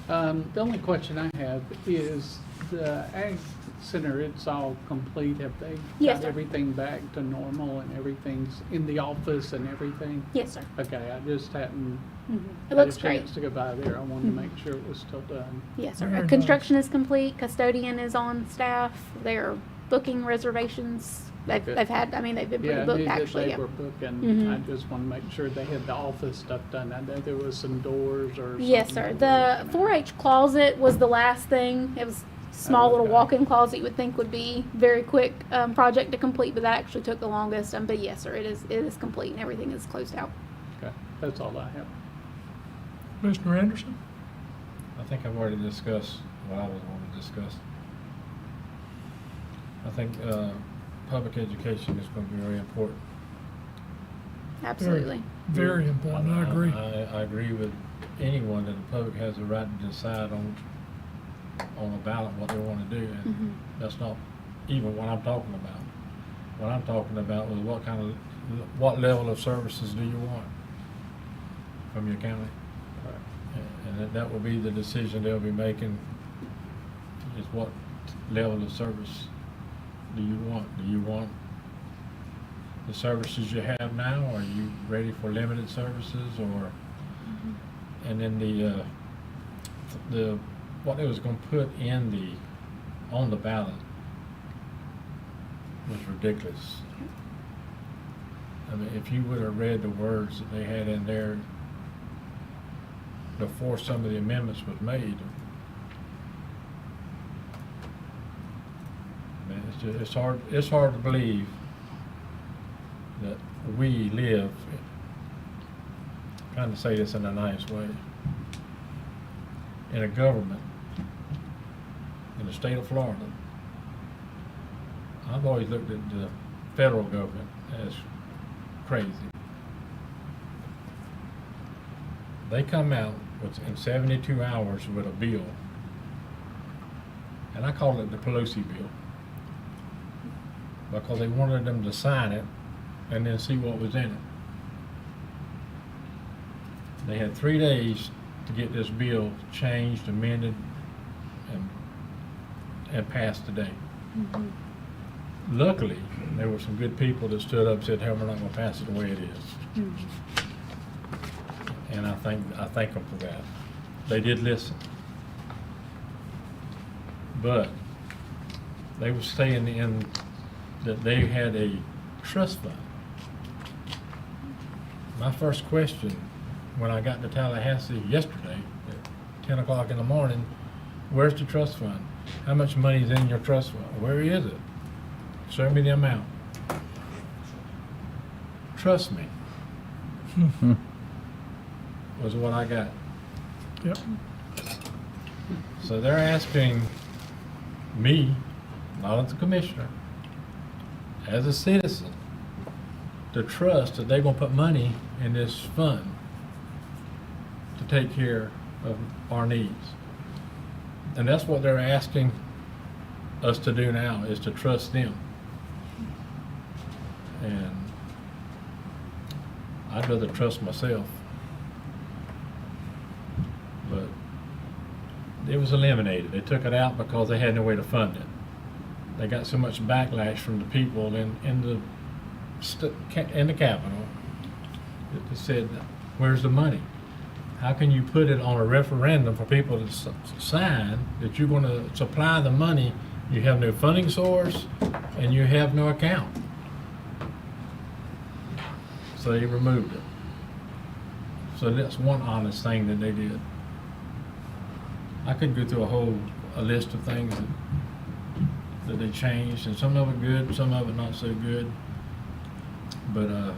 The only question I have is the Ag Center, it's all complete. Have they Yes, got sir. everything back to normal and everything's in the office and everything? Yes, sir. Okay, I just hadn't It had looks a great. chance to go by there. I wanted to make sure it was still done. Yes, sir. Very Construction is complete. Custodian is on staff. They're booking reservations. They've Good. they've been Yeah, pretty I booked knew that actually. they Yeah. were booking. Mhm. I just want to make sure they had the office stuff done. I know there was some doors or Yes, something sir. that The were- 4-H closet was the last thing. It was a small little Okay. walk-in closet you would think would be very quick project to complete, but that actually took the longest. But yes, sir, it is complete and everything is closed out. Okay, that's all I have. Commissioner Anderson? I think I've already discussed what I was going to discuss. I think public education is going to be very important. Absolutely. Very important, I agree. I agree with anyone that the public has the right to decide on a ballot what they want to do, and Mhm. that's not even what I'm talking about. What I'm talking about was what level of services do you want from your county? And that will be the decision they'll be making, is what level of service do you want? Do you want the services you have now? Are you ready for limited services, or, and then the what they was gonna put on the ballot was ridiculous. I mean, if you would have read the words that they had in there before some of the amendments was made, man, it's hard to believe that we live, trying to say this in a nice way, in a government in the state of Florida. I've always looked at the federal government as crazy. They come out in 72 hours with a bill And I called it the Pelosi bill. Because they wanted them to sign it and then see what was in it. They had 3 days to get this bill changed, amended, and passed today. Luckily, there were some good people that stood up and said, hey, we're not gonna pass it the way it is. And I thank them for that. They did listen. But they were saying in that they had a trust fund. My first question when I got to Tallahassee yesterday at 10 o'clock in the morning, where's the trust fund? How much money is in your trust fund? Where is it? Show me the amount. Trust me, was what I got. Yep. So they're asking me, not as a commissioner, as a citizen, to trust that they're gonna put money in this fund to take care of our needs. And that's what they're asking us to do now, is to trust them. And I'd rather trust myself. But it was eliminated. They took it out because they had no way to fund it. They got so much backlash from the people in the Capitol that they said, where's the money? How can you put it on a referendum for people to sign that you're going to supply the money? You have no funding source and you have no account. So they removed it. So that's one honest thing that they did. I could go through a list of things that they changed, and some of it good, some of it not so good. But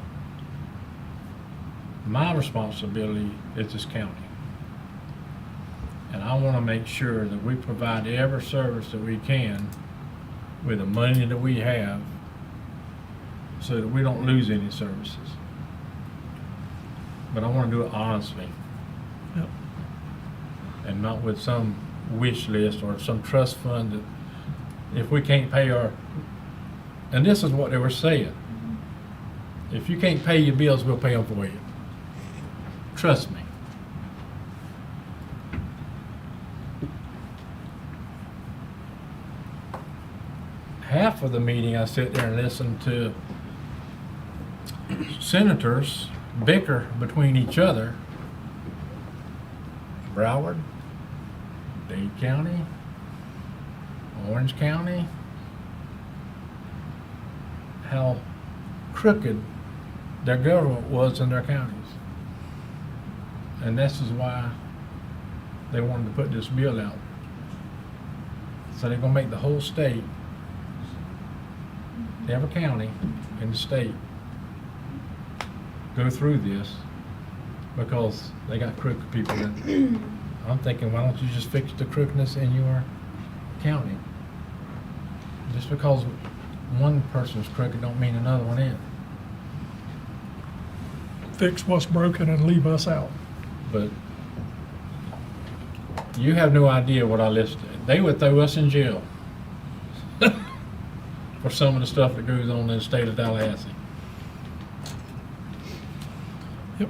my responsibility is this county. And I want to make sure that we provide every service that we can with the money that we have so that we don't lose any services. But I want to do it honestly. Yep. And not with some wish list or some trust fund that if we can't pay our, and this is what they were saying, if you can't pay your bills, we'll pay them for you. Trust me. Half of the meeting I sit there and listen to senators bicker between each other. Broward, Dade County, Orange County, how crooked their government was in their counties. And this is why they wanted to put this bill out. So they're gonna make the whole state, every county in the state, go through this because they got crooked people in it. I'm thinking, why don't you just fix the crookedness in your county? Just because one person's crooked don't mean another one is. Fix what's broken and leave us out. But you have no idea what I listed. They would throw us in jail for some of the stuff that goes on in the state of Tallahassee. Yep.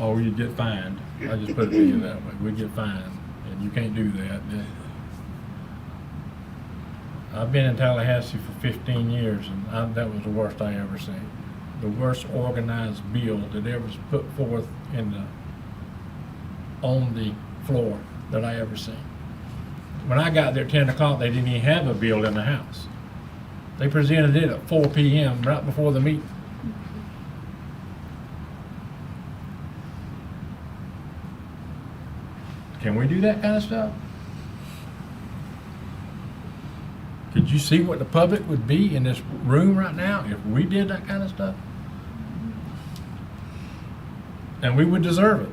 Or you'd get fined. I just put it to you that way. We'd get fined, and you can't do that. I've been in Tallahassee for 15 years, and that was the worst I ever seen. The worst organized bill that ever was put forth on the floor that I ever seen. When I got there at 10 o'clock, they didn't even have a bill in the House. They presented it at 4 p.m. right before the meeting. Can we do that kind of stuff? Could you see what the public would be in this room right now if we did that kind of stuff? And we would deserve it.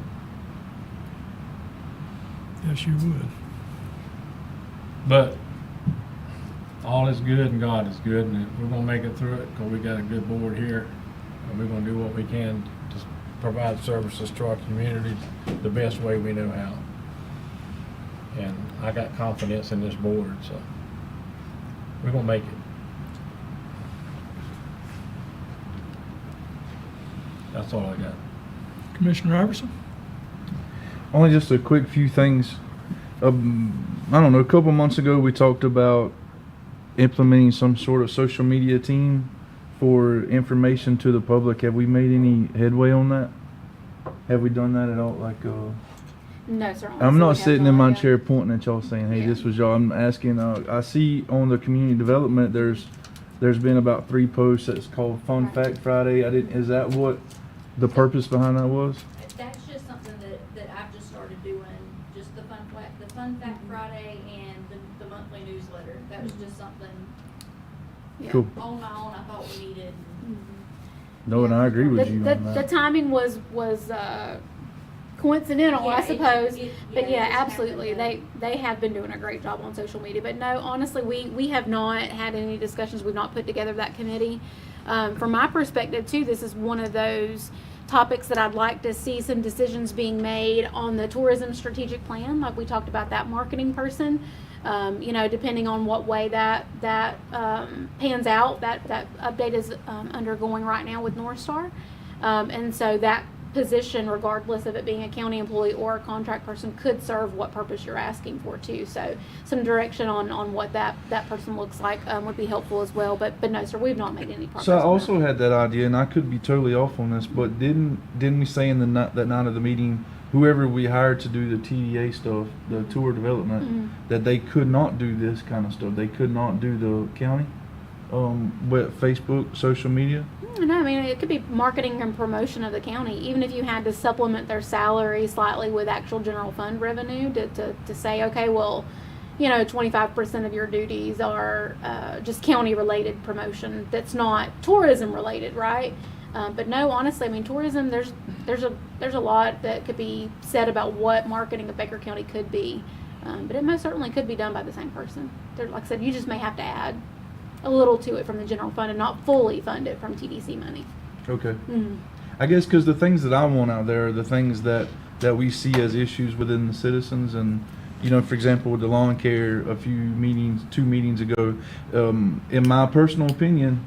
Yes, you would. But all is good and God is good, and we're gonna make it through it because we got a good board here, and we're gonna do what we can to provide services to our community the best way we know how. And I got confidence in this board, so we're gonna make it. That's all I got. Commissioner Iverson? Only just a quick few things. I don't know, a couple months ago, we talked about implementing some sort of social media team for information to the public. Have we made any headway on that? Have we done that at all? Like, No, sir. I'm honestly, not we have sitting in my yet. chair pointing at y'all saying, hey, Yeah. this was y'all. I'm asking, I see on the community development, there's been about 3 posts that's called Fun Right. Fact Friday. Is that what the purpose behind that was? That's just something that I've just started doing, just the Fun Fact Friday and the monthly newsletter. That was just something Yeah. Cool. on my own I thought we needed. No, and I agree with The, you the, on the that. timing was coincidental, Yeah, I it- suppose. it- But yeah, yeah, it just absolutely. happened They have been doing a great job on social media. But no, honestly, we have not had any discussions. We've not put together that committee. From my perspective too, this is one of those topics that I'd like to see some decisions being made on the tourism strategic plan, like we talked about that marketing person. You know, depending on what way that pans out, that update is undergoing right now with North Star. And so that position, regardless of it being a county employee or a contract person, could serve what purpose you're asking for too. So some direction on what that person looks like would be helpful as well. But no, sir, we've not made any progress. So I on also that. had that idea, and I could be totally off on this, but didn't we say in that night of the meeting, whoever we hired to do the TDA stuff, the tour development, that they could not do this kind of stuff? They could not do the county, with Facebook, social media. No, I mean, it could be marketing and promotion of the county, even if you had to supplement their salary slightly with actual general fund revenue to say, okay, well, you know, 25% of your duties are just county related promotion that's not tourism related, right? But no, honestly, I mean, tourism, there's a lot that could be said about what marketing of Baker County could be. But it most certainly could be done by the same person. Like I said, you just may have to add a little to it from the general fund and not fully fund it from TDC money. Okay. I guess because the things that I want out there are the things that we see as issues within the citizens, and you know, for example, with the lawn care, two meetings ago, in my personal opinion,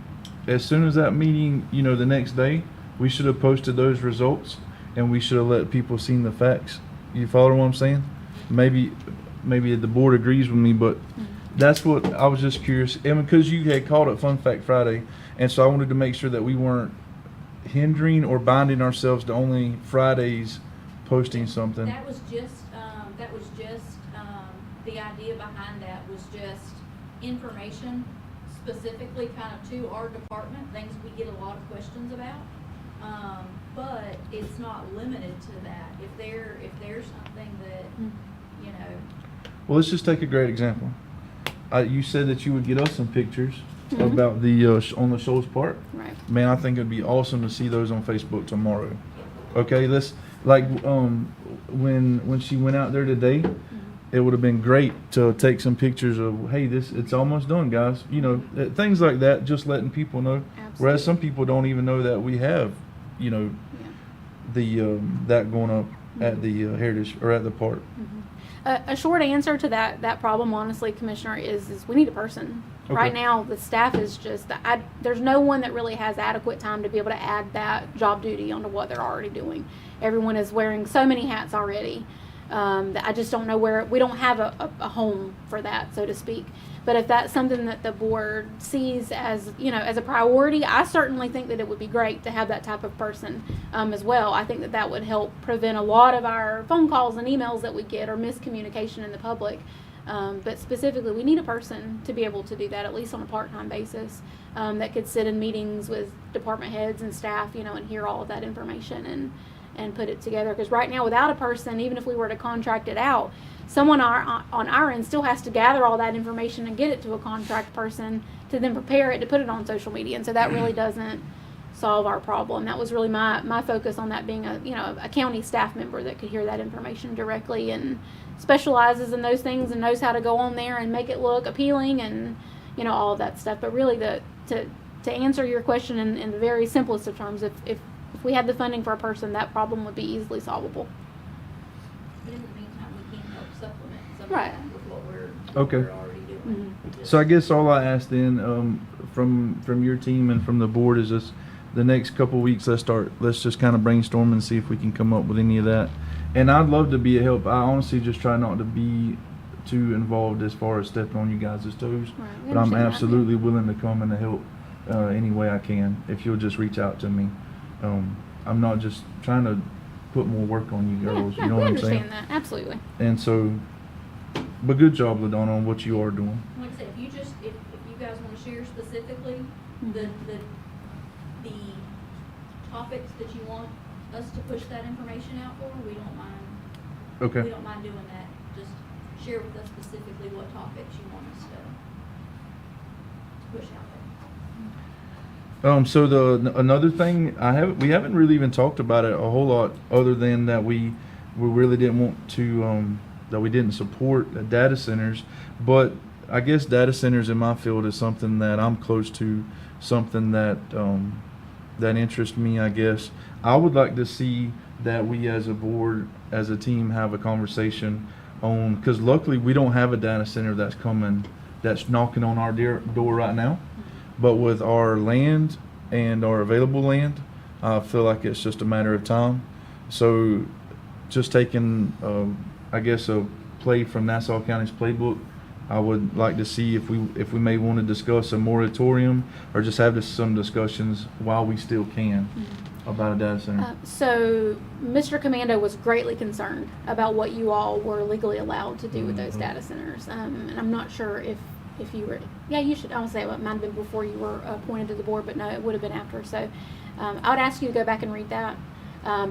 as soon as that meeting, you know, the next day, we should have posted those results and we should have let people see the facts. You follow what I'm saying? Maybe the board agrees with me, but that's what I was just curious. And because you had called it Fun Fact Friday, and so I wanted to make sure that we weren't hindering or binding ourselves to only Fridays posting something. That was just the idea behind that was just information specifically kind of to our department, things we get a lot of questions about. But it's not limited to that. If there's something that, you know. Well, let's just take a great example. You said that you would get us some pictures Mhm. about the on the Shoals Park. Right. Man, I think it'd be awesome to see those on Facebook tomorrow. Okay, let's when she went out there today, it would have been great to take some pictures of, hey, it's almost done, guys. You know, things like that, just letting people know. Whereas some people don't even know that we have, you know, the that going up at the Heritage or at the park. A short answer to that problem, honestly, Commissioner, is we need a person. Okay. Right now, the staff is just, there's no one that really has adequate time to be able to add that job duty onto what they're already doing. Everyone is wearing so many hats already that I just don't know we don't have a home for that, so to speak. But if that's something that the board sees as, you know, as a priority, I certainly think that it would be great to have that type of person as well. I think that would help prevent a lot of our phone calls and emails that we get or miscommunication in the public. But specifically, we need a person to be able to do that, at least on a part-time basis, that could sit in meetings with department heads and staff, you know, and hear all of that information and put it together. Because right now, without a person, even if we were to contract it out, someone on our end still has to gather all that information and get it to a contract person to then prepare it to put it on social media. And so that really doesn't solve our problem. That was really my focus on that, being a county staff member that could hear that information directly and specializes in those things and knows how to go on there and make it look appealing and, you know, all of that stuff. But really, to answer your question in the very simplest of terms, if we had the funding for a person, that problem would be easily solvable. But in the meantime, we can help supplement some Right. with what we're Okay. already doing. So I guess all I ask then, from your team and from the board is just the next couple weeks, let's just kind of brainstorm and see if we can come up with any of that. And I'd love to be a help. I honestly just try not to be too involved as far as stepping on you guys' toes. Right, we But I'm understand that. absolutely willing to come and to help any way I can if you'll just reach out to me. I'm not just trying to put more work on you girls. Yeah, You know we what I'm saying? understand that, absolutely. And so, but good job, LaDonna, on what you are doing. Like I said, if you guys wanna share specifically the topics that you want us to push that information out for, we don't mind. Okay. We don't mind doing that, just share with us specifically what topics you want us to push out there. So another thing we haven't really even talked about it a whole lot, other than that we really didn't want to that we didn't support the data centers, but I guess data centers in my field is something that I'm close to, something that that interests me. I guess I would like to see that we as a board, as a team, have a conversation on, because luckily we don't have a data center that's knocking on our door right now. But with our land and our available land, I feel like it's just a matter of time. So just taking, I guess, a play from Nassau County's playbook, I would like to see if we may want to discuss a moratorium or just have some discussions while we still can about a data center. So Mr. Commando was greatly concerned about what you all were legally allowed to do with those data centers. And I'm not sure if you were, yeah, you should, I would say it might have been before you were appointed to the board, but no, it would have been after. So I would ask you to go back and read that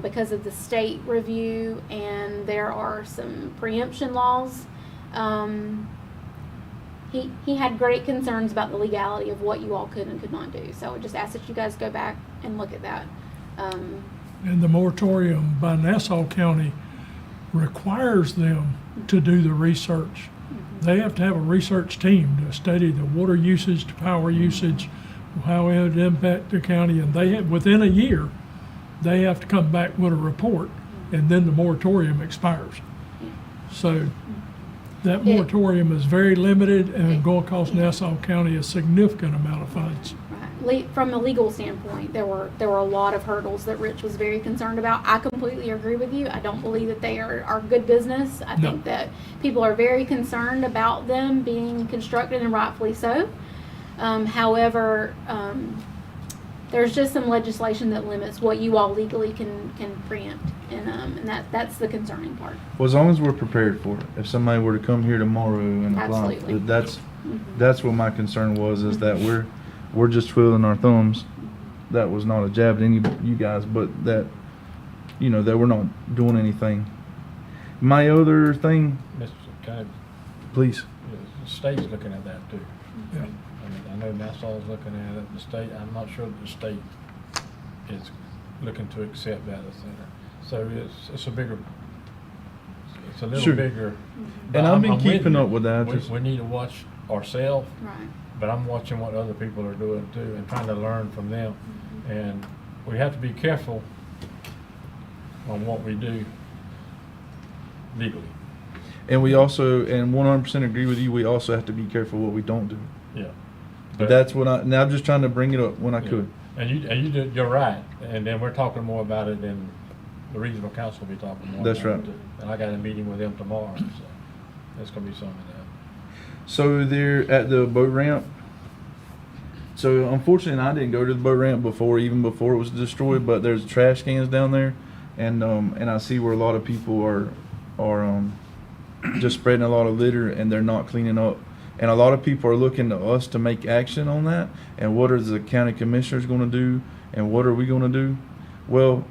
because of the state review, and there are some preemption laws. He had great concerns about the legality of what you all could and could not do. So I would just ask that you guys go back and look at that. And the moratorium by Nassau County requires them to do the research. They have to have a research team to study the water usage, the power usage, how it would impact the county, and they have, within a year, they have to come back with a report, and then the moratorium expires. So that moratorium is very limited and going to cost Nassau County a significant amount of funds. From a legal standpoint, there were a lot of hurdles that Rich was very concerned about. I completely agree with you. I don't believe that they are good business. I think that people are very concerned about them being constructed, and rightfully so. However, there's just some legislation that limits what you all legally can preempt, and that's the concerning part. Well, as long as we're prepared for it. If somebody were to come here tomorrow and apply, Absolutely. that's what my concern was, is that we're just twiddling our thumbs. That was not a jab at any of you guys, but that, that we're not doing anything. My other thing, Mr. Kind of, please. the state's looking at that too. Yeah. I mean, I know Nassau's looking at it, the state, I'm not sure that the state is looking to accept data center. So it's a little Sure. bigger. And I've been with keeping you. up with that. We need to watch ourselves, Right. but I'm watching what other people are doing too and trying to learn from them. And we have to be careful on what we do legally. And we also, and 100% agree with you, we also have to be careful what we don't do. Yeah. But that's what now I'm just trying to bring it up when I could. And you're right. And then we're talking more about it, and the regional council will be talking more. That's about right. it too. And I got a meeting with them tomorrow, so that's gonna be some of that. So they're at the boat ramp. So unfortunately, I didn't go to the boat ramp even before it was destroyed. But there's trash cans down there, and I see where a lot of people are just spreading a lot of litter, and they're not cleaning up. And a lot of people are looking to us to make action on that. And what are the county commissioners going to do? And what are we going to do? Well,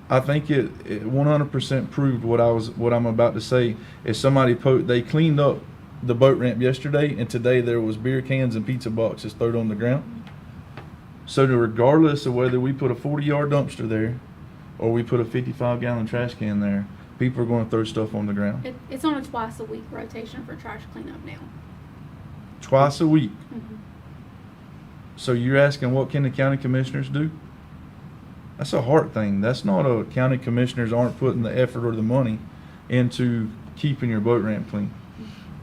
I think it 100% proved what I'm about to say. Is somebody they cleaned up the boat ramp yesterday, and today there was beer cans and pizza boxes thrown on the ground. So regardless of whether we put a 40-yard dumpster there or we put a 55-gallon trash can there, people are going to throw stuff on the ground. It's on a twice-a-week rotation for trash cleanup now. Twice a week. Mhm. So you're asking what can the county commissioners do? That's a heart thing. That's not a county commissioners aren't putting the effort or the money into keeping your boat ramp clean.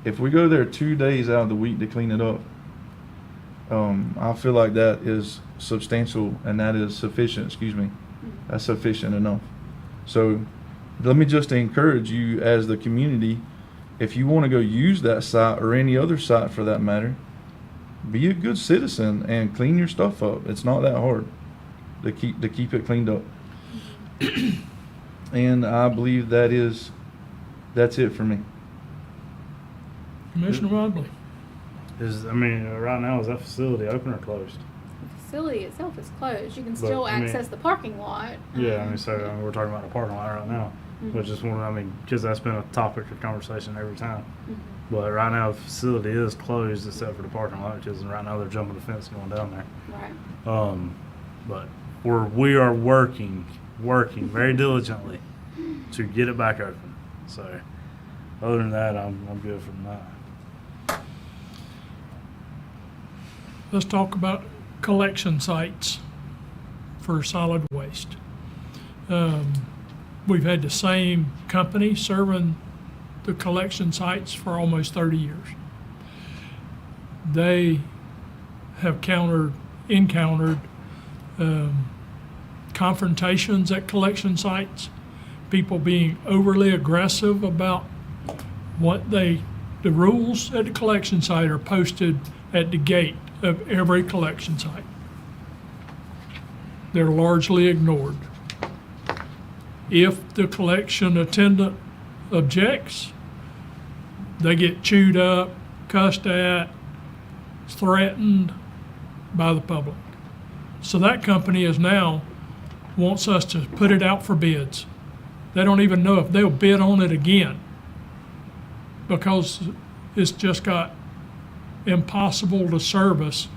If we go there 2 days out of the week to clean it up, I feel like that is substantial and that is sufficient, excuse me. That's sufficient enough. So let me just encourage you as the community, if you want to go use that site or any other site for that matter, be a good citizen and clean your stuff up. It's not that hard to keep it cleaned up. And I believe that's it for me. Commissioner Wadley. Right now, is that facility open or closed? The facility itself is closed. You can But, still I mean- access the parking lot. Yeah, we're talking about a parking lot right now, which is because that's been a topic of conversation every time. But right now, the facility is closed except for the parking lot, because right now they're jumping the fence going down there. Right. But we are working very diligently to get it back open. So other than that, I'm good from that. Let's talk about collection sites for solid waste. We've had the same company serving the collection sites for almost 30 years. They have encountered confrontations at collection sites, people being overly aggressive about the rules at the collection site are posted at the gate of every collection site. They're largely ignored. If the collection attendant objects, they get chewed up, cussed at, threatened by the public. So that company is now wants us to put it out for bids. They don't even know if they'll bid on it again because it's just got impossible to service.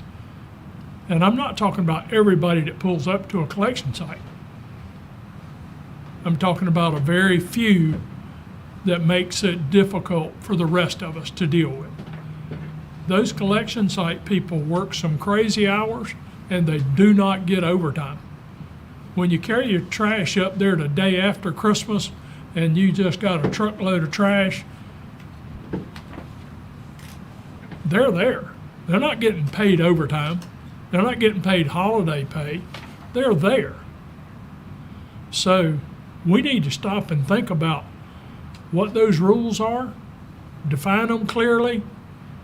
And I'm not talking about everybody that pulls up to a collection site. I'm talking about a very few that makes it difficult for the rest of us to deal with. Those collection site people work some crazy hours and they do not get overtime. When you carry your trash up there the day after Christmas and you just got a truckload of trash, they're there. They're not getting paid overtime. They're not getting paid holiday pay. They're there. So we need to stop and think about what those rules are, define them clearly,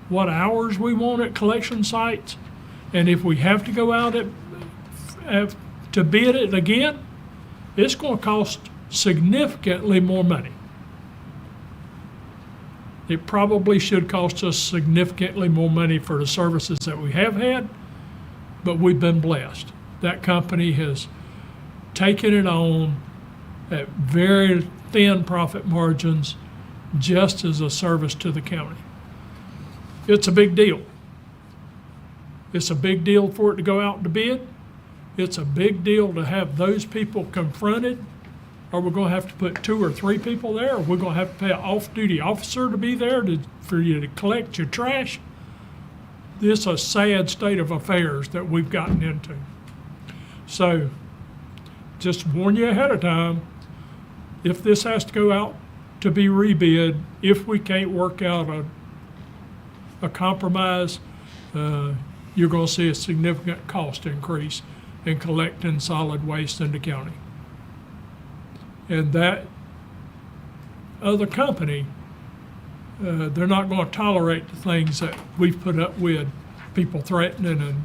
what hours we want at collection sites, and if we have to go out to bid it again, it's going to cost significantly more money. It probably should cost us significantly more money for the services that we have had, but we've been blessed. That company has taken it on at very thin profit margins just as a service to the county. It's a big deal. It's a big deal for it to go out to bid. It's a big deal to have those people confronted. Are we going to have to put 2 or 3 people there? Are we going to have to pay an off-duty officer to be there for you to collect your trash? This is a sad state of affairs that we've gotten into. So just warn you ahead of time, if this has to go out to be rebid, if we can't work out a compromise, you're going to see a significant cost increase in collecting solid waste in the county. And that other company, they're not going to tolerate the things that we've put up with, people threatening and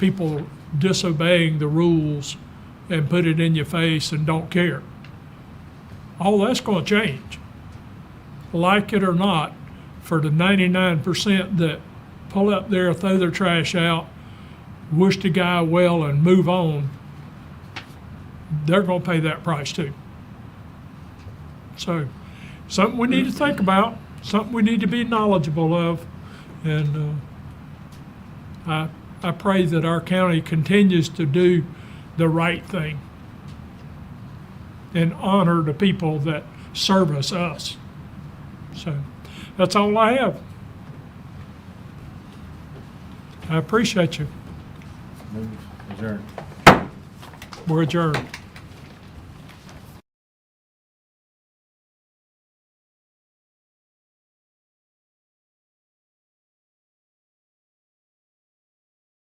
people disobeying the rules and put it in your face and don't care. All that's going to change. Like it or not, for the 99% that pull up there, throw their trash out, wish the guy well and move on, they're going to pay that price too. So, something we need to think about, something we need to be knowledgeable of, and I pray that our county continues to do the right thing and honor the people that service us. So, that's all I have. I appreciate you. Adjourned. We're adjourned.